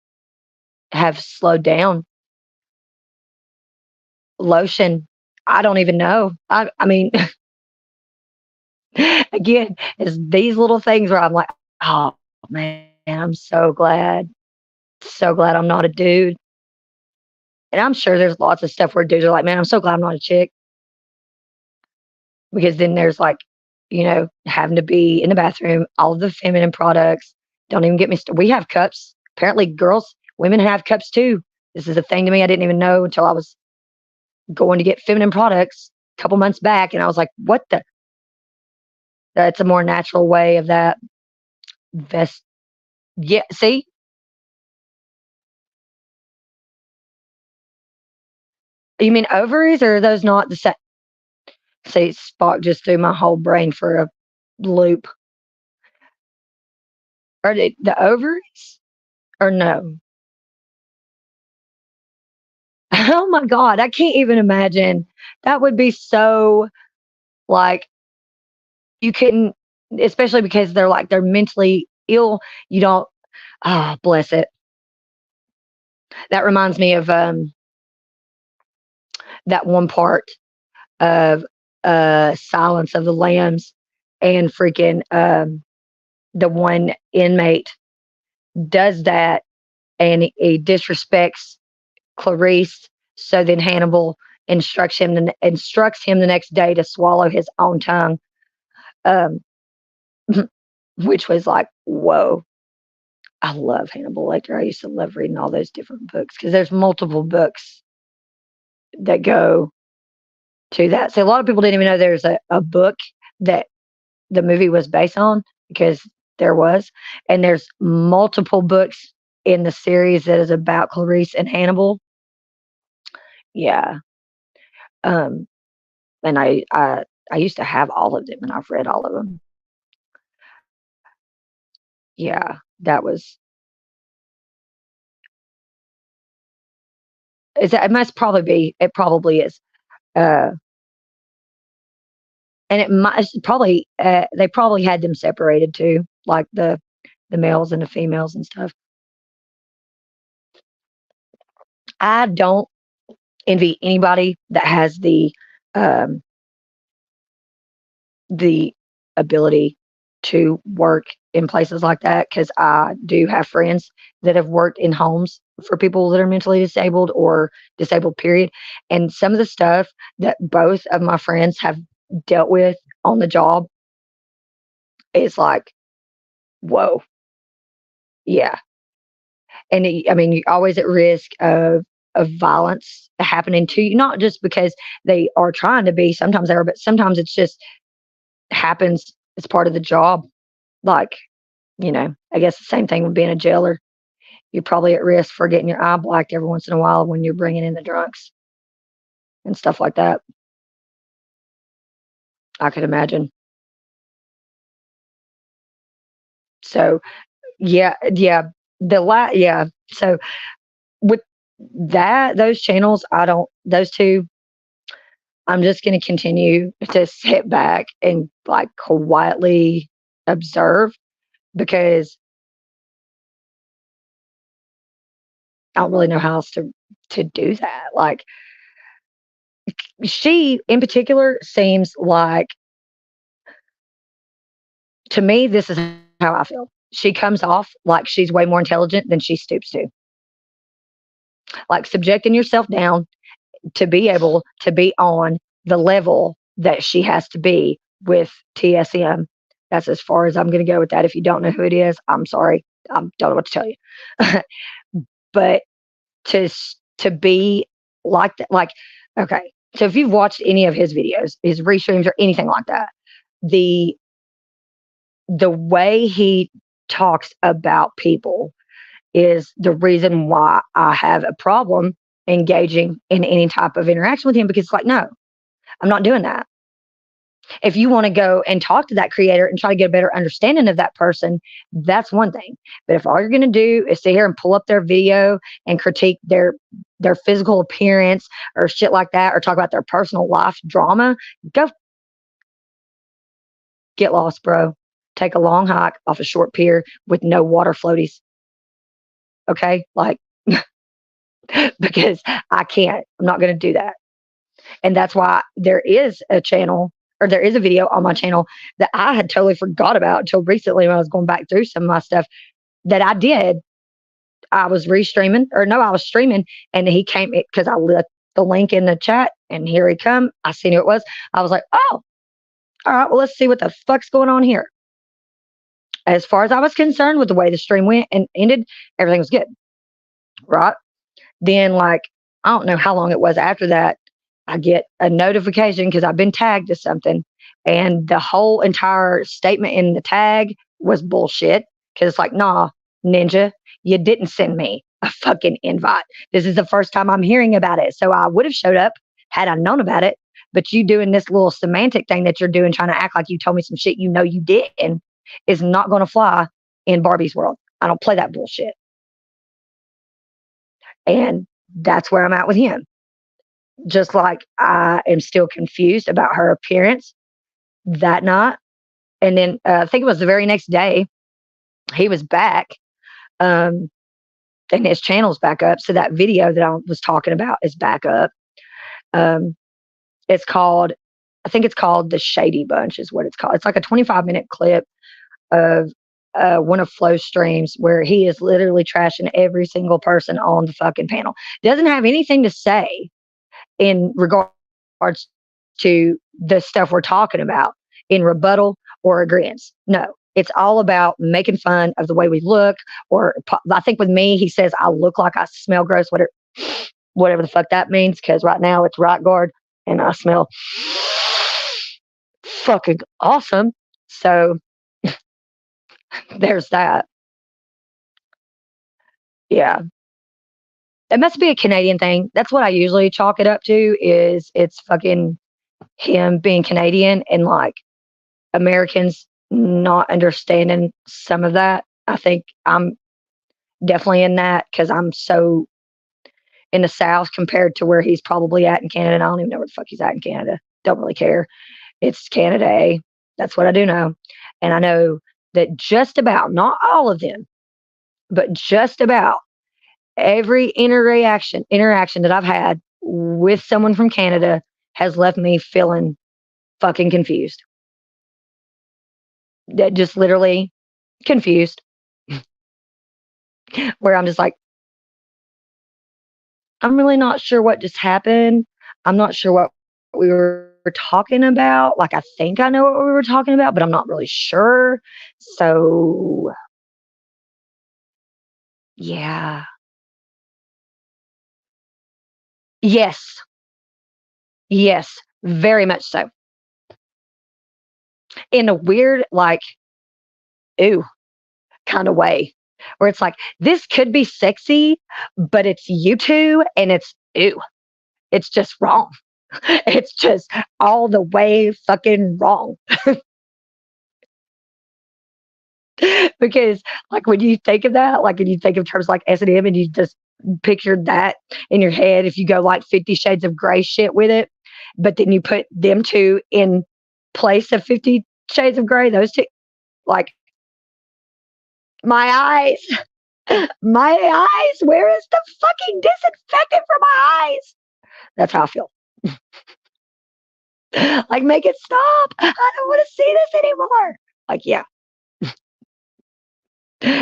have slowed down. Lotion, I don't even know. I mean, again, it's these little things where I'm like, oh man, I'm so glad I'm not a dude. And I'm sure there's lots of stuff where dudes are like, man, I'm so glad I'm not a chick because then there's like, having to be in the bathroom, all of the feminine products. Don't even get me started. We have cups. Apparently, women have cups too. This is a thing to me I didn't even know until I was going to get feminine products a couple months back, and I was like, what the? That's a more natural way of that. Vest. Yeah, see, you mean ovaries, or are those not the same? See, Spock just threw my whole brain for a loop. Are they the ovaries or no? Oh my god, I can't even imagine. That would be so like you couldn't, especially because they're mentally ill. You don't. Ah, bless it. That reminds me of that one part of Silence of the Lambs, and freaking the one inmate does that, and he disrespects Clarice. So then Hannibal instructs him the next day to swallow his own tongue, um, which was like, whoa. I love Hannibal Lecter. I used to love reading all those different books because there's multiple books that go to that. So a lot of people didn't even know there's a book that the movie was based on because there was, and there's multiple books in the series that is about Clarice and Hannibal. Yeah, um, and I used to have all of them, and I've read all of them. Yeah, that was. It must probably be. It probably is. Uh, and it must probably. They probably had them separated too, like the males and the females and stuff. I don't envy anybody that has um, the ability to work in places like that because I do have friends that have worked in homes for people that are mentally disabled or disabled, period. And some of the stuff that both of my friends have dealt with on the job is like, whoa, yeah. And I mean, you're always at risk of violence happening to you, not just because they are trying to be, sometimes they are, but sometimes it's just happens as part of the job. Like, I guess the same thing with being a jailer. You're probably at risk for getting your eye blacked every once in a while when you're bringing in the drunks and stuff like that. I could imagine. So, yeah, yeah, yeah. So with those channels, those two, I'm just going to continue to sit back and like quietly observe because I don't really know how else to do that. Like she in particular seems like, to me, this is how I feel. She comes off like she's way more intelligent than she stoops to. Like subjecting yourself down to be able to be on the level that she has to be with TSM. That's as far as I'm going to go with that. If you don't know who it is, I'm sorry. I don't know what to tell you. But to to be like that, like, okay. So if you've watched any of his videos, his restreams or anything like that, the the way he talks about people is the reason why I have a problem engaging in any type of interaction with him, because it's like, no, I'm not doing that. If you want to go and talk to that creator and try to get a better understanding of that person, that's one thing. But if all you're going to do is sit here and pull up their video and critique their physical appearance or shit like that, or talk about their personal life drama, go get lost, bro. Take a long hike off a short pier with no water floaties. Okay? Like, because I can't. I'm not going to do that. And that's why there is a channel, or there is a video on my channel that I had totally forgot about until recently when I was going back through some of my stuff that I did. I was restreaming, or no, I was streaming, and he came because I left the link in the chat, and here he come. I seen who it was. I was like, oh, all right, well, let's see what the fuck's going on here. As far as I was concerned with the way the stream went and ended, everything was good. Right? Then, like, I don't know how long it was after that, I get a notification because I've been tagged to something, and the whole entire statement in the tag was bullshit. Because it's like, nah, Ninja, you didn't send me a fucking invite. This is the first time I'm hearing about it. So I would have showed up had I known about it. But you doing this little semantic thing that you're doing, trying to act like you told me some shit you know you didn't, is not going to fly in Barbie's world. I don't play that bullshit. And that's where I'm at with him. Just like I am still confused about her appearance that night. And then I think it was the very next day, he was back, and his channel's back up. So that video that I was talking about is back up. Um, it's called, I think it's called The Shady Bunch, is what it's called. It's like a 25-minute clip of one of Flo's streams where he is literally trashing every single person on the fucking panel. Doesn't have anything to say in regards to the stuff we're talking about in rebuttal or agreement. No, it's all about making fun of the way we look. Or I think with me, he says I look like I smell gross, whatever the fuck that means, because right now it's right guard and I smell fucking awesome. So there's that. Yeah. It must be a Canadian thing. That's what I usually chalk it up to, is it's fucking him being Canadian and like Americans not understanding some of that. I think I'm definitely in that because I'm so in the South compared to where he's probably at in Canada. And I don't even know where the fuck he's at in Canada. Don't really care. It's Canada. That's what I do know. And I know that just about, not all of them, but just about every interaction that I've had with someone from Canada has left me feeling fucking confused. That just literally confused. Where I'm just like, I'm really not sure what just happened. I'm not sure what we were talking about. Like, I think I know what we were talking about, but I'm not really sure. So, yeah. Yes. Yes. Very much so. In a weird, like, ooh, kind of way, where it's like, this could be sexy, but it's YouTube and it's ew. It's just wrong. It's just all the way fucking wrong. Because like when you think of that, like when you think of terms like S&M and you just pictured that in your head, if you go like 50 Shades of Grey shit with it, but then you put them two in place of 50 Shades of Grey, those two, like, my eyes, my eyes, where is the fucking disinfectant for my eyes? That's how I feel. Like, make it stop. I don't want to see this anymore. Like, yeah.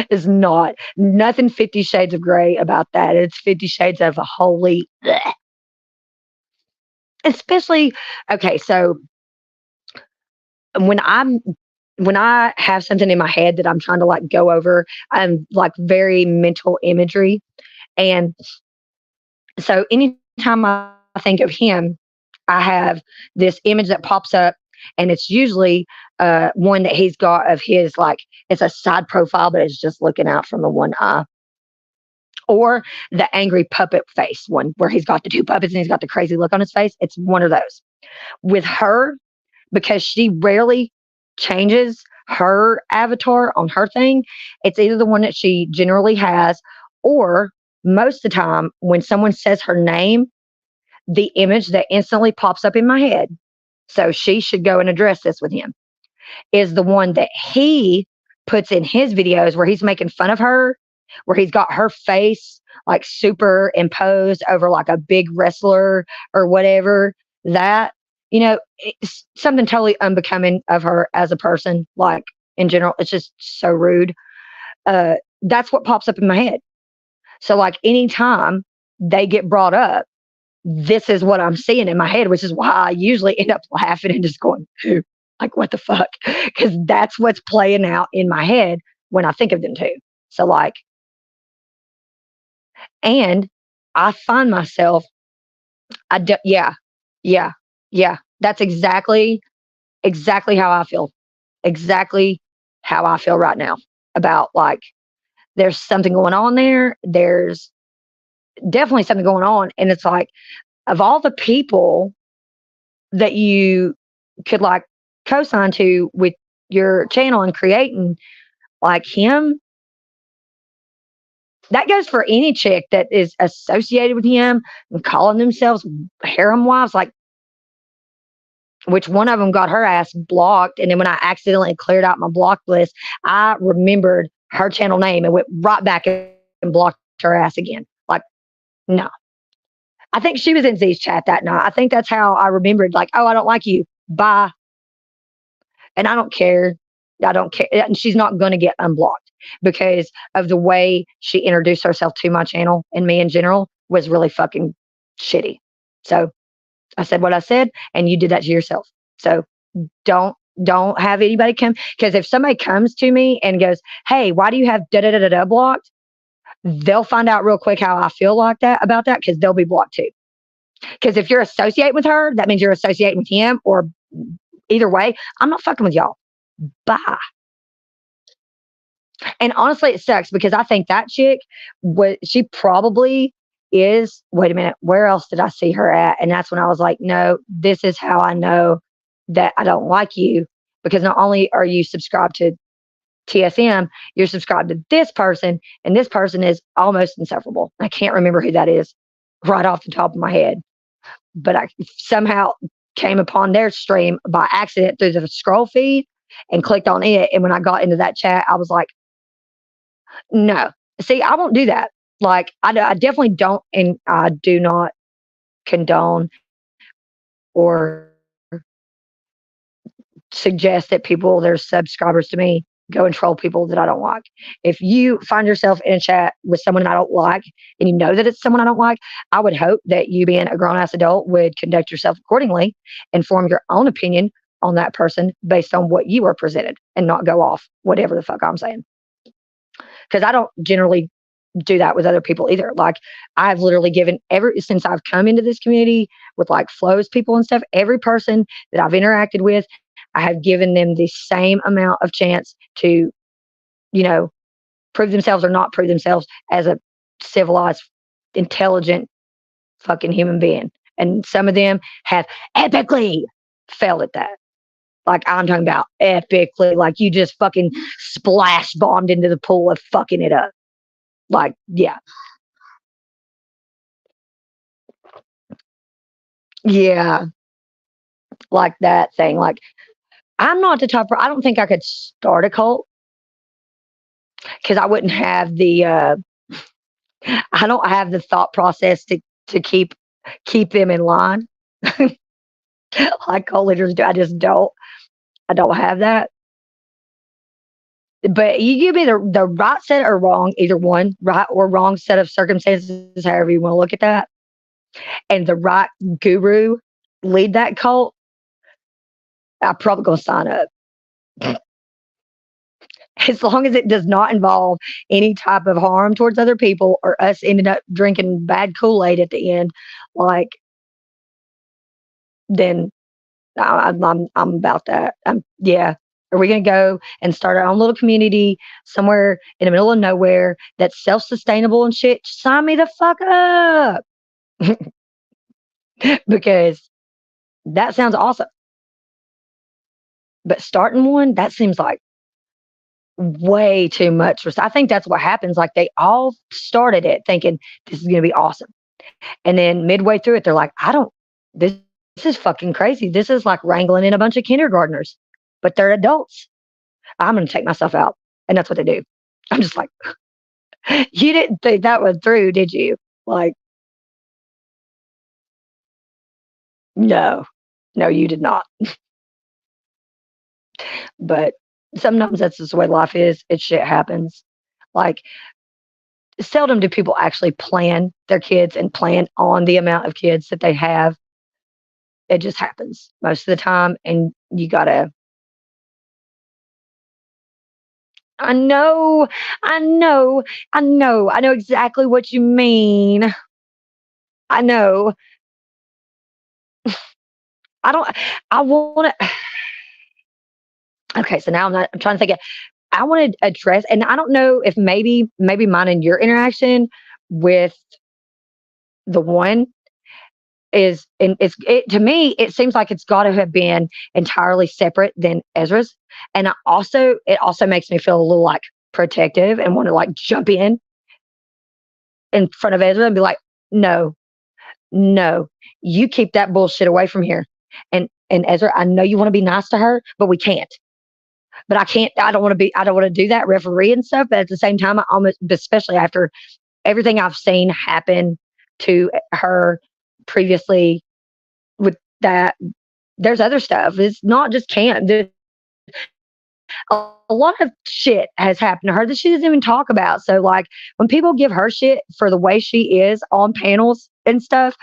Is not nothing 50 Shades of Grey about that. It's 50 Shades of a holy bleh. Especially, okay, so when I have something in my head that I'm trying to like go over, I'm like very mental imagery. And so anytime I think of him, I have this image that pops up, and it's usually one that he's got of his, like, it's a side profile, but it's just looking out from the one eye, or the angry puppet face one where he's got the two puppets and he's got the crazy look on his face. It's one of those. With her, because she rarely changes her avatar on her thing, it's either the one that she generally has, or most of the time when someone says her name, the image that instantly pops up in my head, so she should go and address this with him, is the one that he puts in his videos where he's making fun of her, where he's got her face like superimposed over like a big wrestler or whatever. That, it's something totally unbecoming of her as a person, like in general. It's just so rude. That's what pops up in my head. So, like, anytime they get brought up, this is what I'm seeing in my head, which is why I usually end up laughing and just going, "Who? Like, what the fuck?" Because that's what's playing out in my head when I think of them too. So, like, and I find myself, yeah, yeah, yeah. That's exactly how I feel. Exactly how I feel right now about, like, there's something going on there. There's definitely something going on. And it's like, of all the people that you could like co-sign to with your channel and creating, like him, that goes for any chick that is associated with him and calling themselves harem wives. Like, which one of them got her ass blocked. And then when I accidentally cleared out my block list, I remembered her channel name and went right back and blocked her ass again. Like, no. I think she was in Z's chat that night. I think that's how I remembered, like, oh, I don't like you. Bye. And I don't care. I don't care. And she's not going to get unblocked because of the way she introduced herself to my channel and me in general was really fucking shitty. So I said what I said, and you did that to yourself. So don't have anybody come, because if somebody comes to me and goes, "Hey, why do you have da da da da blocked?" They'll find out real quick how I feel like that about that, because they'll be blocked too. Because if you're associating with her, that means you're associating with him, or either way, I'm not fucking with y'all. Bye. And honestly, it sucks because I think that chick, she probably is. Wait a minute, where else did I see her at? And that's when I was like, no, this is how I know that I don't like you, because not only are you subscribed to TSM, you're subscribed to this person, and this person is almost insufferable. I can't remember who that is right off the top of my head, but I somehow came upon their stream by accident through the scroll feed and clicked on it. And when I got into that chat, I was like, no, see, I won't do that. Like, I definitely don't, and I do not condone or suggest that people that are subscribers to me go and troll people that I don't like. If you find yourself in a chat with someone I don't like, and you know that it's someone I don't like, I would hope that you, being a grown ass adult, would conduct yourself accordingly and form your own opinion on that person based on what you were presented, and not go off whatever the fuck I'm saying. Because I don't generally do that with other people either. Like, I've literally given since I've come into this community with like flows people and stuff, every person that I've interacted with, I have given them the same amount of chance to, prove themselves or not prove themselves as a civilized, intelligent fucking human being. And some of them have epically failed at that. Like, I'm talking about epically, like you just fucking splash bombed into the pool of fucking it up. Like, yeah. Yeah. Like that thing. Like, I'm not the type, I don't think I could start a cult, because I wouldn't have I don't have the thought process to keep them in line. Like cult leaders do. I don't have that. But you give me the right set or wrong, either one, right or wrong set of circumstances, however you want to look at that, and the right guru lead that cult. I'm probably gonna sign up. As long as it does not involve any type of harm towards other people or us ending up drinking bad Kool-Aid at the end, like, then I'm about that. Yeah. Are we gonna go and start our own little community somewhere in the middle of nowhere that's self-sustainable and shit? Sign me the fuck up. Because that sounds awesome. But starting one, that seems like way too much. I think that's what happens. Like they all started it thinking this is gonna be awesome. And then midway through it, they're like, I don't, this is fucking crazy. This is like wrangling in a bunch of kindergartners, but they're adults. I'm going to take myself out. And that's what they do. I'm just like, you didn't think that was through, did you? Like, no, no, you did not. But sometimes that's just the way life is. It shit happens. Like, seldom do people actually plan their kids and plan on the amount of kids that they have. It just happens most of the time. And you got to, I know, I know exactly what you mean. I know. I don't, I want to, okay, so now I'm trying to think. I want to address, and I don't know if maybe mine and your interaction with the one is, and to me, it seems like it's got to have been entirely separate than Ezra's. And it also makes me feel a little like protective and want to like jump in front of Ezra and be like, no, no, you keep that bullshit away from here. And Ezra, I know you want to be nice to her, but we can't. But I can't. I don't want to do that referee and stuff. But at the same time, I almost, especially after everything I've seen happen to her previously with that, there's other stuff. It's not just camp. There's a lot of shit has happened to her that she doesn't even talk about. So like when people give her shit for the way she is on panels and stuff,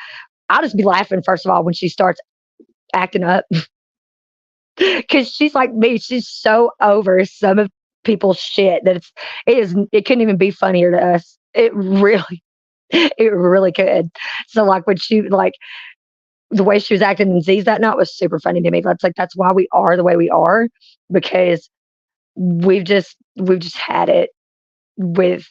I'll just be laughing first of all when she starts acting up. Because she's like me. She's so over some of people's shit that it couldn't even be funnier to us. It really could. So like when she like the way she was acting in Z's that night was super funny to me. That's why we are the way we are, because we've just had it with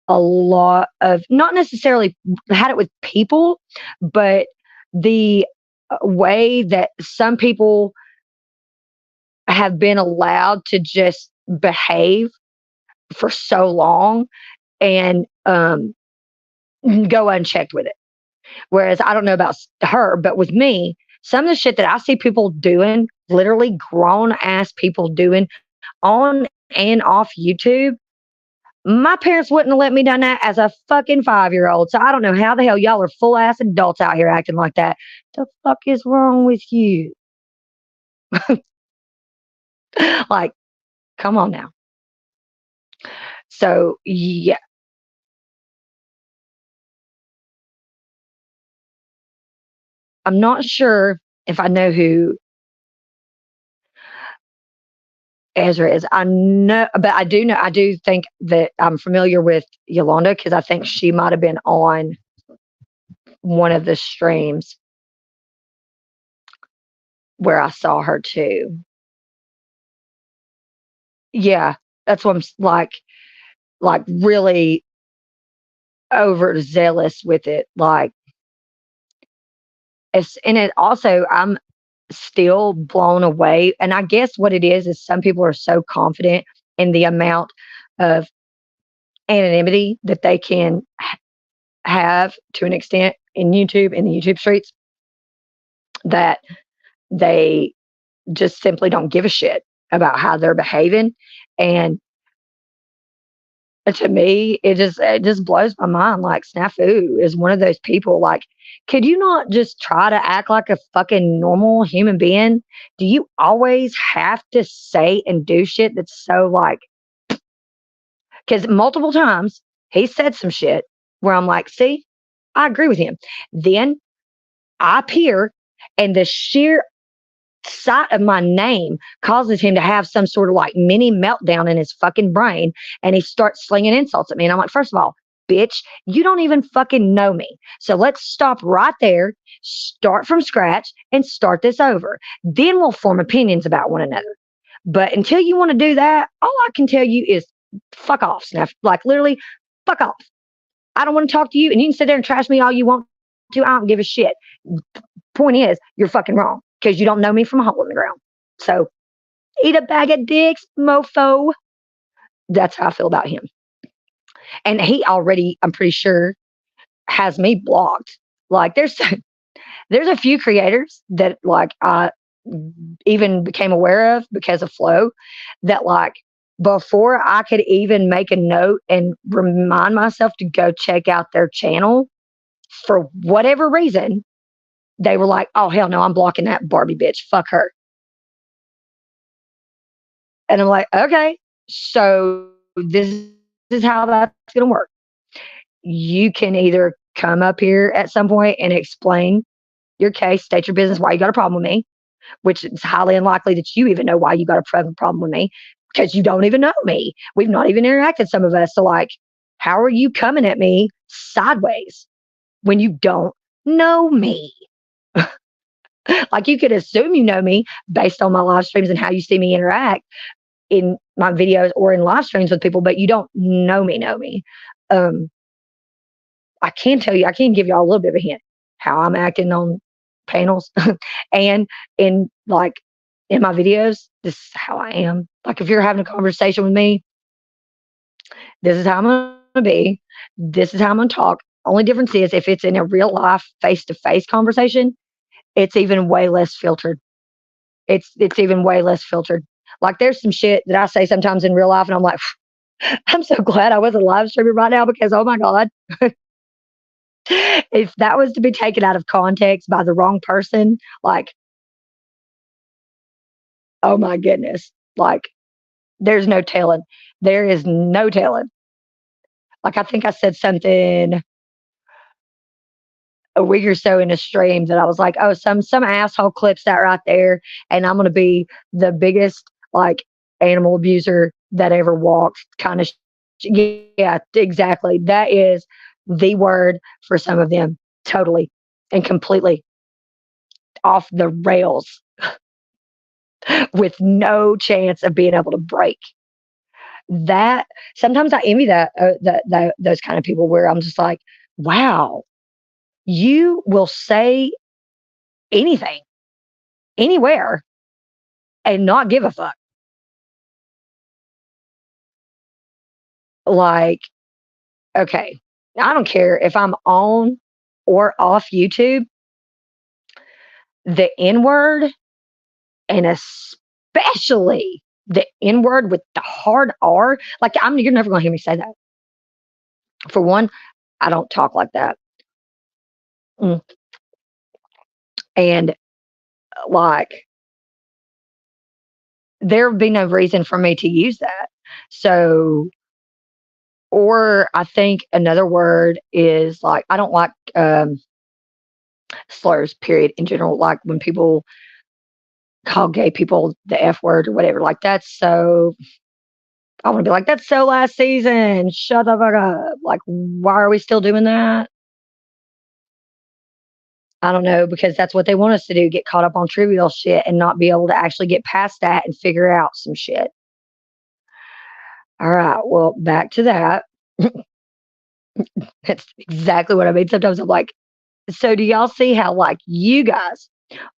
a lot of, not necessarily had it with people, but the way that some people have been allowed to just behave for so long and go unchecked with it. Whereas I don't know about her, but with me, some of the shit that I see people doing, literally grown ass people doing on and off YouTube, my parents wouldn't have let me done that as a fucking 5-year-old. So I don't know how the hell y'all are full ass adults out here acting like that. The fuck is wrong with you? Like, come on now. So yeah, I'm not sure if I know who Ezra is. I know, but I do know. I do think that I'm familiar with Yolanda because I think she might have been on one of the streams where I saw her too. Yeah, that's what I'm like really overzealous with it. Like, and it also, I'm still blown away. And I guess what it is some people are so confident in the amount of anonymity that they can have to an extent in YouTube, in the YouTube streets, that they just simply don't give a shit about how they're behaving. And to me, it just blows my mind. Like Snafu is one of those people. Like, could you not just try to act like a fucking normal human being? Do you always have to say and do shit that's so like? Because multiple times he said some shit where I'm like, see, I agree with him. Then I appear, and the sheer sight of my name causes him to have some sort of like mini meltdown in his fucking brain, and he starts slinging insults at me. And I'm like, first of all, bitch, you don't even fucking know me. So let's stop right there, start from scratch, and start this over. Then we'll form opinions about one another. But until you want to do that, all I can tell you is fuck off, Snuff. Like literally, fuck off. I don't want to talk to you, and you can sit there and trash me all you want to. I don't give a shit. Point is, you're fucking wrong because you don't know me from a hole in the ground. So eat a bag of dicks, mofo. That's how I feel about him. And he already, I'm pretty sure, has me blocked. Like there's a few creators that like I even became aware of because of Flow that like before I could even make a note and remind myself to go check out their channel for whatever reason, they were like, oh hell no, I'm blocking that Barbie bitch. Fuck her. And I'm like, okay, so this is how that's gonna work. You can either come up here at some point and explain your case, state your business, why you got a problem with me, which is highly unlikely that you even know why you got a problem with me because you don't even know me. We've not even interacted, some of us. So, like, how are you coming at me sideways when you don't know me? Like, you could assume you know me based on my live streams and how you see me interact in my videos or in live streams with people, but you don't know me. Um, I can tell you, I can give y'all a little bit of a hint how I'm acting on panels and in like in my videos. This is how I am. Like if you're having a conversation with me, this is how I'm gonna be. This is how I'm gonna talk. Only difference is if it's in a real life face to face conversation, it's even way less filtered. It's even way less filtered. Like there's some shit that I say sometimes in real life, and I'm like, I'm so glad I wasn't live streaming right now because oh my god, if that was to be taken out of context by the wrong person, like, oh my goodness, like, there's no telling. There is no telling. Like, I think I said something a week or so in a stream that I was like, oh, some asshole clips that right there, and I'm gonna be the biggest like animal abuser that ever walked. Kind of, yeah, exactly. That is the word for some of them, totally and completely off the rails with no chance of being able to break. That sometimes I envy those kind of people where I'm just like, wow, you will say anything, anywhere, and not give a fuck. Like, okay, I don't care if I'm on or off YouTube, the N word, and especially the N word with the hard R, like, you're never going to hear me say that. For one, I don't talk like that. Mm. And like, there would be no reason for me to use that. So, or I think another word is like, I don't like slurs, period, in general. Like when people call gay people the F word or whatever, like that's so, I want to be like, that's so last season. Shut the fuck up. Like, why are we still doing that? I don't know, because that's what they want us to do, get caught up on trivial shit and not be able to actually get past that and figure out some shit. All right, well, back to that. That's exactly what I mean. Sometimes I'm like, so do y'all see how like you guys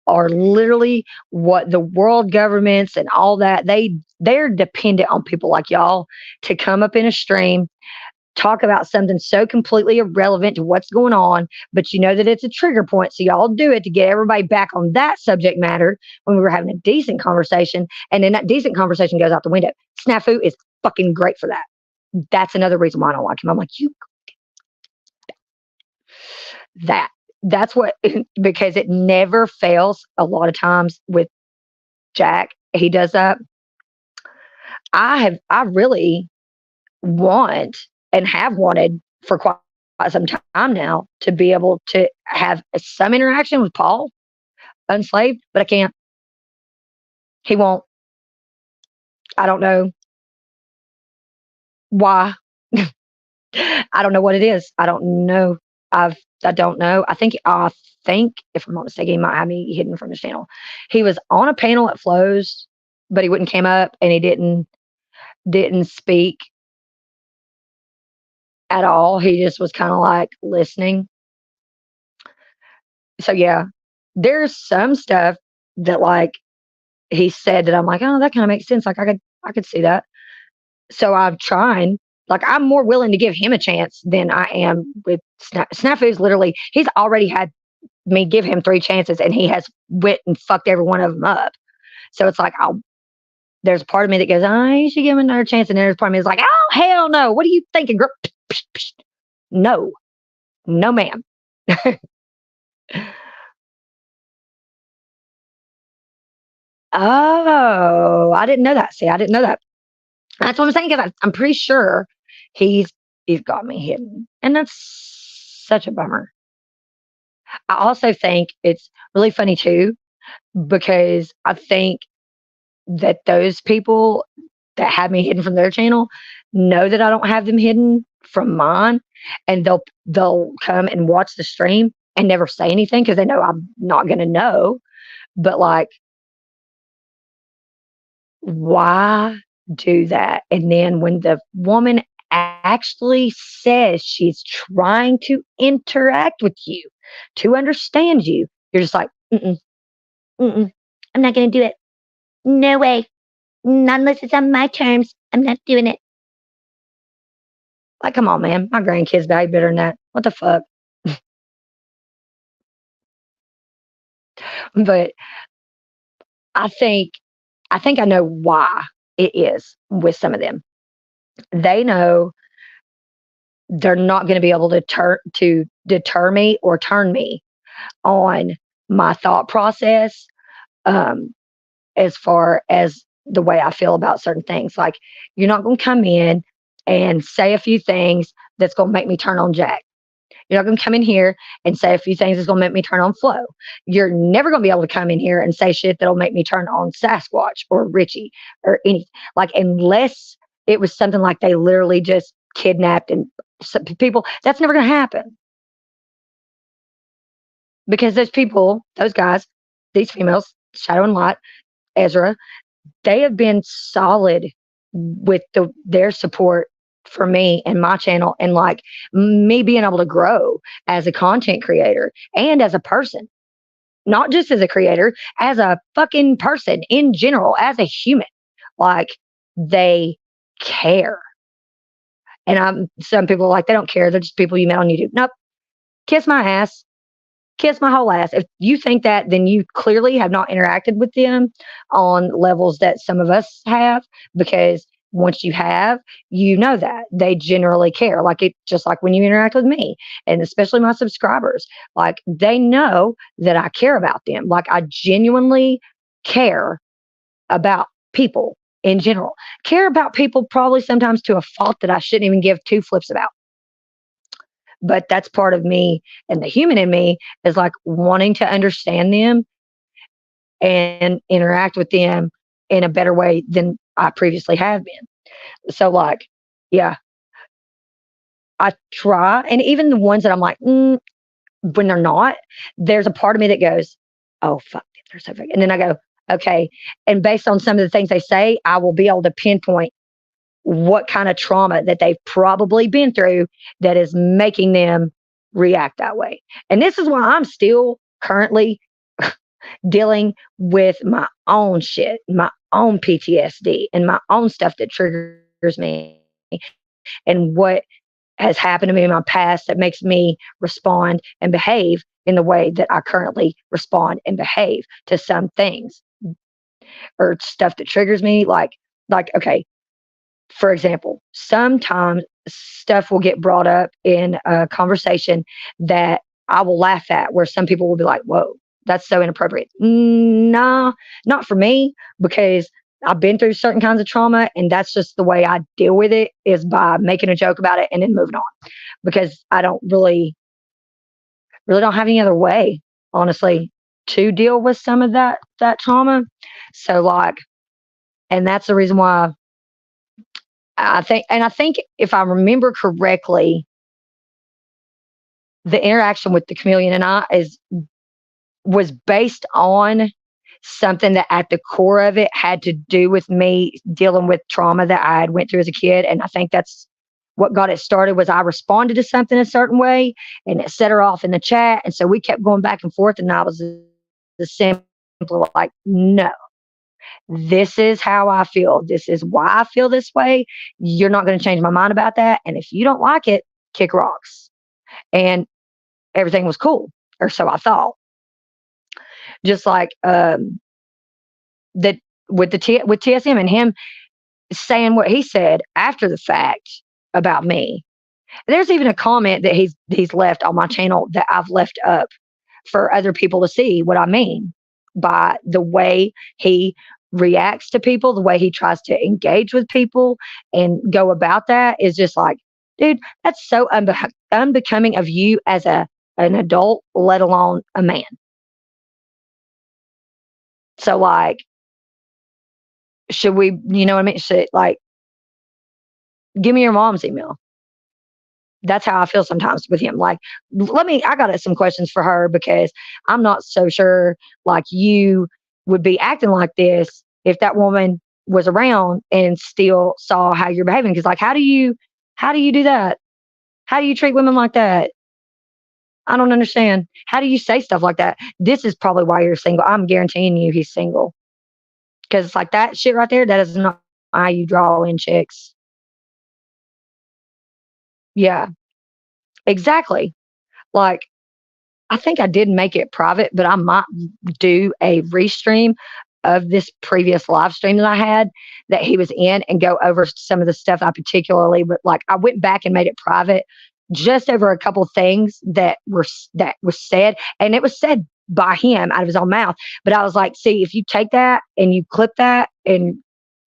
are literally what the world governments and all that they're dependent on people like y'all to come up in a stream, talk about something so completely irrelevant to what's going on, but you know that it's a trigger point, so y'all do it to get everybody back on that subject matter when we were having a decent conversation, and then that decent conversation goes out the window. Snafu is fucking great for that. That's another reason why I don't like him. I'm like, you that that's what because it never fails a lot of times with Jack. He does that. I really want and have wanted for quite some time now to be able to have some interaction with Paul unslaved, but I can't. He won't. I don't know why. I don't know what it is. I don't know. I don't know. I think if I'm not mistaken, he might have me hidden from his channel. He was on a panel at Flo's, but he wouldn't came up and he didn't speak at all. He just was kind of like listening. So yeah, there's some stuff that like he said that I'm like, oh, that kind of makes sense. Like I could see that. So I've tried. Like I'm more willing to give him a chance than I am with Snafu's. Literally, he's already had me give him 3 chances, and he has went and fucked every one of them up. So it's like there's a part of me that goes, oh, you should give him another chance, and there's part of me that's like, oh hell no, what are you thinking, girl? No, no, ma'am. Oh, I didn't know that. See, I didn't know that. That's what I'm saying. Because I'm pretty sure he's he's got me hidden, and that's such a bummer. I also think it's really funny too because I think that those people that have me hidden from their channel know that I don't have them hidden from mine, and they'll come and watch the stream and never say anything because they know I'm not going to know. But like, why do that? And then when the woman actually says she's trying to interact with you, to understand you, you're just like, mm-mm, mm-mm, I'm not going to do it. No way. Not unless it's on my terms. I'm not doing it. Like, come on, man. My grandkids value better than that. What the fuck? But I think I know why it is with some of them. They know they're not going to be able to deter me or turn me on my thought process, um, as far as the way I feel about certain things. Like, you're not going to come in and say a few things that's going to make me turn on Jack. You're not going to come in here and say a few things that's going to make me turn on Flo. You're never going to be able to come in here and say shit that'll make me turn on Sasquatch or Richie or any, like, unless it was something like they literally just kidnapped and people. That's never going to happen because those people, those guys, these females, Shadow and Light, Ezra, they have been solid with their support for me and my channel, and like me being able to grow as a content creator and as a person, not just as a creator, as a fucking person in general, as a human. Like, they care. And some people are like, they don't care, they're just people you met on YouTube. Nope. Kiss my ass. Kiss my whole ass. If you think that, then you clearly have not interacted with them on levels that some of us have, because once you have, you know that they generally care. Like, it just like when you interact with me, and especially my subscribers, like, they know that I care about them. Like, I genuinely care about people in general. Care about people probably sometimes to a fault that I shouldn't even give two flips about. But that's part of me, and the human in me is like wanting to understand them and interact with them in a better way than I previously have been. So like, yeah, I try. And even the ones that I'm like, when they're not, there's a part of me that goes, oh, fuck, they're so fake. And then I go, okay. And based on some of the things they say, I will be able to pinpoint what kind of trauma that they've probably been through that is making them react that way. And this is why I'm still currently dealing with my own shit, my own PTSD, and my own stuff that triggers me, and what has happened to me in my past that makes me respond and behave in the way that I currently respond and behave to some things, or stuff that triggers me. Like, okay, for example, sometimes stuff will get brought up in a conversation that I will laugh at, where some people will be like, whoa, that's so inappropriate. Nah, not for me, because I've been through certain kinds of trauma, and that's just the way I deal with it, is by making a joke about it and then moving on, because I don't really don't have any other way, honestly. to deal with some of that trauma. So like, and that's the reason why I think if I remember correctly, the interaction with the chameleon and I is was based on something that at the core of it had to do with me dealing with trauma that I had went through as a kid. And I think that's what got it started was I responded to something a certain way and it set her off in the chat. And so we kept going back and forth and I was the simple like, no, this is how I feel. This is why I feel this way. You're not going to change my mind about that. And if you don't like it, kick rocks. And everything was cool, or so I thought. Just like that with with TSM and him saying what he said after the fact about me. There's even a comment that he's left on my channel that I've left up for other people to see what I mean by the way he reacts to people, the way he tries to engage with people and go about that is just like, dude, that's so unbecoming of you as an adult, let alone a man. So like, should we, you know what I mean? Should like, give me your mom's email. That's how I feel sometimes with him. Like, I got some questions for her because I'm not so sure like you would be acting like this if that woman was around and still saw how you're behaving. Cause like, how do you do that? How do you treat women like that? I don't understand. How do you say stuff like that? This is probably why you're single. I'm guaranteeing you he's single. Cause it's like that shit right there. That is not how you draw in chicks. Yeah, exactly. Like, I think I did make it private, but I might do a restream of this previous live stream that I had that he was in and go over some of the stuff I particularly, but like I went back and made it private just over a couple things that was said, and it was said by him out of his own mouth. But I was like, see, if you take that and you clip that and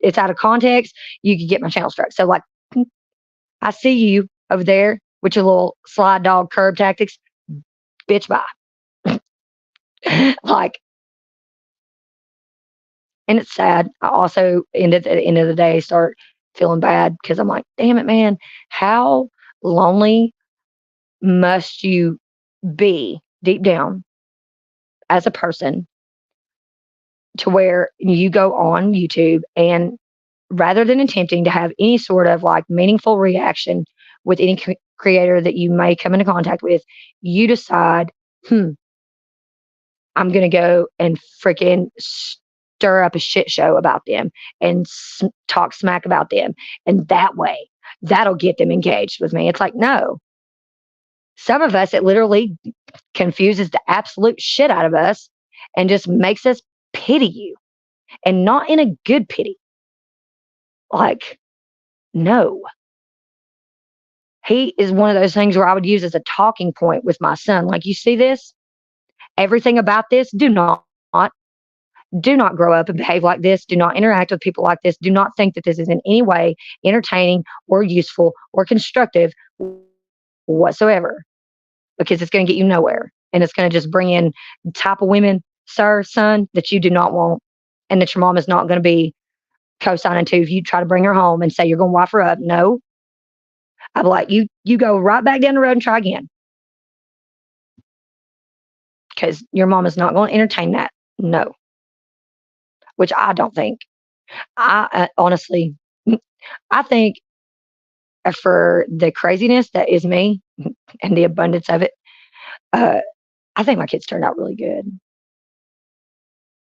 it's out of context, you could get my channel struck. So like, I see you over there with your little slide dog curb tactics, bitch, bye. Like, and it's sad. I also ended at the end of the day start feeling bad because I'm like, damn it, man, how lonely must you be deep down as a person to where you go on YouTube and rather than attempting to have any sort of like meaningful reaction with any creator that you may come into contact with, you decide, I'm going to go and freaking stir up a shit show about them and talk smack about them. And that way, that'll get them engaged with me. It's like, no. Some of us, it literally confuses the absolute shit out of us and just makes us pity you and not in a good pity. Like, no. He is one of those things where I would use as a talking point with my son. Like, you see this? Everything about this, do not grow up and behave like this. Do not interact with people like this. Do not think that this is in any way entertaining or useful or constructive whatsoever, because it's going to get you nowhere. And it's going to just bring in the type of women, sir, son, that you do not want and that your mom is not going to be co-signing to if you try to bring her home and say you're going to wife her up. No. I'd be like, you go right back down the road and try again. Because your mom is not going to entertain that. No. Which I don't think. I honestly, I think for the craziness that is me and the abundance of it, I think my kids turned out really good.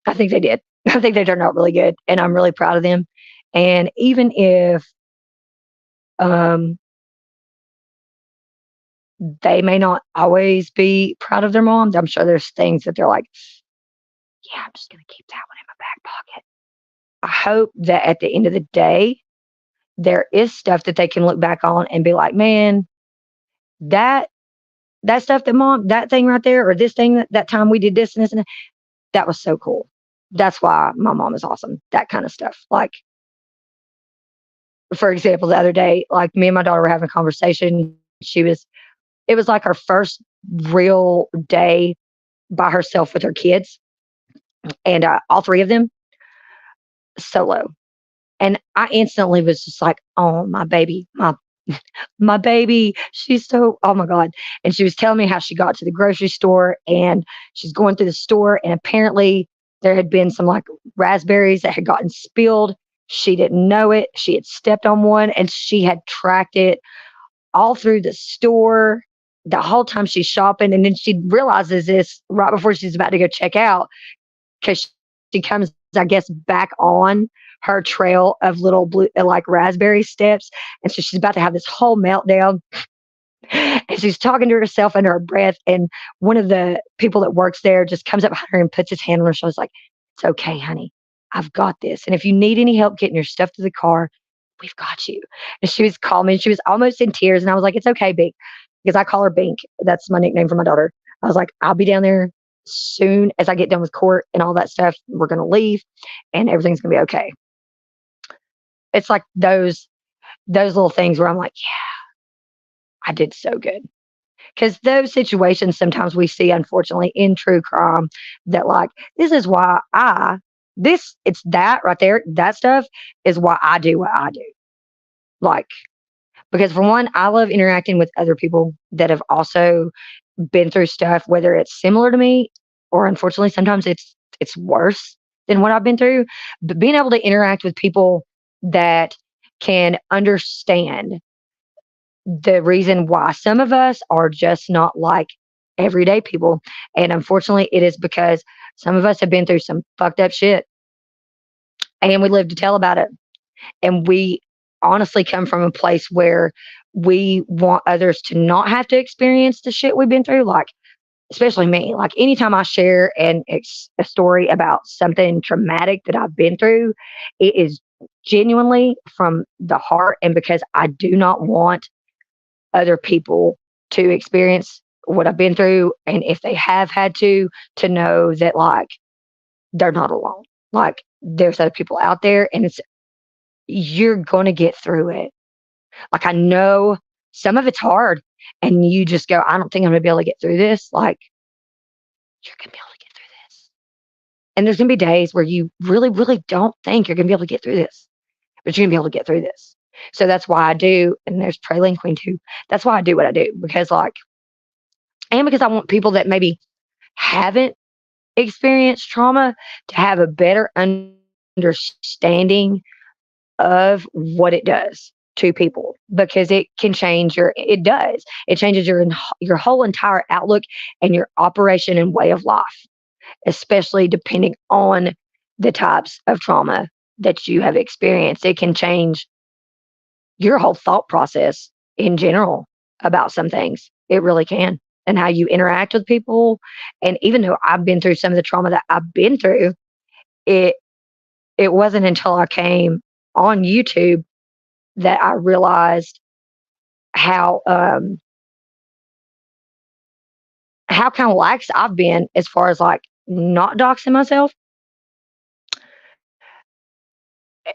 I think they did. I think they turned out really good, and I'm really proud of them. And even if they may not always be proud of their moms, I'm sure there's things that they're like, yeah, I'm just going to keep that one in my back pocket. I hope that at the end of the day, there is stuff that they can look back on and be like, man, that stuff that mom, that thing right there, or this thing that time we did this and this and that was so cool. That's why my mom is awesome. That kind of stuff. Like, for example, the other day, like me and my daughter were having a conversation. It was like her first real day by herself with her kids. and all three of them solo. And I instantly was just like, oh, my baby, my baby, she's so, oh my God. And she was telling me how she got to the grocery store and she's going through the store. And apparently there had been some like raspberries that had gotten spilled. She didn't know it. She had stepped on one and she had tracked it all through the store the whole time she's shopping. And then she realizes this right before she's about to go check out because she comes, I guess, back on her trail of little blue, like raspberry steps. And so she's about to have this whole meltdown. And she's talking to herself under her breath. And one of the people that works there just comes up behind her and puts his hand on her shoulder. Like, it's okay, honey. I've got this. And if you need any help getting your stuff to the car, we've got you. And she was calling me and she was almost in tears. And I was like, it's okay, Bink, because I call her Bink. That's my nickname for my daughter. I was like, I'll be down there soon as I get done with court and all that stuff. We're going to leave and everything's going to be okay. It's like those little things where I'm like, yeah, I did so good. Because those situations sometimes we see, unfortunately, in true crime that, like, this is why it's that right there, that stuff is why I do what I do. Like, because for one, I love interacting with other people that have also been through stuff, whether it's similar to me or unfortunately, sometimes it's worse than what I've been through. But being able to interact with people that can understand the reason why some of us are just not like everyday people. And unfortunately, it is because some of us have been through some fucked up shit and we live to tell about it. And we honestly come from a place where we want others to not have to experience the shit we've been through. Like, especially me, like anytime I share a story about something traumatic that I've been through, it is genuinely from the heart and because I do not want other people to experience what I've been through. And if they have had to know that like they're not alone. Like there's other people out there and you're going to get through it. Like I know some of it's hard and you just go, I don't think I'm going to be able to get through this. Like you're going to be able to get through this. And there's going to be days where you really, really don't think you're going to be able to get through this, but you're going to be able to get through this. So that's why I do. And there's Praline Queen too. That's why I do what I do because like, and because I want people that maybe haven't experienced trauma to have a better understanding of what it does to people because it can change it does. It changes your whole entire outlook and your operation and way of life, especially depending on the types of trauma that you have experienced. It can change your whole thought process in general about some things. It really can. And how you interact with people. And even though I've been through some of the trauma that I've been through, it it wasn't until I came on YouTube that I realized how how kind of lax I've been as far as like not doxing myself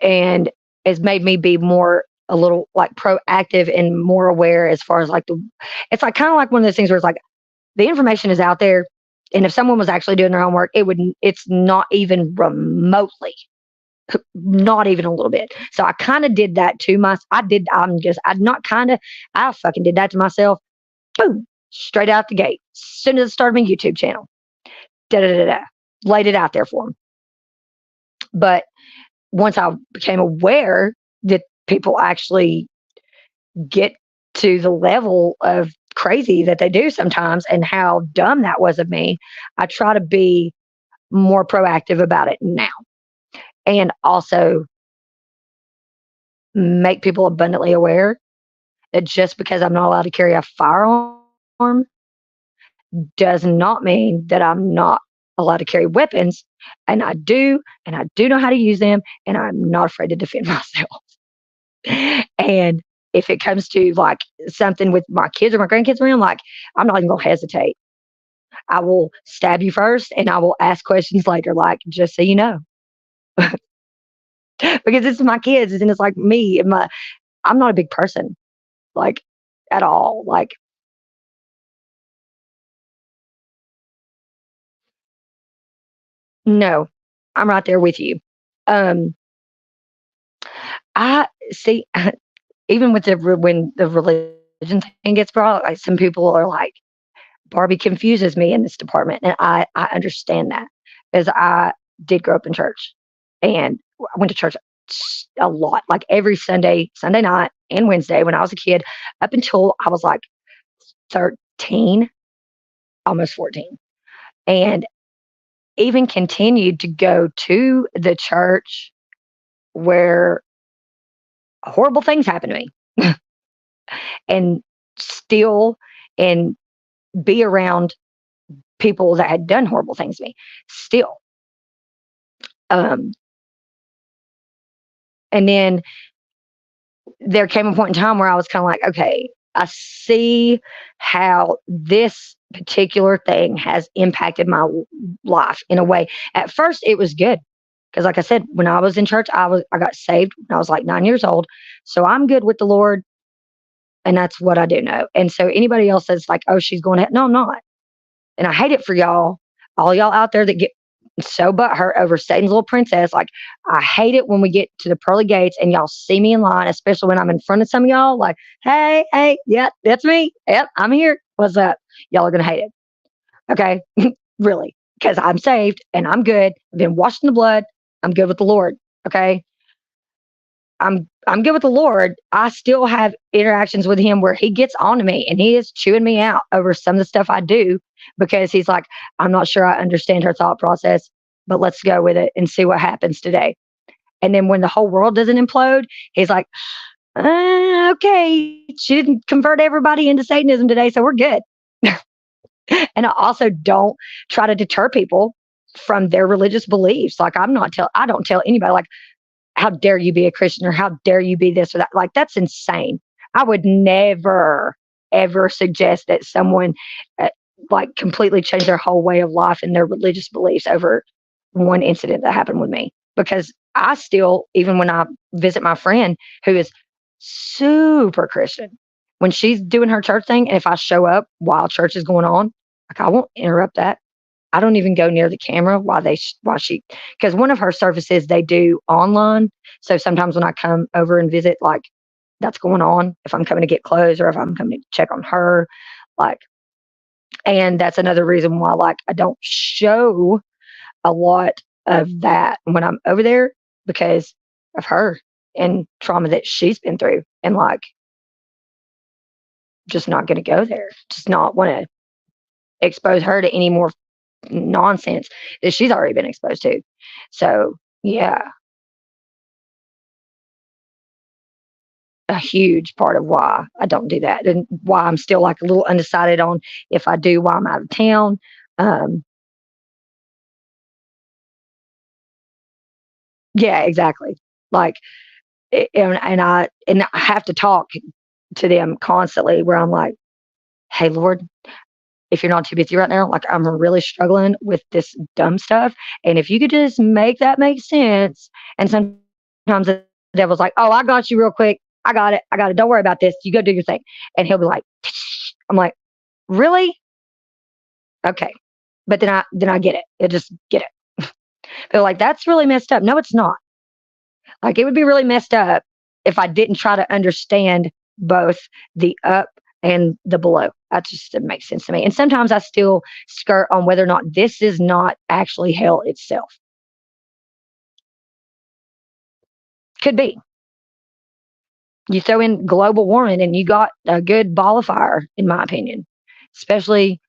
and has made me be more a little like proactive and more aware as far as like it's like kind of like one of those things where it's like the information is out there and if someone was actually doing their homework it's not even remotely not even a little bit. So I kind of did that to I not kind of I fucking did that to myself. Boom, straight out the gate as soon as I started my YouTube channel. Da da da da, laid it out there for them. But once I became aware that people actually get to the level of crazy that they do sometimes and how dumb that was of me, I try to be more proactive about it now. And also make people abundantly aware that just because I'm not allowed to carry a firearm does not mean that I'm not allowed to carry weapons. And I do know how to use them, and I'm not afraid to defend myself. And if it comes to like something with my kids or my grandkids around, like I'm not even gonna hesitate. I will stab you first and I will ask questions later, like just so you know. Because it's my kids and it's like me and I'm not a big person, like at all. Like No, I'm right there with you. Um, I see, even with when the religion thing gets brought up, like some people are like, Barbie confuses me in this department. And I understand that because I did grow up in church and I went to church a lot, like every Sunday night and Wednesday when I was a kid, up until I was like 13, almost 14. And even continued to go to the church where horrible things happened to me and still and be around people that had done horrible things to me still. Um, and then there came a point in time where I was kind of like, okay, I see how this particular thing has impacted my life in a way. At first, it was good because, like I said, when I was in church, I got saved when I was like 9 years old, so I'm good with the Lord, and that's what I do know. And so anybody else that's like, oh, she's going to, no, I'm not. And I hate it for y'all, all y'all out there that get so butthurt over Satan's little princess. Like, I hate it when we get to the pearly gates and y'all see me in line, especially when I'm in front of some of y'all. Like, hey, yeah, that's me. Yep, I'm here. What's up? Y'all are gonna hate it. Okay, really, because I'm saved and I'm good. I've been washed in the blood. I'm good with the Lord. Okay, I'm good with the Lord. I still have interactions with him where he gets on to me and he is chewing me out over some of the stuff I do because he's like, I'm not sure I understand her thought process, but let's go with it and see what happens today. And then when the whole world doesn't implode, he's like, okay, she didn't convert everybody into Satanism today, so we're good. And I also don't try to deter people from their religious beliefs. Like I don't tell anybody like, how dare you be a Christian or how dare you be this or that? Like, that's insane. I would never, ever suggest that someone uh, like completely change their whole way of life and their religious beliefs over one incident that happened with me. Because I still, even when I visit my friend who is super Christian, when she's doing her church thing, and if I show up while church is going on, like I won't interrupt that. I don't even go near the camera while she because one of her services they do online. So sometimes when I come over and visit, like that's going on. If I'm coming to get clothes or if I'm coming to check on her, like, and that's another reason why like I don't show a lot of that when I'm over there because of her and trauma that she's been through, and like just not going to go there, just not want to expose her to any more nonsense that she's already been exposed to. So, yeah, a huge part of why I don't do that and why I'm still like a little undecided on if I do while I'm out of town. Um, yeah, exactly. Like, and I have to talk to them constantly where I'm like, hey, Lord, if you're not too busy right now, like I'm really struggling with this dumb stuff. And if you could just make that make sense. And sometimes the devil's like, oh, I got you real quick. I got it. I got it. Don't worry about this. You go do your thing. And he'll be like, I'm like, really? Okay. But then I get it. I just get it. They're like, that's really messed up. No, it's not. Like it would be really messed up if I didn't try to understand both the up and the below. That just doesn't make sense to me. And sometimes I still skirt on whether or not this is not actually hell itself. Could be. You throw in global warming and you got a good ball of fire, in my opinion. Especially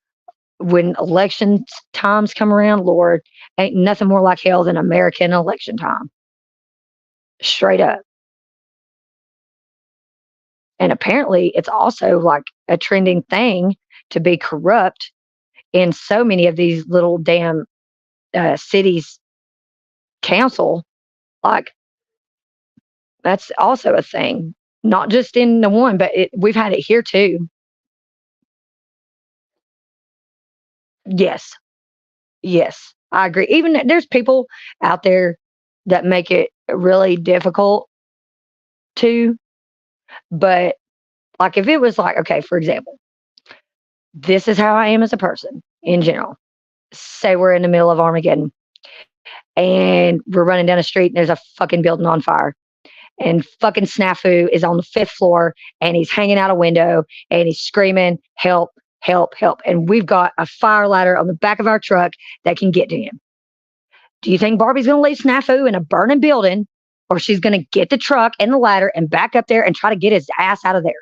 when election times come around, Lord, ain't nothing more like hell than American election time. Straight up. And apparently it's also like a trending thing to be corrupt in so many of these little damn cities council. Like that's also a thing, not just in the one, but we've had it here too. Yes, yes, I agree. Even there's people out there that make it really difficult to, but like if it was like, okay, for example, this is how I am as a person in general. Say we're in the middle of Armageddon and we're running down the street and there's a fucking building on fire. And fucking Snafu is on the fifth floor and he's hanging out a window and he's screaming, help, help, help. And we've got a fire ladder on the back of our truck that can get to him. Do you think Barbie's going to leave Snafu in a burning building, or she's going to get the truck and the ladder and back up there and try to get his ass out of there?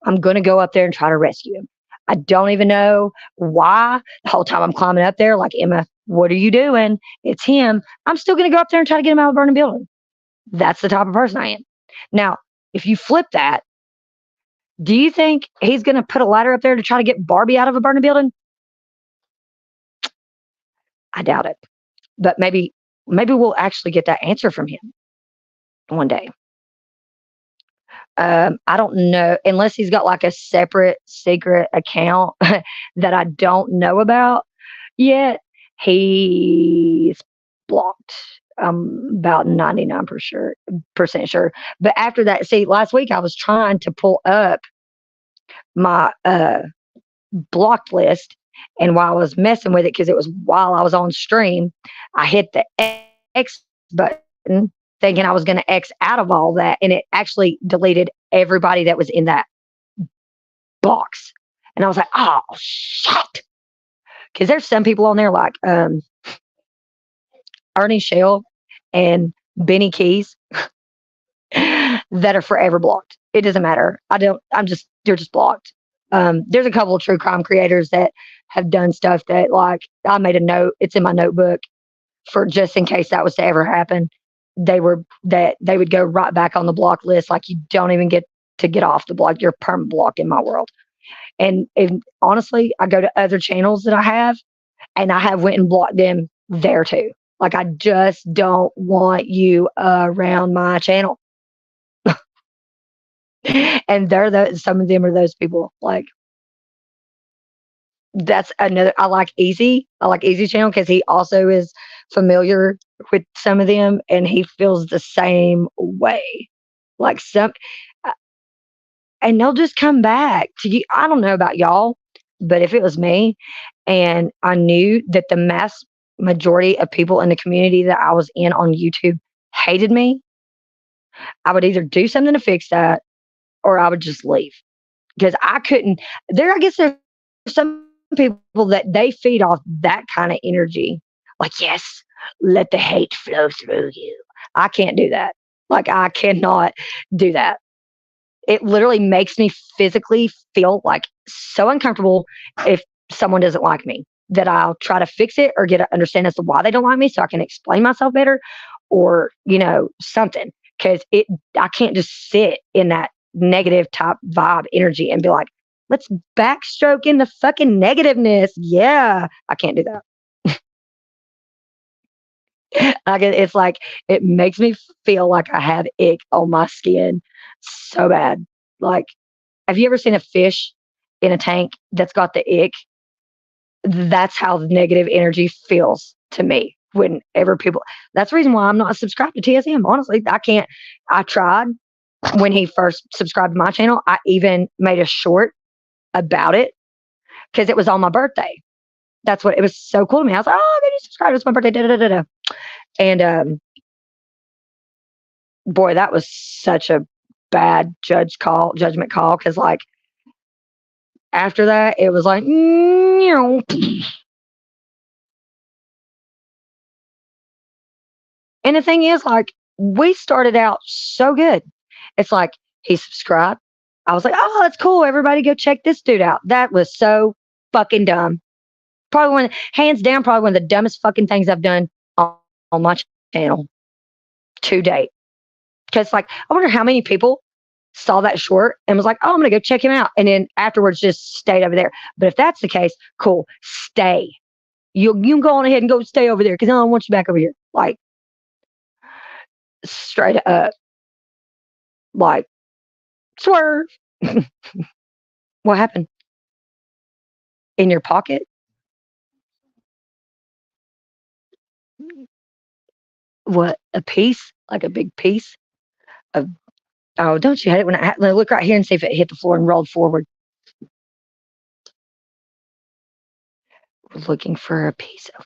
I'm going to go up there and try to rescue him. I don't even know why. The whole time I'm climbing up there, like, Emma, what are you doing? It's him. I'm still going to go up there and try to get him out of the burning building. That's the type of person I am. Now, if you flip that, do you think he's going to put a ladder up there to try to get Barbie out of a burning building? I doubt it. But maybe we'll actually get that answer from him one day. I don't know, unless he's got like a separate secret account that I don't know about yet. He's blocked. I'm about 99% sure. But after that, see, last week I was trying to pull up my blocked list, and while I was messing with it, because it was while I was on stream, I hit the X button thinking I was going to X out of all that, and it actually deleted everybody that was in that box. And I was like, oh, shit. Because there's some people on there like Ernie Shell and Benny Keys that are forever blocked. It doesn't matter. They're just blocked. There's a couple of true crime creators that have done stuff that, like, I made a note. It's in my notebook for just in case that was to ever happen. They would go right back on the block list. Like, you don't even get to get off the block. You're permanent block in my world. And honestly, I go to other channels that I have, and I have went and blocked them there too. Like, I just don't want you around my channel. And some of them are those people. Like, that's another. I like Easy channel because he also is familiar with some of them, and he feels the same way. Like, and they'll just come back to you. I don't know about y'all, but if it was me and I knew that the mass majority of people in the community that I was in on YouTube hated me, I would either do something to fix that, or I would just leave. Because I couldn't. I guess there's some people that they feed off that kind of energy. Like, yes, let the hate flow through you. I can't do that. Like, I cannot do that. It literally makes me physically feel like so uncomfortable if someone doesn't like me, that I'll try to fix it or get to understand as to why they don't like me so I can explain myself better, or, something. Because I can't just sit in that negative type vibe energy and be like, let's backstroke in the fucking negativeness. Yeah, I can't do that. It's like, it makes me feel like I have ick on my skin so bad. Like, have you ever seen a fish in a tank that's got the ick? That's how the negative energy feels to me whenever people. That's the reason why I'm not subscribed to TSM. Honestly, I can't. I tried when he first subscribed to my channel. I even made a short about it because it was on my birthday. That's what it was so cool to me. I was like, oh, maybe subscribe. It's my birthday. Da, da, da, da. And boy, that was such a bad judgment call. Because, like, after that, it was like, and the thing is, like, we started out so good. It's like, he subscribed. I was like, oh, that's cool. Everybody go check this dude out. That was so fucking dumb. Hands down, probably one of the dumbest fucking things I've done on my channel to date. Because, like, I wonder how many people saw that short and was like, oh, I'm going to go check him out. And then afterwards just stayed over there. But if that's the case, cool. Stay. You can go on ahead and go stay over there because I don't want you back over here. Like, straight up. Like, swerve. What happened? In your pocket? What? A piece? Like a big piece of. Oh, don't you hate it when look right here and see if it hit the floor and rolled forward? We're looking for a piece of.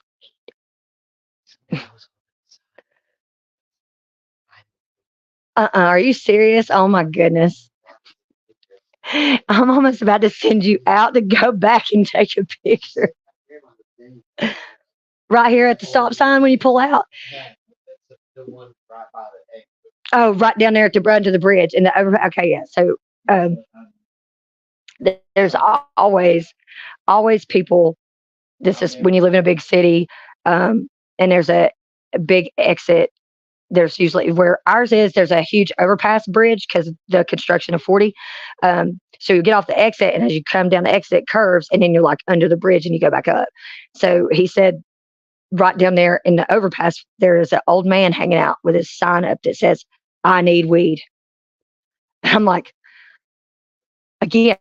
Are you serious? Oh my goodness. I'm almost about to send you out to go back and take a picture. Right here at the stop sign when you pull out. Oh, right down there at the run to the bridge and the over. Okay, yeah. So um, there's always people. This is when you live in a big city, and there's a big exit. There's usually where ours is. There's a huge overpass bridge because of the construction of 40. So you get off the exit, and as you come down the exit, it curves, and then you're like under the bridge, and you go back up. So he said, right down there in the overpass, there is an old man hanging out with his sign up that says, "I need weed." I'm like, again,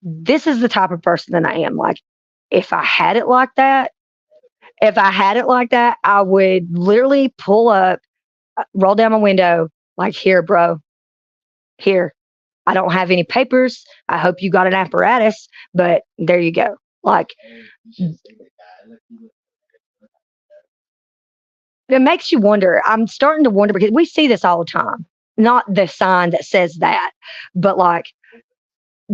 this is the type of person that I am. Like, if I had it like that, I would literally pull up, roll down my window, like, here, bro, here. I don't have any papers. I hope you got an apparatus, but there you go. Like, it makes you wonder. I'm starting to wonder because we see this all the time. Not the sign that says that, but like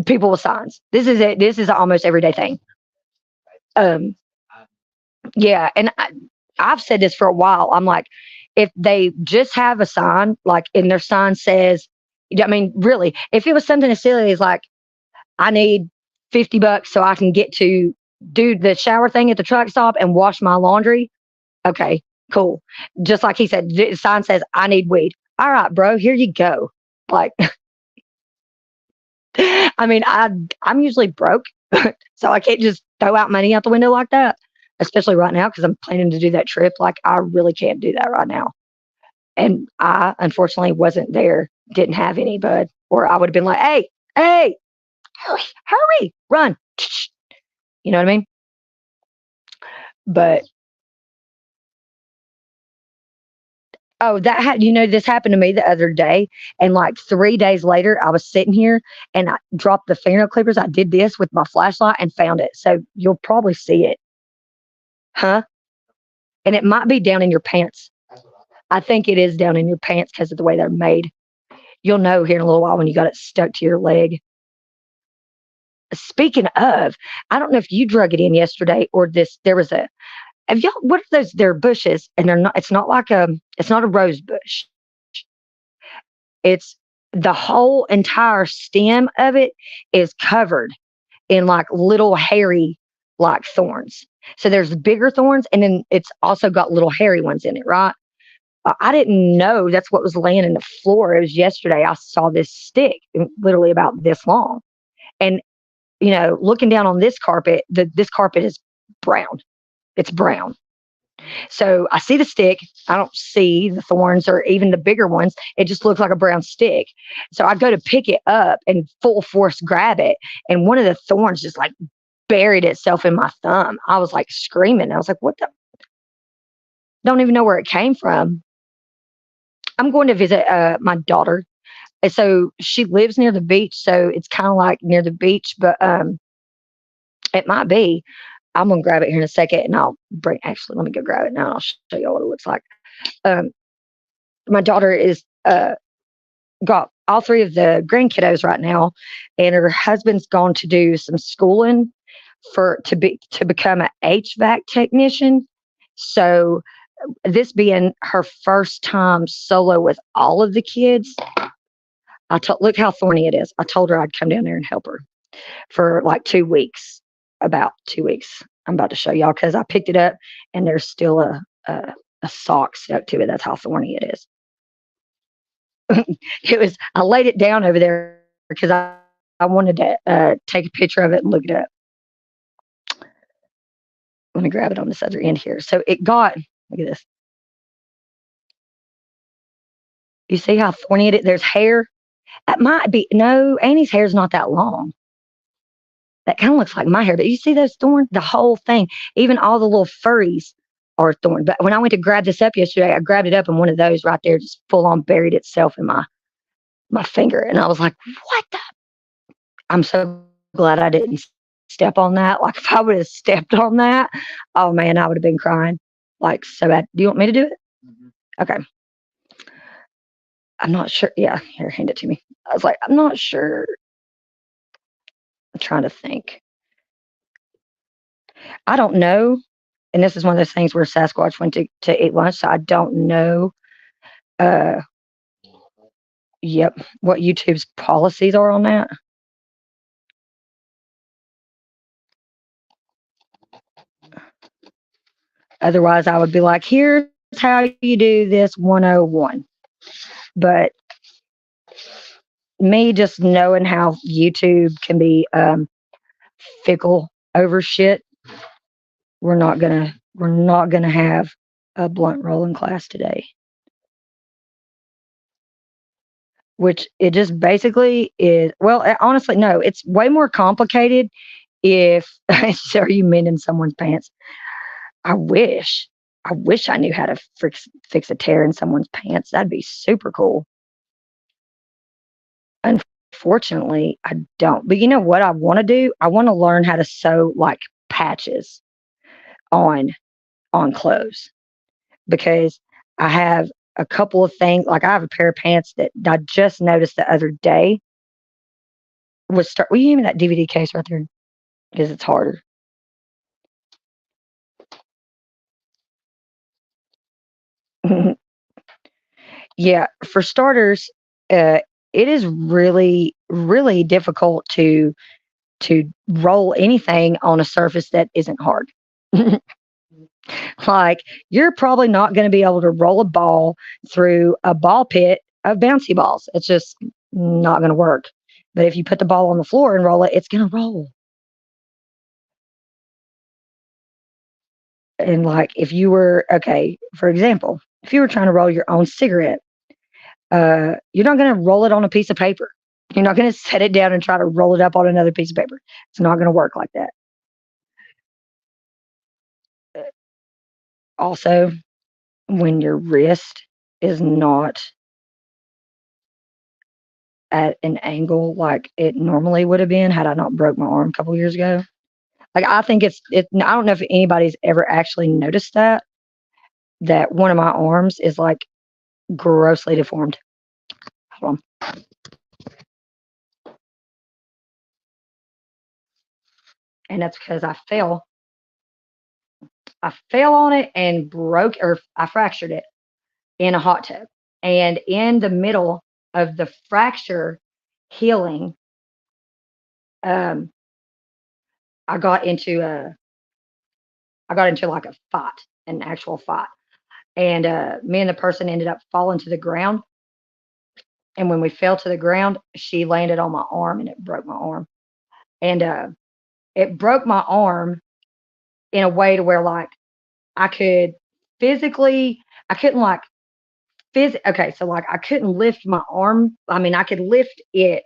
people with signs. This is it. This is an almost everyday thing. Um, yeah, and I've said this for a while. I'm like, if they just have a sign, like, and their sign says, I mean, really, if it was something as silly as like, I need $50 so I can get to do the shower thing at the truck stop and wash my laundry. Okay, cool. Just like he said, the sign says, I need weed. All right, bro, here you go. Like, I mean, I'm usually broke, so I can't just throw out money out the window like that, especially right now because I'm planning to do that trip. Like, I really can't do that right now. And I unfortunately wasn't there, didn't have any, bud, or I would have been like, hey, hey, hurry, hurry, run. You know what I mean? But oh, this happened to me the other day. And like 3 days later, I was sitting here and I dropped the fingernail clippers. I did this with my flashlight and found it. So you'll probably see it. Huh? And it might be down in your pants. I think it is down in your pants because of the way they're made. You'll know here in a little while when you got it stuck to your leg. Speaking of, I don't know if you drug it in yesterday or this. There was a, have y'all, what are those? They're bushes and they're not, it's not a rose bush. It's the whole entire stem of it is covered in like little hairy like thorns. So there's bigger thorns and then it's also got little hairy ones in it, right? I didn't know that's what was laying in the floor. It was yesterday I saw this stick literally about this long. And looking down on this carpet, this carpet is brown. It's brown. So I see the stick. I don't see the thorns or even the bigger ones. It just looks like a brown stick. So I go to pick it up and full force grab it. And one of the thorns just like buried itself in my thumb. I was like screaming. I was like, what the? Don't even know where it came from. I'm going to visit my daughter. And so she lives near the beach. So it's kind of like near the beach, but it might be. I'm gonna grab it here in a second, and I'll bring. Actually, let me go grab it now. And I'll show you what it looks like. Um, my daughter is got all three of the grandkiddos right now, and her husband's gone to do some schooling to become an HVAC technician. So this being her first time solo with all of the kids, look how thorny it is. I told her I'd come down there and help her for like 2 weeks. About 2 weeks. I'm about to show y'all because I picked it up and there's still a sock stuck to it. That's how thorny it is. I laid it down over there because I wanted to take a picture of it and look it up. Let me grab it on this other end here. So look at this. You see how thorny it is? There's hair. That might be, no, Annie's hair is not that long. That kind of looks like my hair, but you see those thorns? The whole thing, even all the little furries are thorns. But when I went to grab this up yesterday, I grabbed it up and one of those right there just full on buried itself in my finger. And I was like, what the? I'm so glad I didn't step on that. Like if I would have stepped on that, oh man, I would have been crying. Like so bad. Do you want me to do it? Okay. I'm not sure. Yeah, here, hand it to me. I was like, I'm not sure. I'm trying to think. I don't know. And this is one of those things where Sasquatch went to eat lunch, so I don't know. Uh, yep, what YouTube's policies are on that. Otherwise, I would be like, here's how you do this 101. But me just knowing how YouTube can be fickle over shit, we're not gonna have a blunt rolling class today. Which it just basically is. Well, honestly, no, it's way more complicated. If so, are you mending someone's pants? I wish, I wish I knew how to fix a tear in someone's pants. That'd be super cool. Unfortunately, I don't. But you know what I want to do? I want to learn how to sew like patches on clothes because I have a couple of things. Like I have a pair of pants that I just noticed the other day was start. Will you give me that DVD case right there? Because it's harder. Yeah, for starters, it is really, really difficult to roll anything on a surface that isn't hard. Like you're probably not going to be able to roll a ball through a ball pit of bouncy balls. It's just not going to work. But if you put the ball on the floor and roll it, it's going to roll. And like if you were okay, for example, if you were trying to roll your own cigarette, you're not going to roll it on a piece of paper. You're not going to set it down and try to roll it up on another piece of paper. It's not going to work like that. Also, when your wrist is not at an angle like it normally would have been had I not broke my arm a couple years ago. Like I think it. I don't know if anybody's ever actually noticed that one of my arms is like grossly deformed. Hold on. And that's because I fell. I fell on it and broke or I fractured it in a hot tub. And in the middle of the fracture healing, um, I got into a like a fight, an actual fight. And me and the person ended up falling to the ground. And when we fell to the ground, she landed on my arm and it broke my arm. And it broke my arm in a way to where like I could physically, I couldn't like okay, so like I couldn't lift my arm. I mean, I could lift it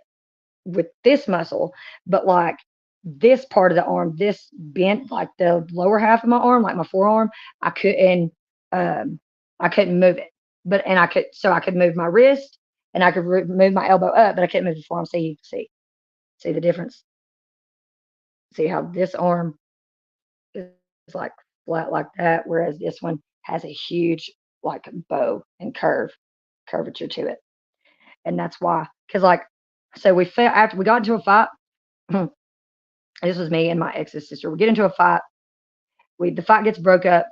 with this muscle, but like this part of the arm, this bent, like the lower half of my arm, like my forearm, I couldn't, um, I couldn't move it. But and I could, so I could move my wrist and I could move my elbow up, but I couldn't move the forearm. So you see the difference. See how this arm is like flat like that, whereas this one has a huge like bow and curvature to it, and that's why. Because like, so we fell after we got into a fight. This was me and my ex's sister. We get into a fight. The fight gets broke up.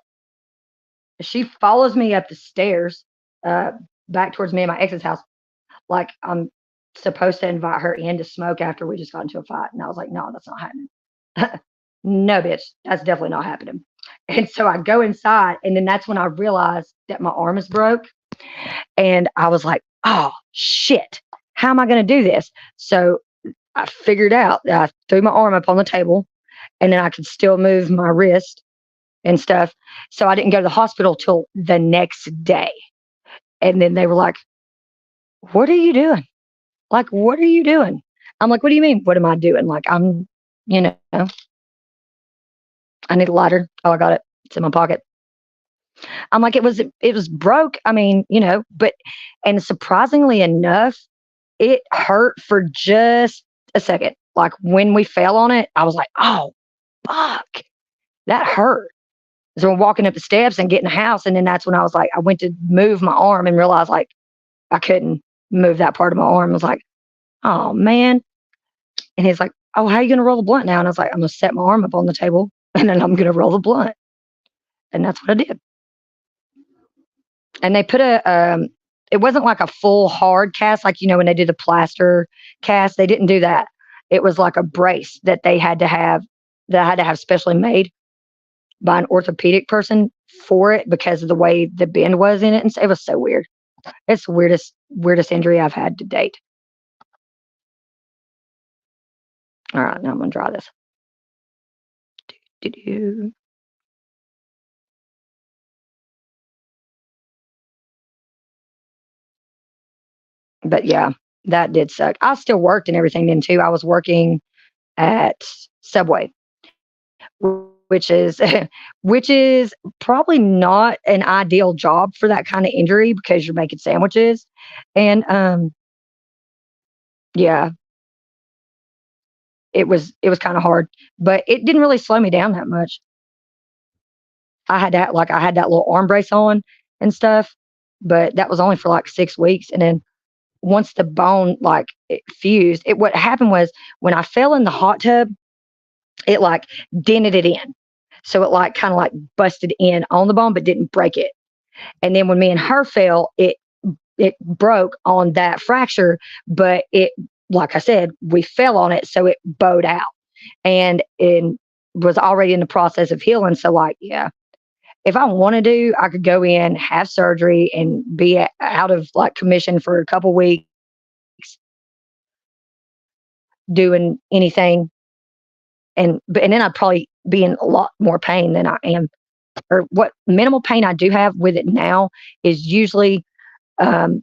She follows me up the stairs, uh, back towards me and my ex's house. Like I'm supposed to invite her in to smoke after we just got into a fight, and I was like, no, that's not happening. No, bitch, that's definitely not happening. And so I go inside, and then that's when I realized that my arm is broke, and I was like, oh shit, how am I going to do this? So I figured out that I threw my arm up on the table and then I could still move my wrist and stuff. So I didn't go to the hospital till the next day. And then they were like, what are you doing? Like, what are you doing? I'm like, what do you mean? What am I doing? Like, you know, I need a lighter. Oh, I got it. It's in my pocket. I'm like, it was broke. I mean, but, and surprisingly enough, it hurt for just a second. Like when we fell on it, I was like, oh, fuck, that hurt. So I'm walking up the steps and getting the house. And then that's when I was like, I went to move my arm and realized like I couldn't. move that part of my arm. I was like, oh man. And he's like, oh, how are you going to roll the blunt now? And I was like, I'm going to set my arm up on the table and then I'm going to roll the blunt. And that's what I did. And they put it wasn't like a full hard cast, like, when they did the plaster cast, they didn't do that. It was like a brace that I had to have specially made by an orthopedic person for it because of the way the bend was in it. And it was so weird. It's the weirdest injury I've had to date. All right, now I'm going to draw this. Do-do-do. But yeah, that did suck. I still worked and everything then too. I was working at Subway, which is which is probably not an ideal job for that kind of injury because you're making sandwiches. And yeah, it was kind of hard, but it didn't really slow me down that much. I had that little arm brace on and stuff, but that was only for like 6 weeks. And then once the bone like it fused, what happened was when I fell in the hot tub, it like dented it in. So it like kind of like busted in on the bone, but didn't break it. And then when me and her fell, it broke on that fracture, but it, like I said, we fell on it, so it bowed out and it was already in the process of healing. So like, yeah, if I want to do, I could go in, have surgery, and be out of like commission for a couple weeks doing anything, and then I'd probably be in a lot more pain than I am, or what minimal pain I do have with it now is usually um,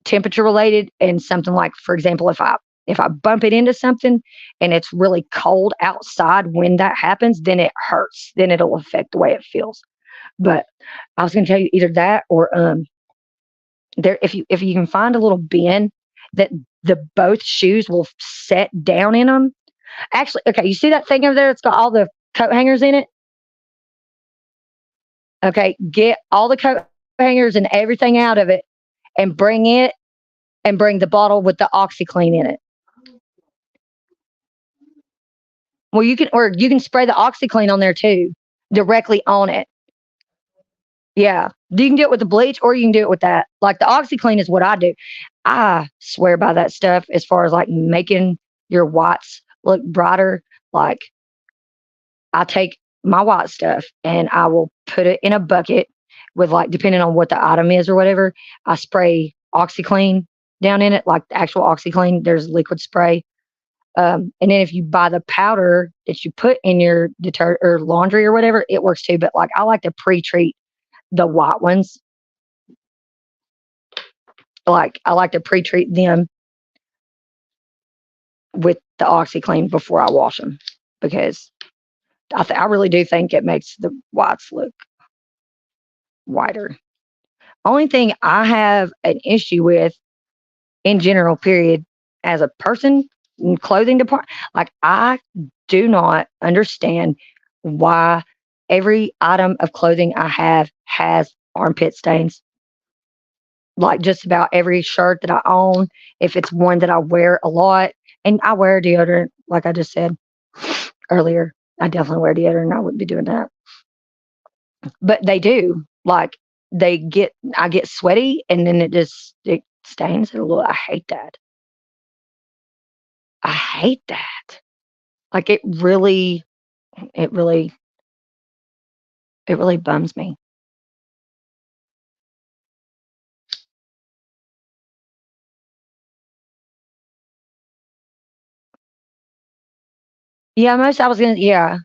temperature related and something like, for example, if I bump it into something and it's really cold outside when that happens, then it hurts. Then it'll affect the way it feels. But I was going to tell you either that or there if you can find a little bin that the both shoes will set down in them. Actually, okay, you see that thing over there? It's got all the coat hangers in it. Okay, get all the coat hangers and everything out of it, and bring the bottle with the OxyClean in it. Well, you can spray the OxyClean on there too, directly on it. Yeah, you can do it with the bleach, or you can do it with that. Like the OxyClean is what I do. I swear by that stuff as far as like making your whites look brighter. Like I take my white stuff and I will put it in a bucket with like depending on what the item is or whatever. I spray OxyClean down in it, like the actual OxyClean. There's liquid spray. And then if you buy the powder that you put in your detergent or laundry or whatever, it works too. But like I like to pre-treat the white ones. Like I like to pre-treat them with the OxyClean before I wash them because I really do think it makes the whites look whiter. Only thing I have an issue with in general, period, as a person in clothing department, like I do not understand why every item of clothing I have has armpit stains. Like just about every shirt that I own, if it's one that I wear a lot, and I wear deodorant, like I just said earlier, I definitely wear deodorant. I wouldn't be doing that, but they do. Like I get sweaty, and then it stains it a little. I hate that. I hate that. Like it really, it really bums me. Yeah, most I was gonna. Yeah,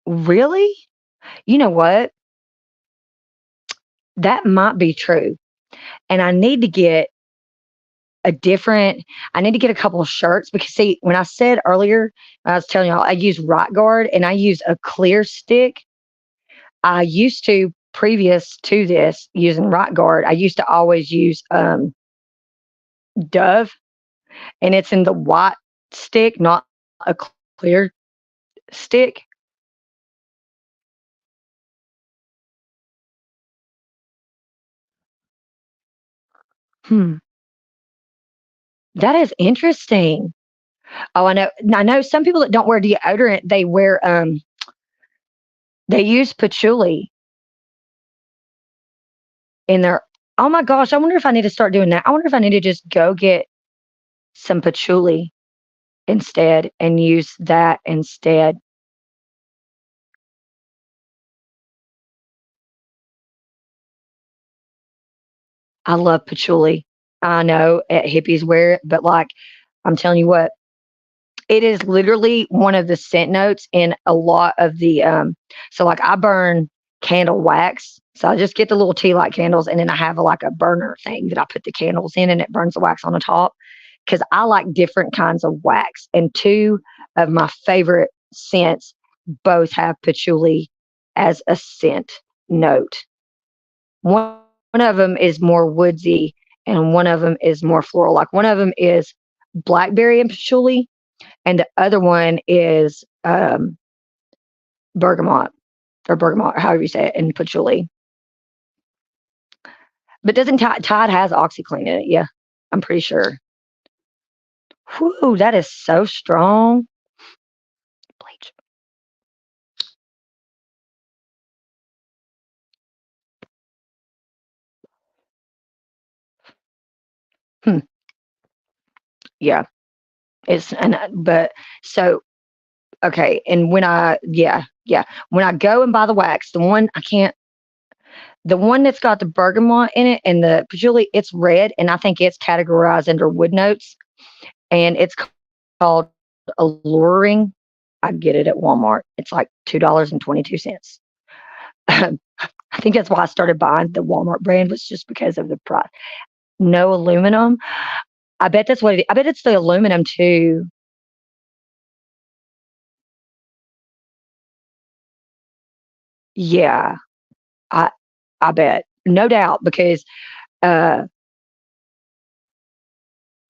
really. You know what? That might be true, and I need to get a couple of shirts because see, when I said earlier, I was telling y'all I use Right Guard and I use a clear stick. I used to previous to this using Right Guard, I used to always use Dove, and it's in the white stick, not a clear stick. Hmm. That is interesting. Oh, I know. I know some people that don't wear deodorant, they use patchouli in their. Oh my gosh, I wonder if I need to start doing that. I wonder if I need to just go get some patchouli instead and use that instead. I love patchouli. I know hippies wear it, but like I'm telling you what, it is literally one of the scent notes in a lot of the so like I burn candle wax. So I just get the little tea light candles and then I have like a burner thing that I put the candles in and it burns the wax on the top because I like different kinds of wax. And two of my favorite scents both have patchouli as a scent note. One of them is more woodsy and one of them is more floral. Like one of them is blackberry and patchouli and the other one is bergamot or bergamot, however you say it, and patchouli. But doesn't Tide has OxyClean in it? Yeah, I'm pretty sure. Whew, that is so strong. Bleach. Hmm. Yeah, it's and but so okay. And when I yeah when I go and buy the wax, the one I can't the one that's got the bergamot in it and the patchouli, it's red, and I think it's categorized under wood notes, and it's called Alluring. I get it at Walmart. It's like $2.22. I think that's why I started buying the Walmart brand was just because of the price. No aluminum. I bet that's what it is. I bet it's the aluminum too. Yeah, I I bet. No doubt because uh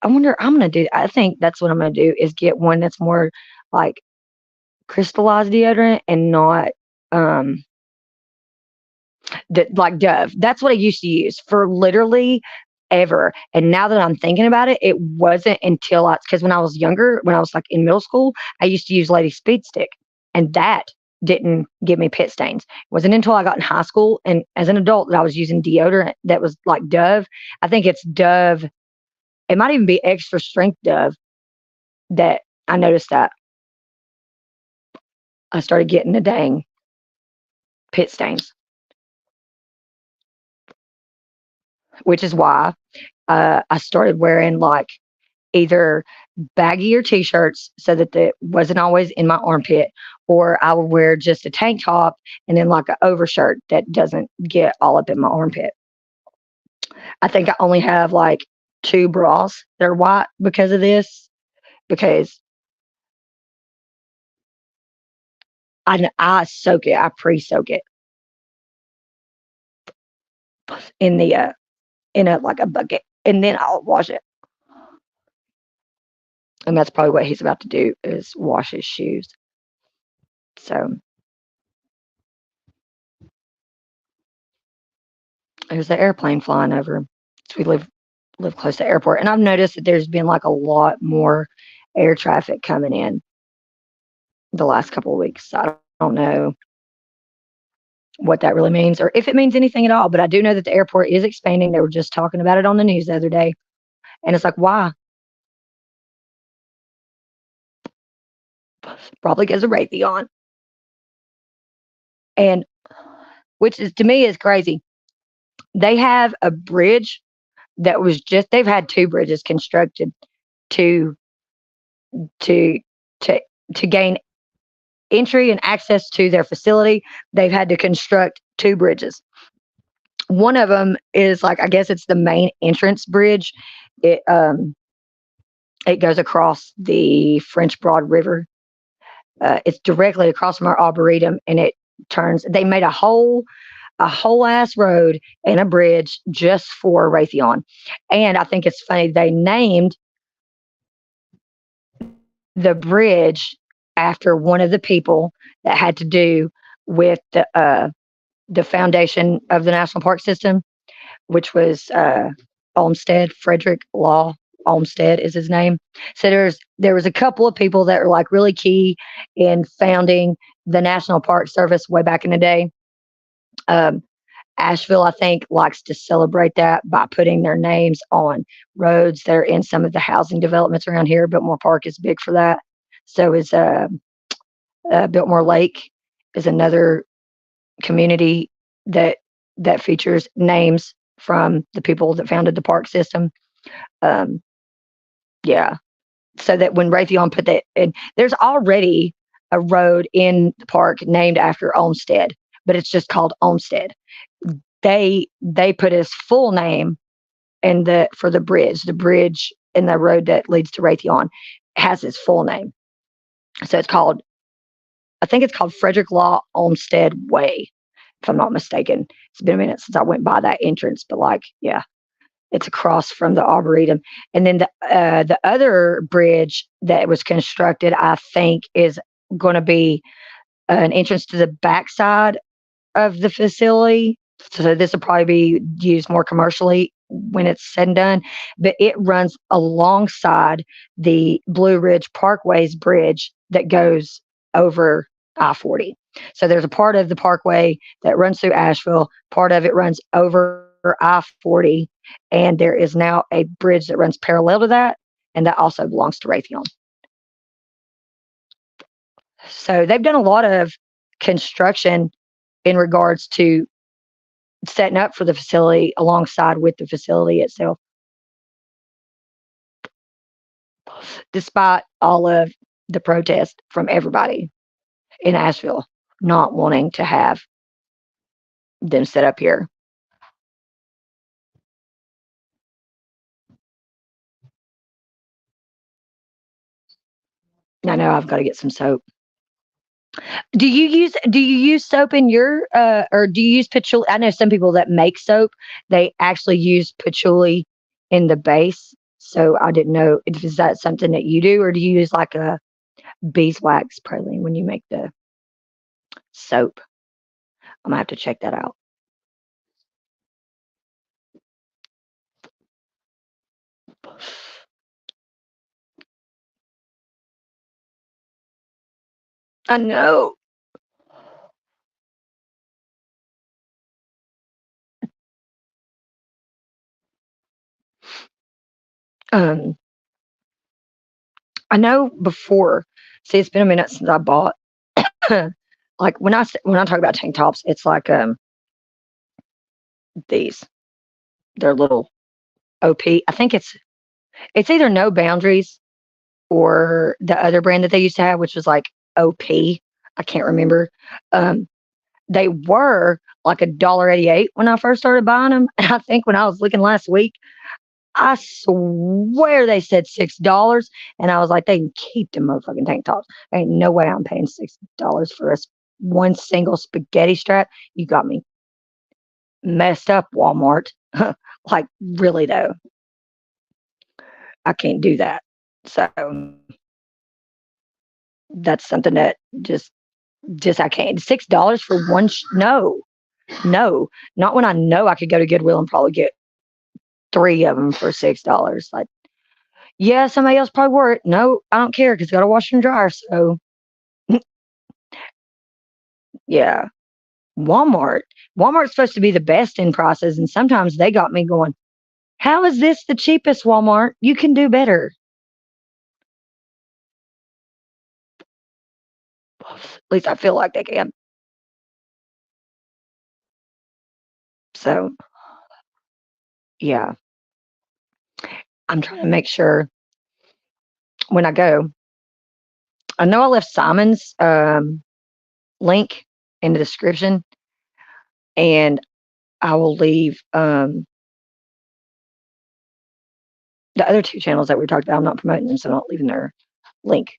I think that's what I'm gonna do is get one that's more like crystallized deodorant and not um that like Dove. That's what I used to use for literally ever. And now that I'm thinking about it, it wasn't until because when I was younger, when I was like in middle school, I used to use Lady Speed Stick, and that didn't give me pit stains. It wasn't until I got in high school and as an adult that I was using deodorant that was like Dove. I think it's Dove. It might even be extra strength Dove that I noticed that I started getting the dang pit stains, which is why I started wearing like either baggier t-shirts so that it wasn't always in my armpit, or I would wear just a tank top and then like an overshirt that doesn't get all up in my armpit. I think I only have like two bras that are white because of this, because I soak it, I pre-soak it in the in a like a bucket, and then I'll wash it. And that's probably what he's about to do is wash his shoes. So there's the airplane flying over. So we live close to the airport, and I've noticed that there's been like a lot more air traffic coming in the last couple of weeks. So I don't know what that really means or if it means anything at all, but I do know that the airport is expanding. They were just talking about it on the news the other day, and it's like, why? Probably because of Raytheon, and which is to me is crazy. They have a bridge that was just they've had two bridges constructed to to to to gain entry and access to their facility. They've had to construct two bridges. One of them is like I guess it's the main entrance bridge. It it goes across the French Broad River. It's directly across from our arboretum, and it turns. They made a whole ass road and a bridge just for Raytheon. And I think it's funny they named the bridge after one of the people that had to do with the foundation of the national park system, which was Olmsted, Frederick Law Olmsted is his name. So there was a couple of people that were like really key in founding the National Park Service way back in the day. Um, Asheville, I think, likes to celebrate that by putting their names on roads that are in some of the housing developments around here. Biltmore Park is big for that. So is Biltmore Lake is another community that features names from the people that founded the park system. Um, yeah, so that when Raytheon put that in, there's already a road in the park named after Olmsted, but it's just called Olmsted. They put his full name in for the bridge. The bridge and the road that leads to Raytheon has his full name. So it's called, I think it's called Frederick Law Olmsted Way, if I'm not mistaken. It's been a minute since I went by that entrance, but like, yeah, it's across from the Arboretum. And then the other bridge that was constructed, I think, is going to be an entrance to the backside of the facility. So this will probably be used more commercially when it's said and done. But it runs alongside the Blue Ridge Parkway's bridge that goes over I-40. So there's a part of the parkway that runs through Asheville. Part of it runs over I-40, and there is now a bridge that runs parallel to that, and that also belongs to Raytheon. So they've done a lot of construction in regards to setting up for the facility alongside with the facility itself. Despite all of the protest from everybody in Asheville not wanting to have them set up here. I know I've got to get some soap. Do you use soap in your or do you use patchouli? I know some people that make soap, they actually use patchouli in the base. So I didn't know if is that something that you do, or do you use like a beeswax praline when you make the soap? I'm gonna have to check that out. I know. Um, I know before. See, it's been a minute since I bought. Like when I talk about tank tops, it's like these. They're little OP. I think it's either No Boundaries or the other brand that they used to have, which was like OP. I can't remember. Um, they were like $1.88 when I first started buying them. And I think when I was looking last week, I swear they said $6. And I was like, they can keep them motherfucking tank tops. There ain't no way I'm paying $6 for one single spaghetti strap. You got me messed up, Walmart. Like, really, though, I can't do that. So that's something that just I can't. $6 for one? No, no, not when I know I could go to Goodwill and probably get three of them for $6. Like, yeah, somebody else probably wore it. No, I don't care because got to wash and dryer. So yeah, Walmart. Walmart's supposed to be the best in prices, and sometimes they got me going. How is this the cheapest, Walmart? You can do better. At least I feel like they can. So yeah, I'm trying to make sure when I go. I know I left Simon's link in the description, and I will leave the other two channels that we talked about. I'm not promoting them, so I'm not leaving their link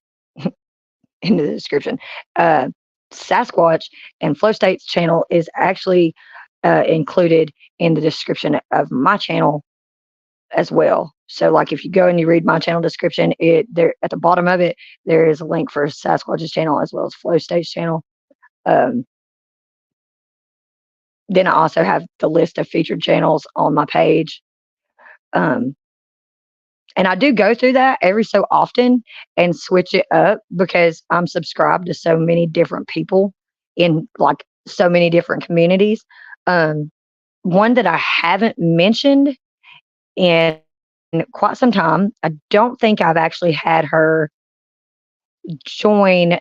in the description. Uh, Sasquatch and Flow State's channel is actually included in the description of my channel as well. So, like, if you go and you read my channel description, it there at the bottom of it there is a link for Sasquatch's channel as well as Flow State's channel. Um, then I also have the list of featured channels on my page. Um, and I do go through that every so often and switch it up because I'm subscribed to so many different people in like so many different communities. Um, one that I haven't mentioned in quite some time, I don't think I've actually had her join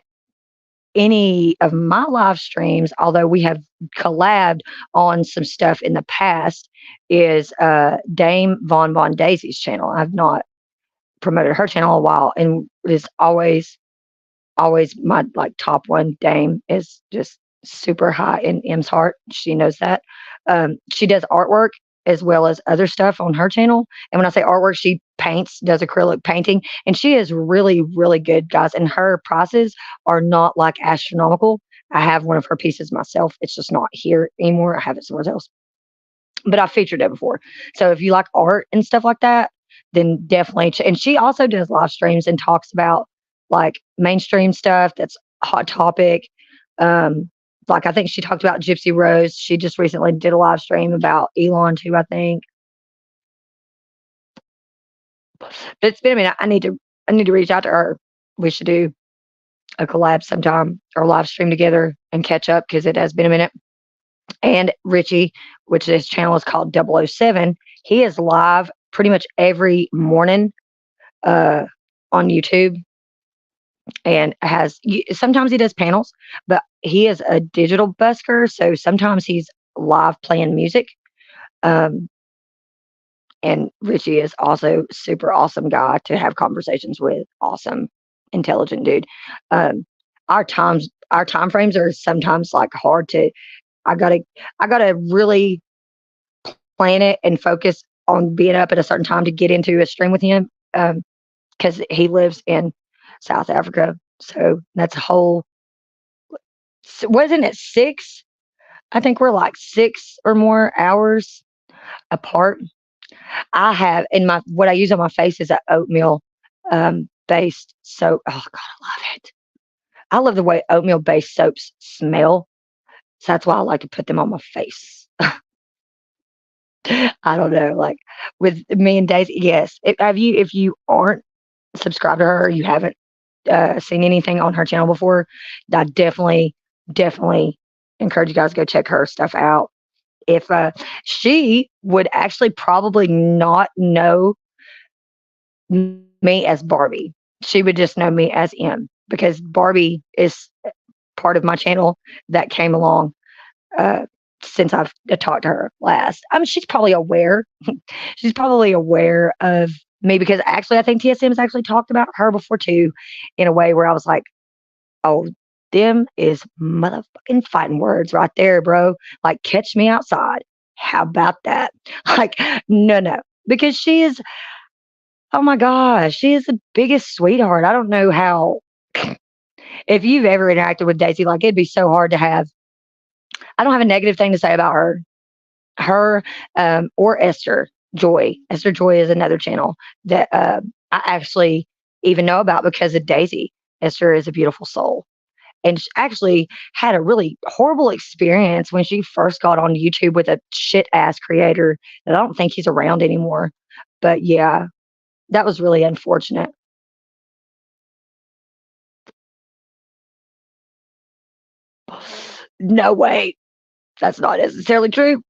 any of my live streams, although we have collabed on some stuff in the past, is Dame Von Daisy's channel. I've not promoted her channel in a while, and it is always my like top one. Dame is just super high in M's heart. She knows that. She does artwork as well as other stuff on her channel. And when I say artwork, she paints, does acrylic painting, and she is really, really good, guys. And her prices are not like astronomical. I have one of her pieces myself. It's just not here anymore. I have it somewhere else, but I featured it before. So if you like art and stuff like that, then definitely. And she also does live streams and talks about like mainstream stuff that's hot topic. Um, like I think she talked about Gypsy Rose. She just recently did a live stream about Elon too, I think. But it's been a minute. I need to reach out to her. We should do a collab sometime or live stream together and catch up because it has been a minute. And Richie, which his channel is called 007, he is live pretty much every morning uh, on YouTube and sometimes he does panels, but he is a digital busker. So sometimes he's live playing music. Um, and Richie is also super awesome guy to have conversations with. Awesome, intelligent dude. Um, our time frames are sometimes like hard to. I gotta, I gotta really plan it and focus on being up at a certain time to get into a stream with him because he lives in South Africa. So that's a whole, wasn't it 6? I think we're like 6 or more hours apart. I have in my, what I use on my face is a oatmeal based soap. Oh, God, I love it. I love the way oatmeal based soaps smell. So that's why I like to put them on my face. I don't know, like with me and Daisy. Yes, if you aren't subscribed to her, or you haven't seen anything on her channel before, I definitely encourage you guys to go check her stuff out. If she would actually probably not know me as Barbie, she would just know me as M because Barbie is part of my channel that came along uh, since I've talked to her last. I mean, she's probably aware. She's probably aware of me because actually, I think TSM has actually talked about her before too, in a way where I was like, "Oh, them is motherfucking fighting words right there, bro. Like, catch me outside. How about that? Like, no, because she is. Oh my gosh, she is the biggest sweetheart. I don't know how. If you've ever interacted with Daisy, like it'd be so hard to have. I don't have a negative thing to say about her or Esther Joy. Esther Joy is another channel that I actually even know about because of Daisy. Esther is a beautiful soul. And she actually had a really horrible experience when she first got on YouTube with a shit ass creator that I don't think he's around anymore. But yeah, that was really unfortunate. No way. That's not necessarily true.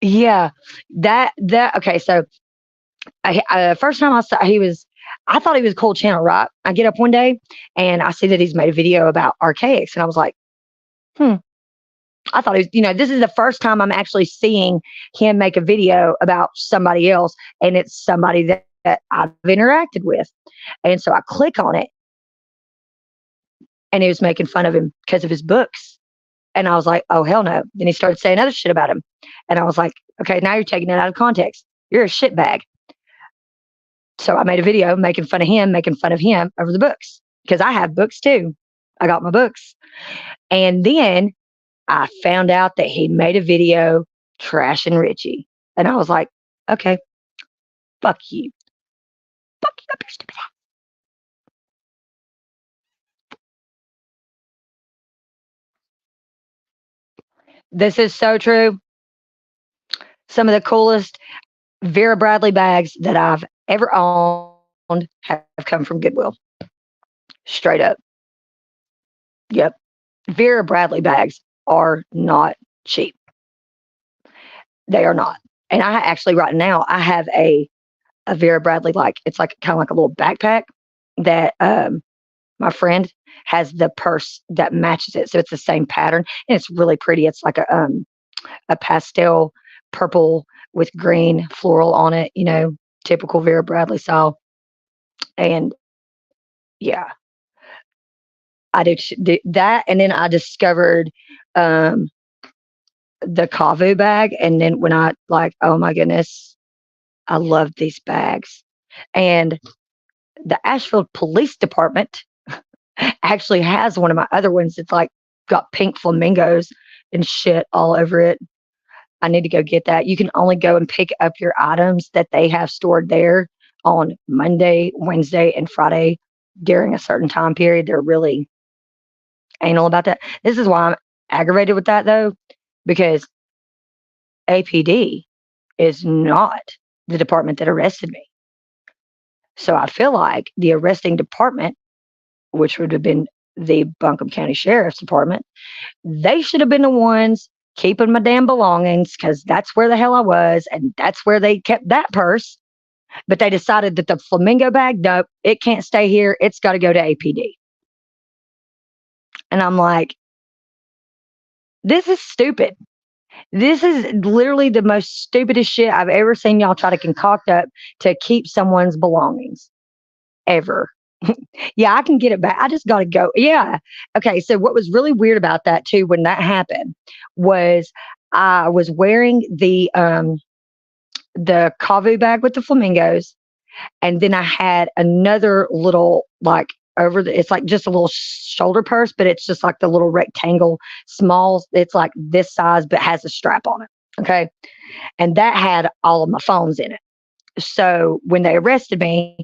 Yeah, okay. So first time I saw I thought he was a cool channel, right? I get up one day and I see that he's made a video about archaics, and I was like, hmm. I thought he was, this is the first time I'm actually seeing him make a video about somebody else, and it's somebody that I've interacted with. And so I click on it, and he was making fun of him because of his books. And I was like, oh, hell no. Then he started saying other shit about him. And I was like, okay, now you're taking it out of context. You're a shitbag. So I made a video making fun of him, making fun of him over the books because I have books too. I got my books. And then I found out that he made a video trashing Richie. And I was like, okay, fuck you. Fuck you up your stupid ass. This is so true. Some of the coolest Vera Bradley bags that I've ever owned have come from Goodwill. Straight up. Yep. Vera Bradley bags are not cheap. They are not. And I actually right now I have a Vera Bradley, like it's like kind of like a little backpack that my friend has the purse that matches it. So it's the same pattern and it's really pretty. It's like a pastel purple with green floral on it, typical Vera Bradley style. And yeah, did that. And then I discovered um, the Kavu bag. And then when I like, oh my goodness, I love these bags. And the Asheville Police Department actually has one of my other ones. It's like got pink flamingos and shit all over it. I need to go get that. You can only go and pick up your items that they have stored there on Monday, Wednesday, and Friday during a certain time period. They're really anal about that. This is why I'm aggravated with that though, because APD is not the department that arrested me. So I feel like the arresting department, which would have been the Buncombe County Sheriff's Department, they should have been the ones keeping my damn belongings because that's where the hell I was and that's where they kept that purse. But they decided that the flamingo bag, nope, it can't stay here. It's got to go to APD. And I'm like, this is stupid. This is literally the most stupidest shit I've ever seen y'all try to concoct up to keep someone's belongings ever. Yeah, I can get it back. I just got to go. Yeah. Okay. So, what was really weird about that too, when that happened, was I was wearing the Kavu bag with the flamingos, and then I had another little like it's like just a little shoulder purse, but it's just like the little rectangle small. It's like this size, but has a strap on it. Okay. And that had all of my phones in it. So when they arrested me,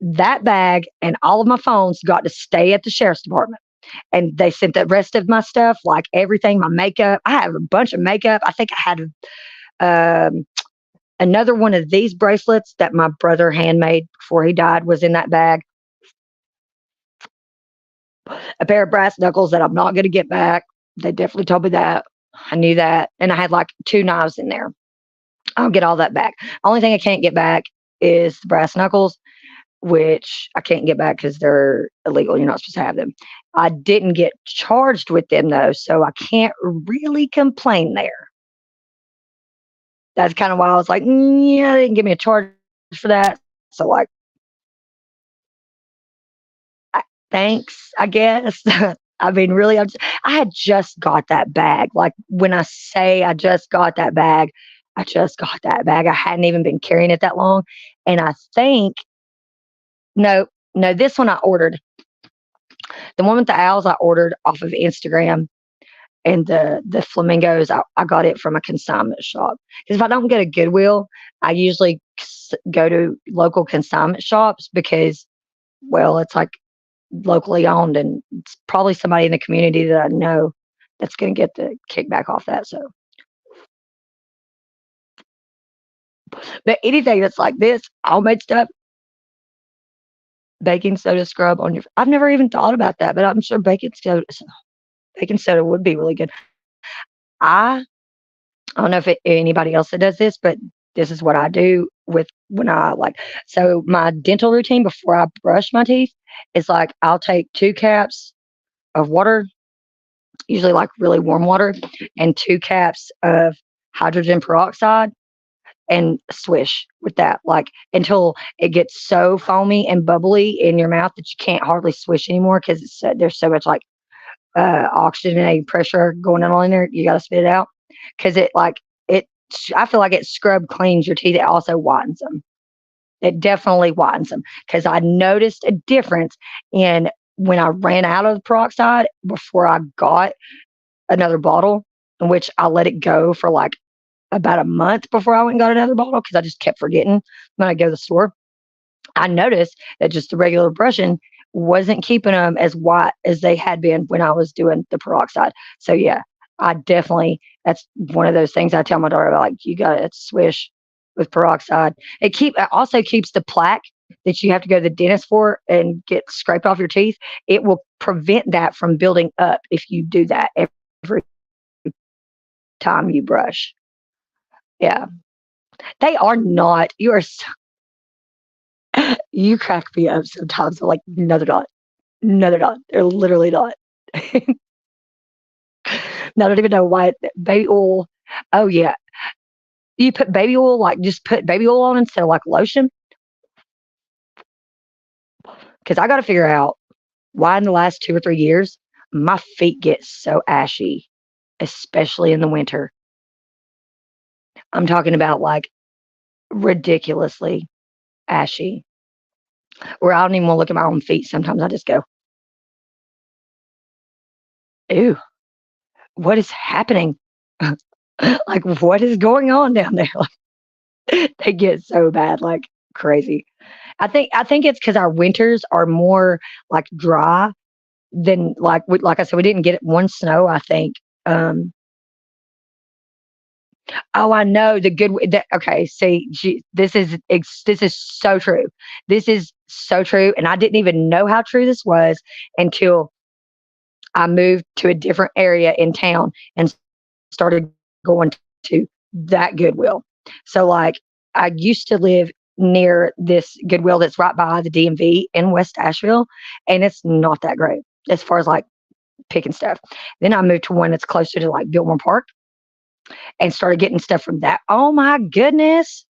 that bag and all of my phones got to stay at the sheriff's department. And they sent the rest of my stuff, like everything, my makeup. I have a bunch of makeup. I think I had um, another one of these bracelets that my brother handmade before he died was in that bag. A pair of brass knuckles that I'm not going to get back. They definitely told me that. I knew that. And I had like 2 knives in there. I'll get all that back. Only thing I can't get back is the brass knuckles, which I can't get back because they're illegal. You're not supposed to have them. I didn't get charged with them though, so I can't really complain there. That's kind of why I was like, yeah, they didn't give me a charge for that. So like, thanks, I guess. I mean, really, I had just got that bag. Like when I say I just got that bag, I just got that bag. I hadn't even been carrying it that long. And I think, no, no, this one I ordered. The one with the owls I ordered off of Instagram, and the flamingos I got it from a consignment shop. Because if I don't get a Goodwill, I usually go to local consignment shops because, well, it's like locally owned, and it's probably somebody in the community that I know that's going to get the kickback off that. So, but anything that's like this, homemade stuff, baking soda scrub on your. I've never even thought about that, but I'm sure baking soda would be really good. I I don't know if anybody else that does this, but this is what I do with when I like. So my dental routine before I brush my teeth is like I'll take 2 caps of water, usually like really warm water, and 2 caps of hydrogen peroxide and swish with that, like until it gets so foamy and bubbly in your mouth that you can't hardly swish anymore because there's so much like oxygenated pressure going on in there. You got to spit it out because it. I feel like it scrub cleans your teeth. It also whitens them. It definitely whitens them because I noticed a difference in when I ran out of the peroxide before I got another bottle, in which I let it go for like about a month before I went and got another bottle because I just kept forgetting when I go to the store. I noticed that just the regular brushing wasn't keeping them as white as they had been when I was doing the peroxide. So yeah, I definitely that's one of those things I tell my daughter about, like, you gotta swish with peroxide. It also keeps the plaque that you have to go to the dentist for and get scraped off your teeth. It will prevent that from building up if you do that every time you brush. Yeah. They are not you are so you crack me up sometimes. I'm like, "No, they're not. No, they're not. They're literally not." I don't even know why baby oil. Oh, yeah. You put baby oil, like, just put baby oil on instead of, like, lotion. Because I gotta figure out why in the last 2 or 3 years, my feet get so ashy, especially in the winter. I'm talking about, like, ridiculously ashy, where I don't even wanna look at my own feet. Sometimes I just go, "Ew, what is happening?" Like, what is going on down there? They get so bad, like crazy. I think it's because our winters are more, like, dry than, like I said, we didn't get one snow, I think. Um oh, I know the good w the okay, see, this is so true. This is so true, and I didn't even know how true this was until I moved to a different area in town and started going to that Goodwill. So, like, I used to live near this Goodwill that's right by the DMV in West Asheville, and it's not that great as far as, like, picking stuff. Then I moved to one that's closer to, like, Biltmore Park and started getting stuff from that. Oh my goodness.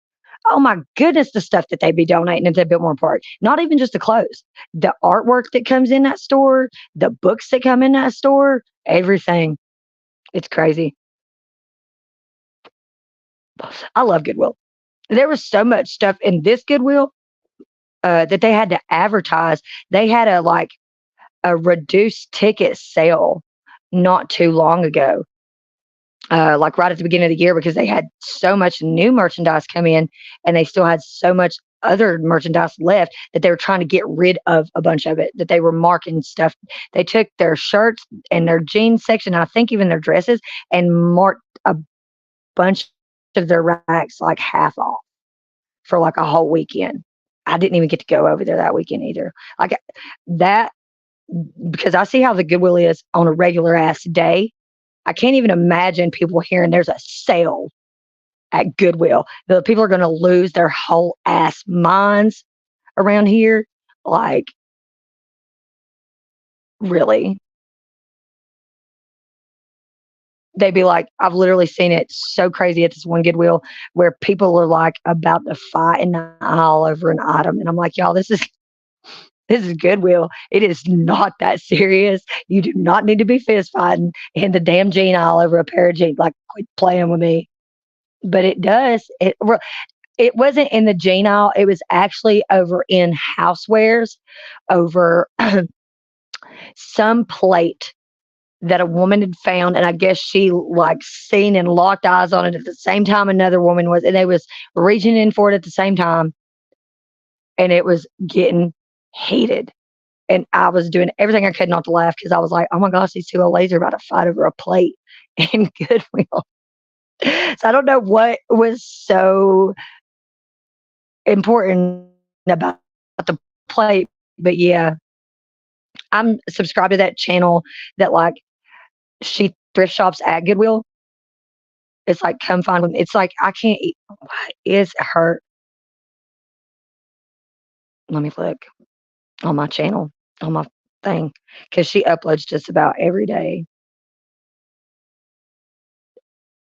Oh my goodness, the stuff that they be donating into Biltmore Park. Not even just the clothes, the artwork that comes in that store, the books that come in that store, everything. It's crazy. I love Goodwill. There was so much stuff in this Goodwill that they had to advertise. They had a reduced ticket sale not too long ago, like right at the beginning of the year, because they had so much new merchandise come in, and they still had so much other merchandise left that they were trying to get rid of a bunch of it. That they were marking stuff. They took their shirts and their jeans section, I think even their dresses, and marked a bunch of their racks like half off for like a whole weekend. I didn't even get to go over there that weekend either. Like that, because I see how the Goodwill is on a regular ass day. I can't even imagine people hearing there's a sale at Goodwill. The people are going to lose their whole ass minds around here. Like, really? They'd be like, I've literally seen it so crazy at this one Goodwill where people are like about to fight in the aisle over an item. And I'm like, y'all, this is Goodwill. It is not that serious. You do not need to be fist fighting in the damn jean aisle over a pair of jeans. Like, quit playing with me. But it does. It wasn't in the jean aisle. It was actually over in housewares, over some plate that a woman had found, and I guess she like seen and locked eyes on it at the same time another woman was, and they was reaching in for it at the same time, and it was getting heated. And I was doing everything I could not to laugh because I was like, "Oh my gosh, these two old ladies are about to fight over a plate in Goodwill." So I don't know what was so important about the plate, but yeah, I'm subscribed to that channel that like she thrift shops at Goodwill. It's like come find them. It's like I can't eat. What is her? Let me look on my channel on my thing because she uploads just about every day.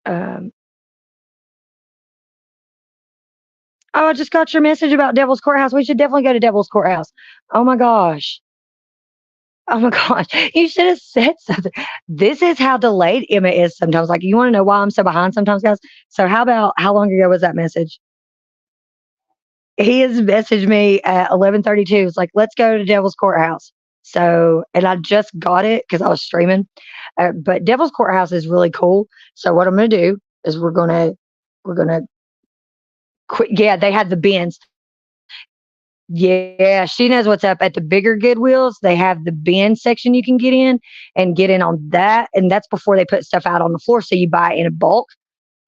Um, oh, I just got your message about Devil's Courthouse. We should definitely go to Devil's Courthouse. Oh my gosh. Oh my gosh. You should have said something. This is how delayed Emma is sometimes. Like, you want to know why I'm so behind sometimes, guys? So, how long ago was that message? He has messaged me at 11:32. It's like, let's go to Devil's Courthouse. So, and I just got it because I was streaming. But Devil's Courthouse is really cool. So, what I'm going to do is we're gonna quit. Yeah, they had the bins. Yeah, she knows what's up. At the bigger Goodwills, they have the bin section you can get in on that. And that's before they put stuff out on the floor. So you buy it in a bulk.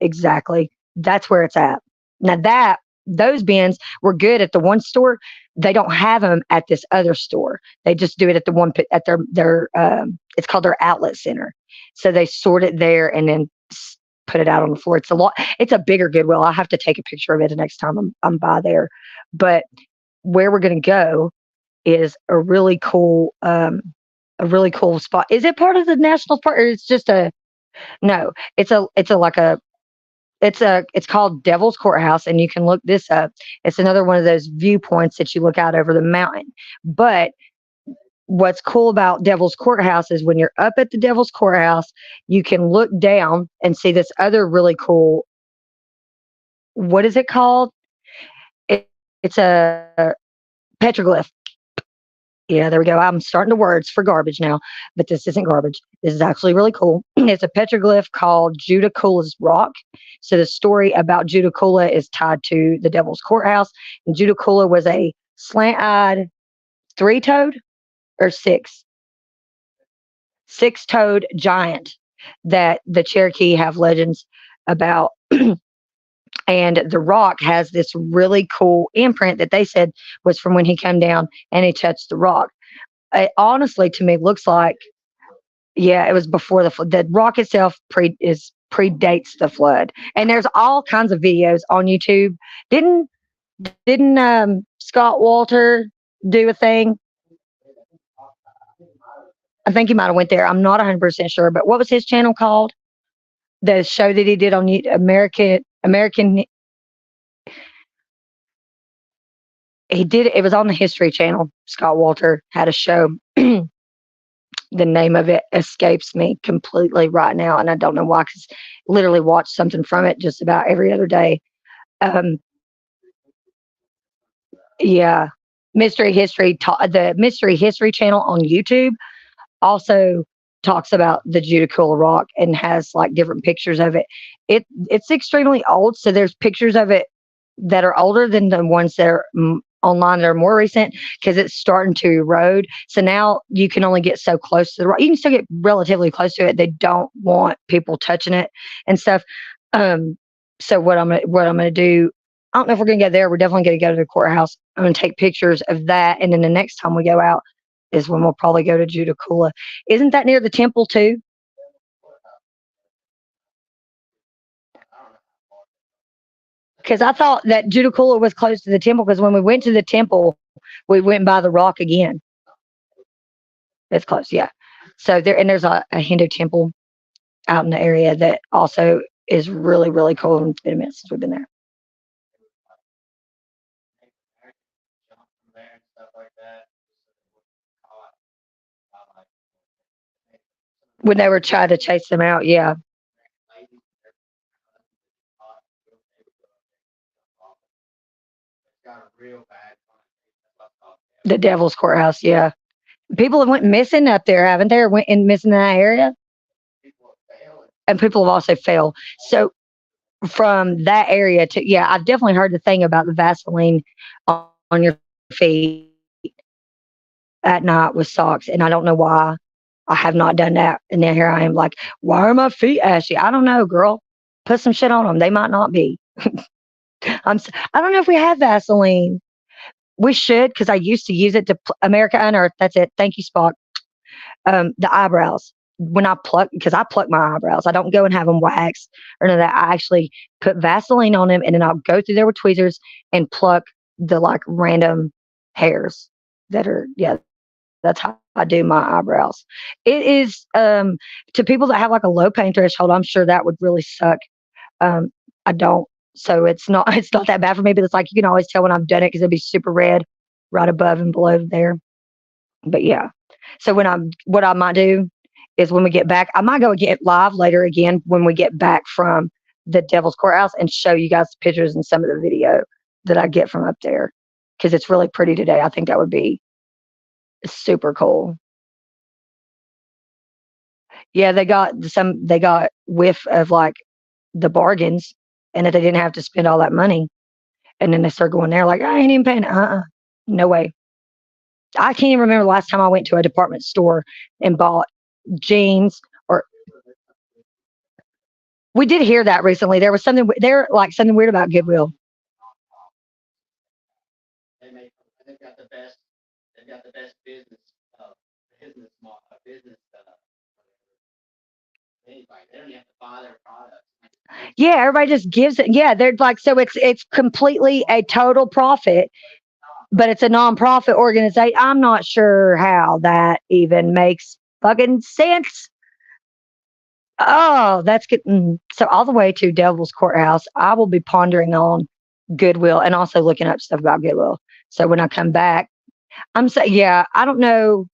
Exactly. That's where it's at. Now those bins were good at the one store. They don't have them at this other store. They just do it at the one at their it's called their outlet center. So they sort it there and then put it out on the floor. It's a lot. It's a bigger Goodwill. I'll have to take a picture of it the next time I'm by there. But where we're going to go is a really cool spot. Is it part of the national park or it's just a no? It's a like a it's called Devil's Courthouse, and you can look this up. It's another one of those viewpoints that you look out over the mountain. But what's cool about Devil's Courthouse is when you're up at the Devil's Courthouse, you can look down and see this other really cool. What is it called? It's a petroglyph. Yeah, there we go. I'm starting to words for garbage now, but this isn't garbage. This is actually really cool. It's a petroglyph called Judicula's Rock. So the story about Judicula is tied to the Devil's Courthouse. And Judicula was a slant-eyed three-toed or six-toed giant that the Cherokee have legends about. And the rock has this really cool imprint that they said was from when he came down and he touched the rock. It honestly, to me, looks like, yeah, it was before the flood. The rock itself predates the flood, and there's all kinds of videos on YouTube. Didn't Scott Walter do a thing? I think he might have went there. I'm not 100% sure, but what was his channel called? The show that he did on American. He did it was on the History Channel. Scott Walter had a show. The name of it escapes me completely right now, and I don't know why, because literally watch something from it just about every other day. Um, yeah, the Mystery History Channel on YouTube also talks about the Judicula Rock and has like different pictures of it. It's extremely old, so there's pictures of it that are older than the ones that are online that are more recent because it's starting to erode. So now you can only get so close to the rock. You can still get relatively close to it. They don't want people touching it and stuff. So what I'm gonna do, I don't know if we're gonna go there. We're definitely gonna go to the courthouse. I'm gonna take pictures of that, and then the next time we go out is when we'll probably go to Judicula. Isn't that near the temple too? Because I thought that Judicula was close to the temple. Because when we went to the temple, we went by the rock again. It's close, yeah. So there's a Hindu temple out in the area that also is really, really cool. And it's been a minute since we've been there. When they were trying to chase them out, yeah. The Devil's Courthouse, yeah. People have went missing up there, haven't they? Or went in missing in that area, and people have also failed. So from that area to yeah, I've definitely heard the thing about the Vaseline on your feet at night with socks, and I don't know why I have not done that. And then here I am, like, why are my feet ashy? I don't know, girl. Put some shit on them. They might not be. I don't know if we have Vaseline. We should, because I used to use it to America Unearthed. That's it. Thank you, Spock. The eyebrows. When I pluck, because I pluck my eyebrows, I don't go and have them waxed or none of that. I actually put Vaseline on them, and then I'll go through there with tweezers and pluck the like random hairs that are yeah. That's how I do my eyebrows. It is to people that have like a low pain threshold. I'm sure that would really suck. I don't, so it's not it's not that bad for me. But it's like you can always tell when I've done it because it'll be super red right above and below there. But yeah, so what I might do is when we get back, I might go get live later again when we get back from the Devil's Courthouse and show you guys the pictures and some of the video that I get from up there because it's really pretty today. I think that would be super cool. Yeah, they got whiff of like the bargains and that they didn't have to spend all that money. And then they start going there like, I ain't even paying. No way. I can't even remember the last time I went to a department store and bought jeans or we did hear that recently. There was something there like something weird about Goodwill. Yeah, everybody just gives it. Yeah, they're like so it's completely a total profit, but it's a nonprofit organization. I'm not sure how that even makes fucking sense. Oh, that's good. So all the way to Devil's Courthouse, I will be pondering on Goodwill and also looking up stuff about Goodwill. So when I come back, I'm saying, yeah, I don't know.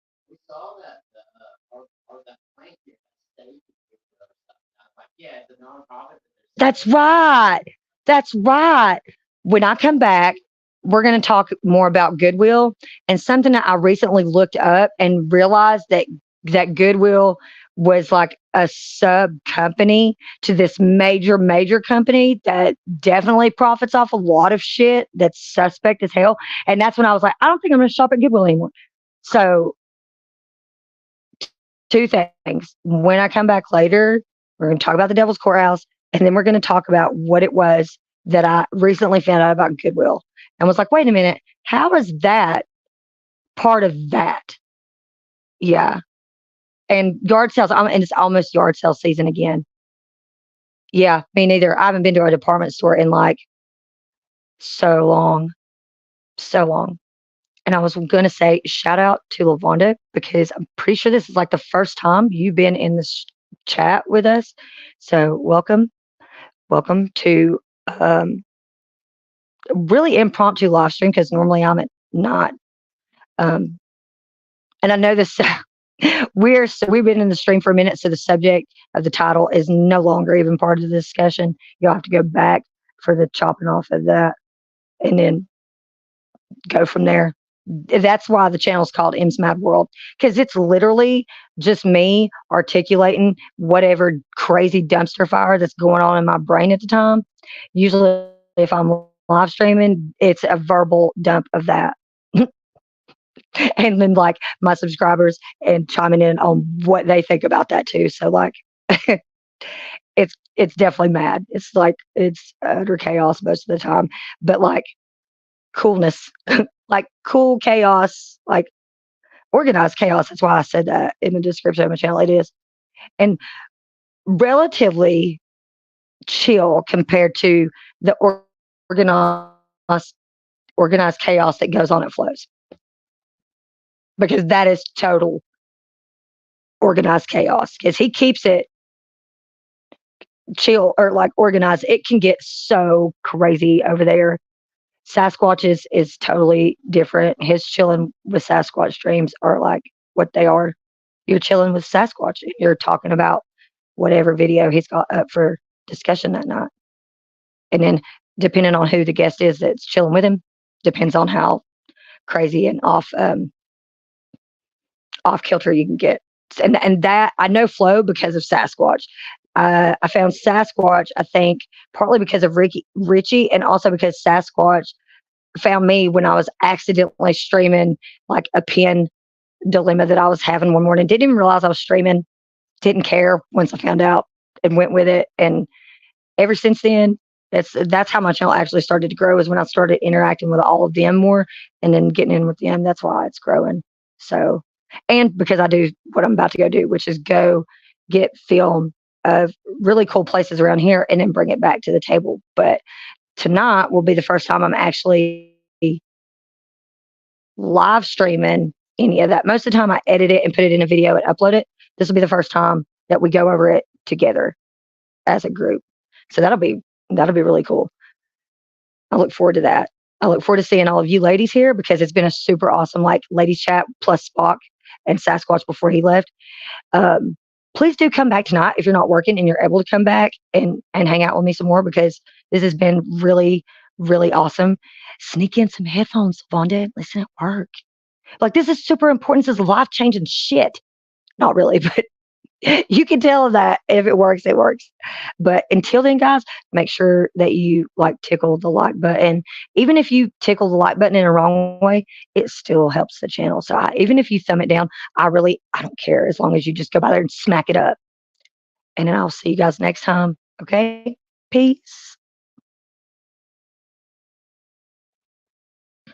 That's right. That's right. When I come back, we're going to talk more about Goodwill and something that I recently looked up and realized that Goodwill was like a sub company to this major company that definitely profits off a lot of shit that's suspect as hell. And that's when I was like, I don't think I'm going to shop at Goodwill anymore. So, two things. When I come back later, we're going to talk about the Devil's Courthouse, and then we're going to talk about what it was that I recently found out about Goodwill and was like, wait a minute, how is that part of that? Yeah. And yard sales, and it's almost yard sale season again. Yeah, me neither. I haven't been to a department store in like so long, so long. And I was going to say shout out to Lavonda because I'm pretty sure this is like the first time you've been in this chat with us. So welcome to really impromptu live stream because normally I'm not. Um, and I know this. We've been in the stream for a minute, so the subject of the title is no longer even part of the discussion. You'll have to go back for the chopping off of that, and then go from there. That's why the channel is called M's Mad World because it's literally just me articulating whatever crazy dumpster fire that's going on in my brain at the time. Usually, if I'm live streaming, it's a verbal dump of that. And then like my subscribers and chiming in on what they think about that too. So like it's definitely mad. It's like it's utter chaos most of the time, but like coolness, like cool chaos, like organized chaos. That's why I said that in the description of my channel. It is. And relatively chill compared to the organized organized chaos that goes on at flows. Because that is total organized chaos. Because he keeps it chill or like organized. It can get so crazy over there. Sasquatch is totally different. His chilling with Sasquatch streams are like what they are. You're chilling with Sasquatch. You're talking about whatever video he's got up for discussion that night. And then depending on who the guest is that's chilling with him, depends on how crazy and off kilter you can get. And that I know Flo because of Sasquatch. I found Sasquatch, I think, partly because of Richie, and also because Sasquatch found me when I was accidentally streaming like a pin dilemma that I was having one morning. Didn't even realize I was streaming. Didn't care once I found out and went with it. And ever since then, that's how my channel actually started to grow is when I started interacting with all of them more and then getting in with them. That's why it's growing. So, and because I do what I'm about to go do, which is go get film of really cool places around here and then bring it back to the table. But tonight will be the first time I'm actually live streaming any of that. Most of the time I edit it and put it in a video and upload it. This will be the first time that we go over it together as a group. So that'll be really cool. I look forward to that. I look forward to seeing all of you ladies here because it's been a super awesome like ladies chat plus Spock and Sasquatch before he left. Please do come back tonight if you're not working and you're able to come back and hang out with me some more because this has been really, really awesome. Sneak in some headphones, Vonda. Listen at work. Like this is super important. This is life changing shit. Not really, but You can tell that if it works, it works. But until then, guys, make sure that you like tickle the like button. Even if you tickle the like button in a wrong way, it still helps the channel. So even if you thumb it down, I don't care as long as you just go by there and smack it up. And then I'll see you guys next time. Okay. Peace.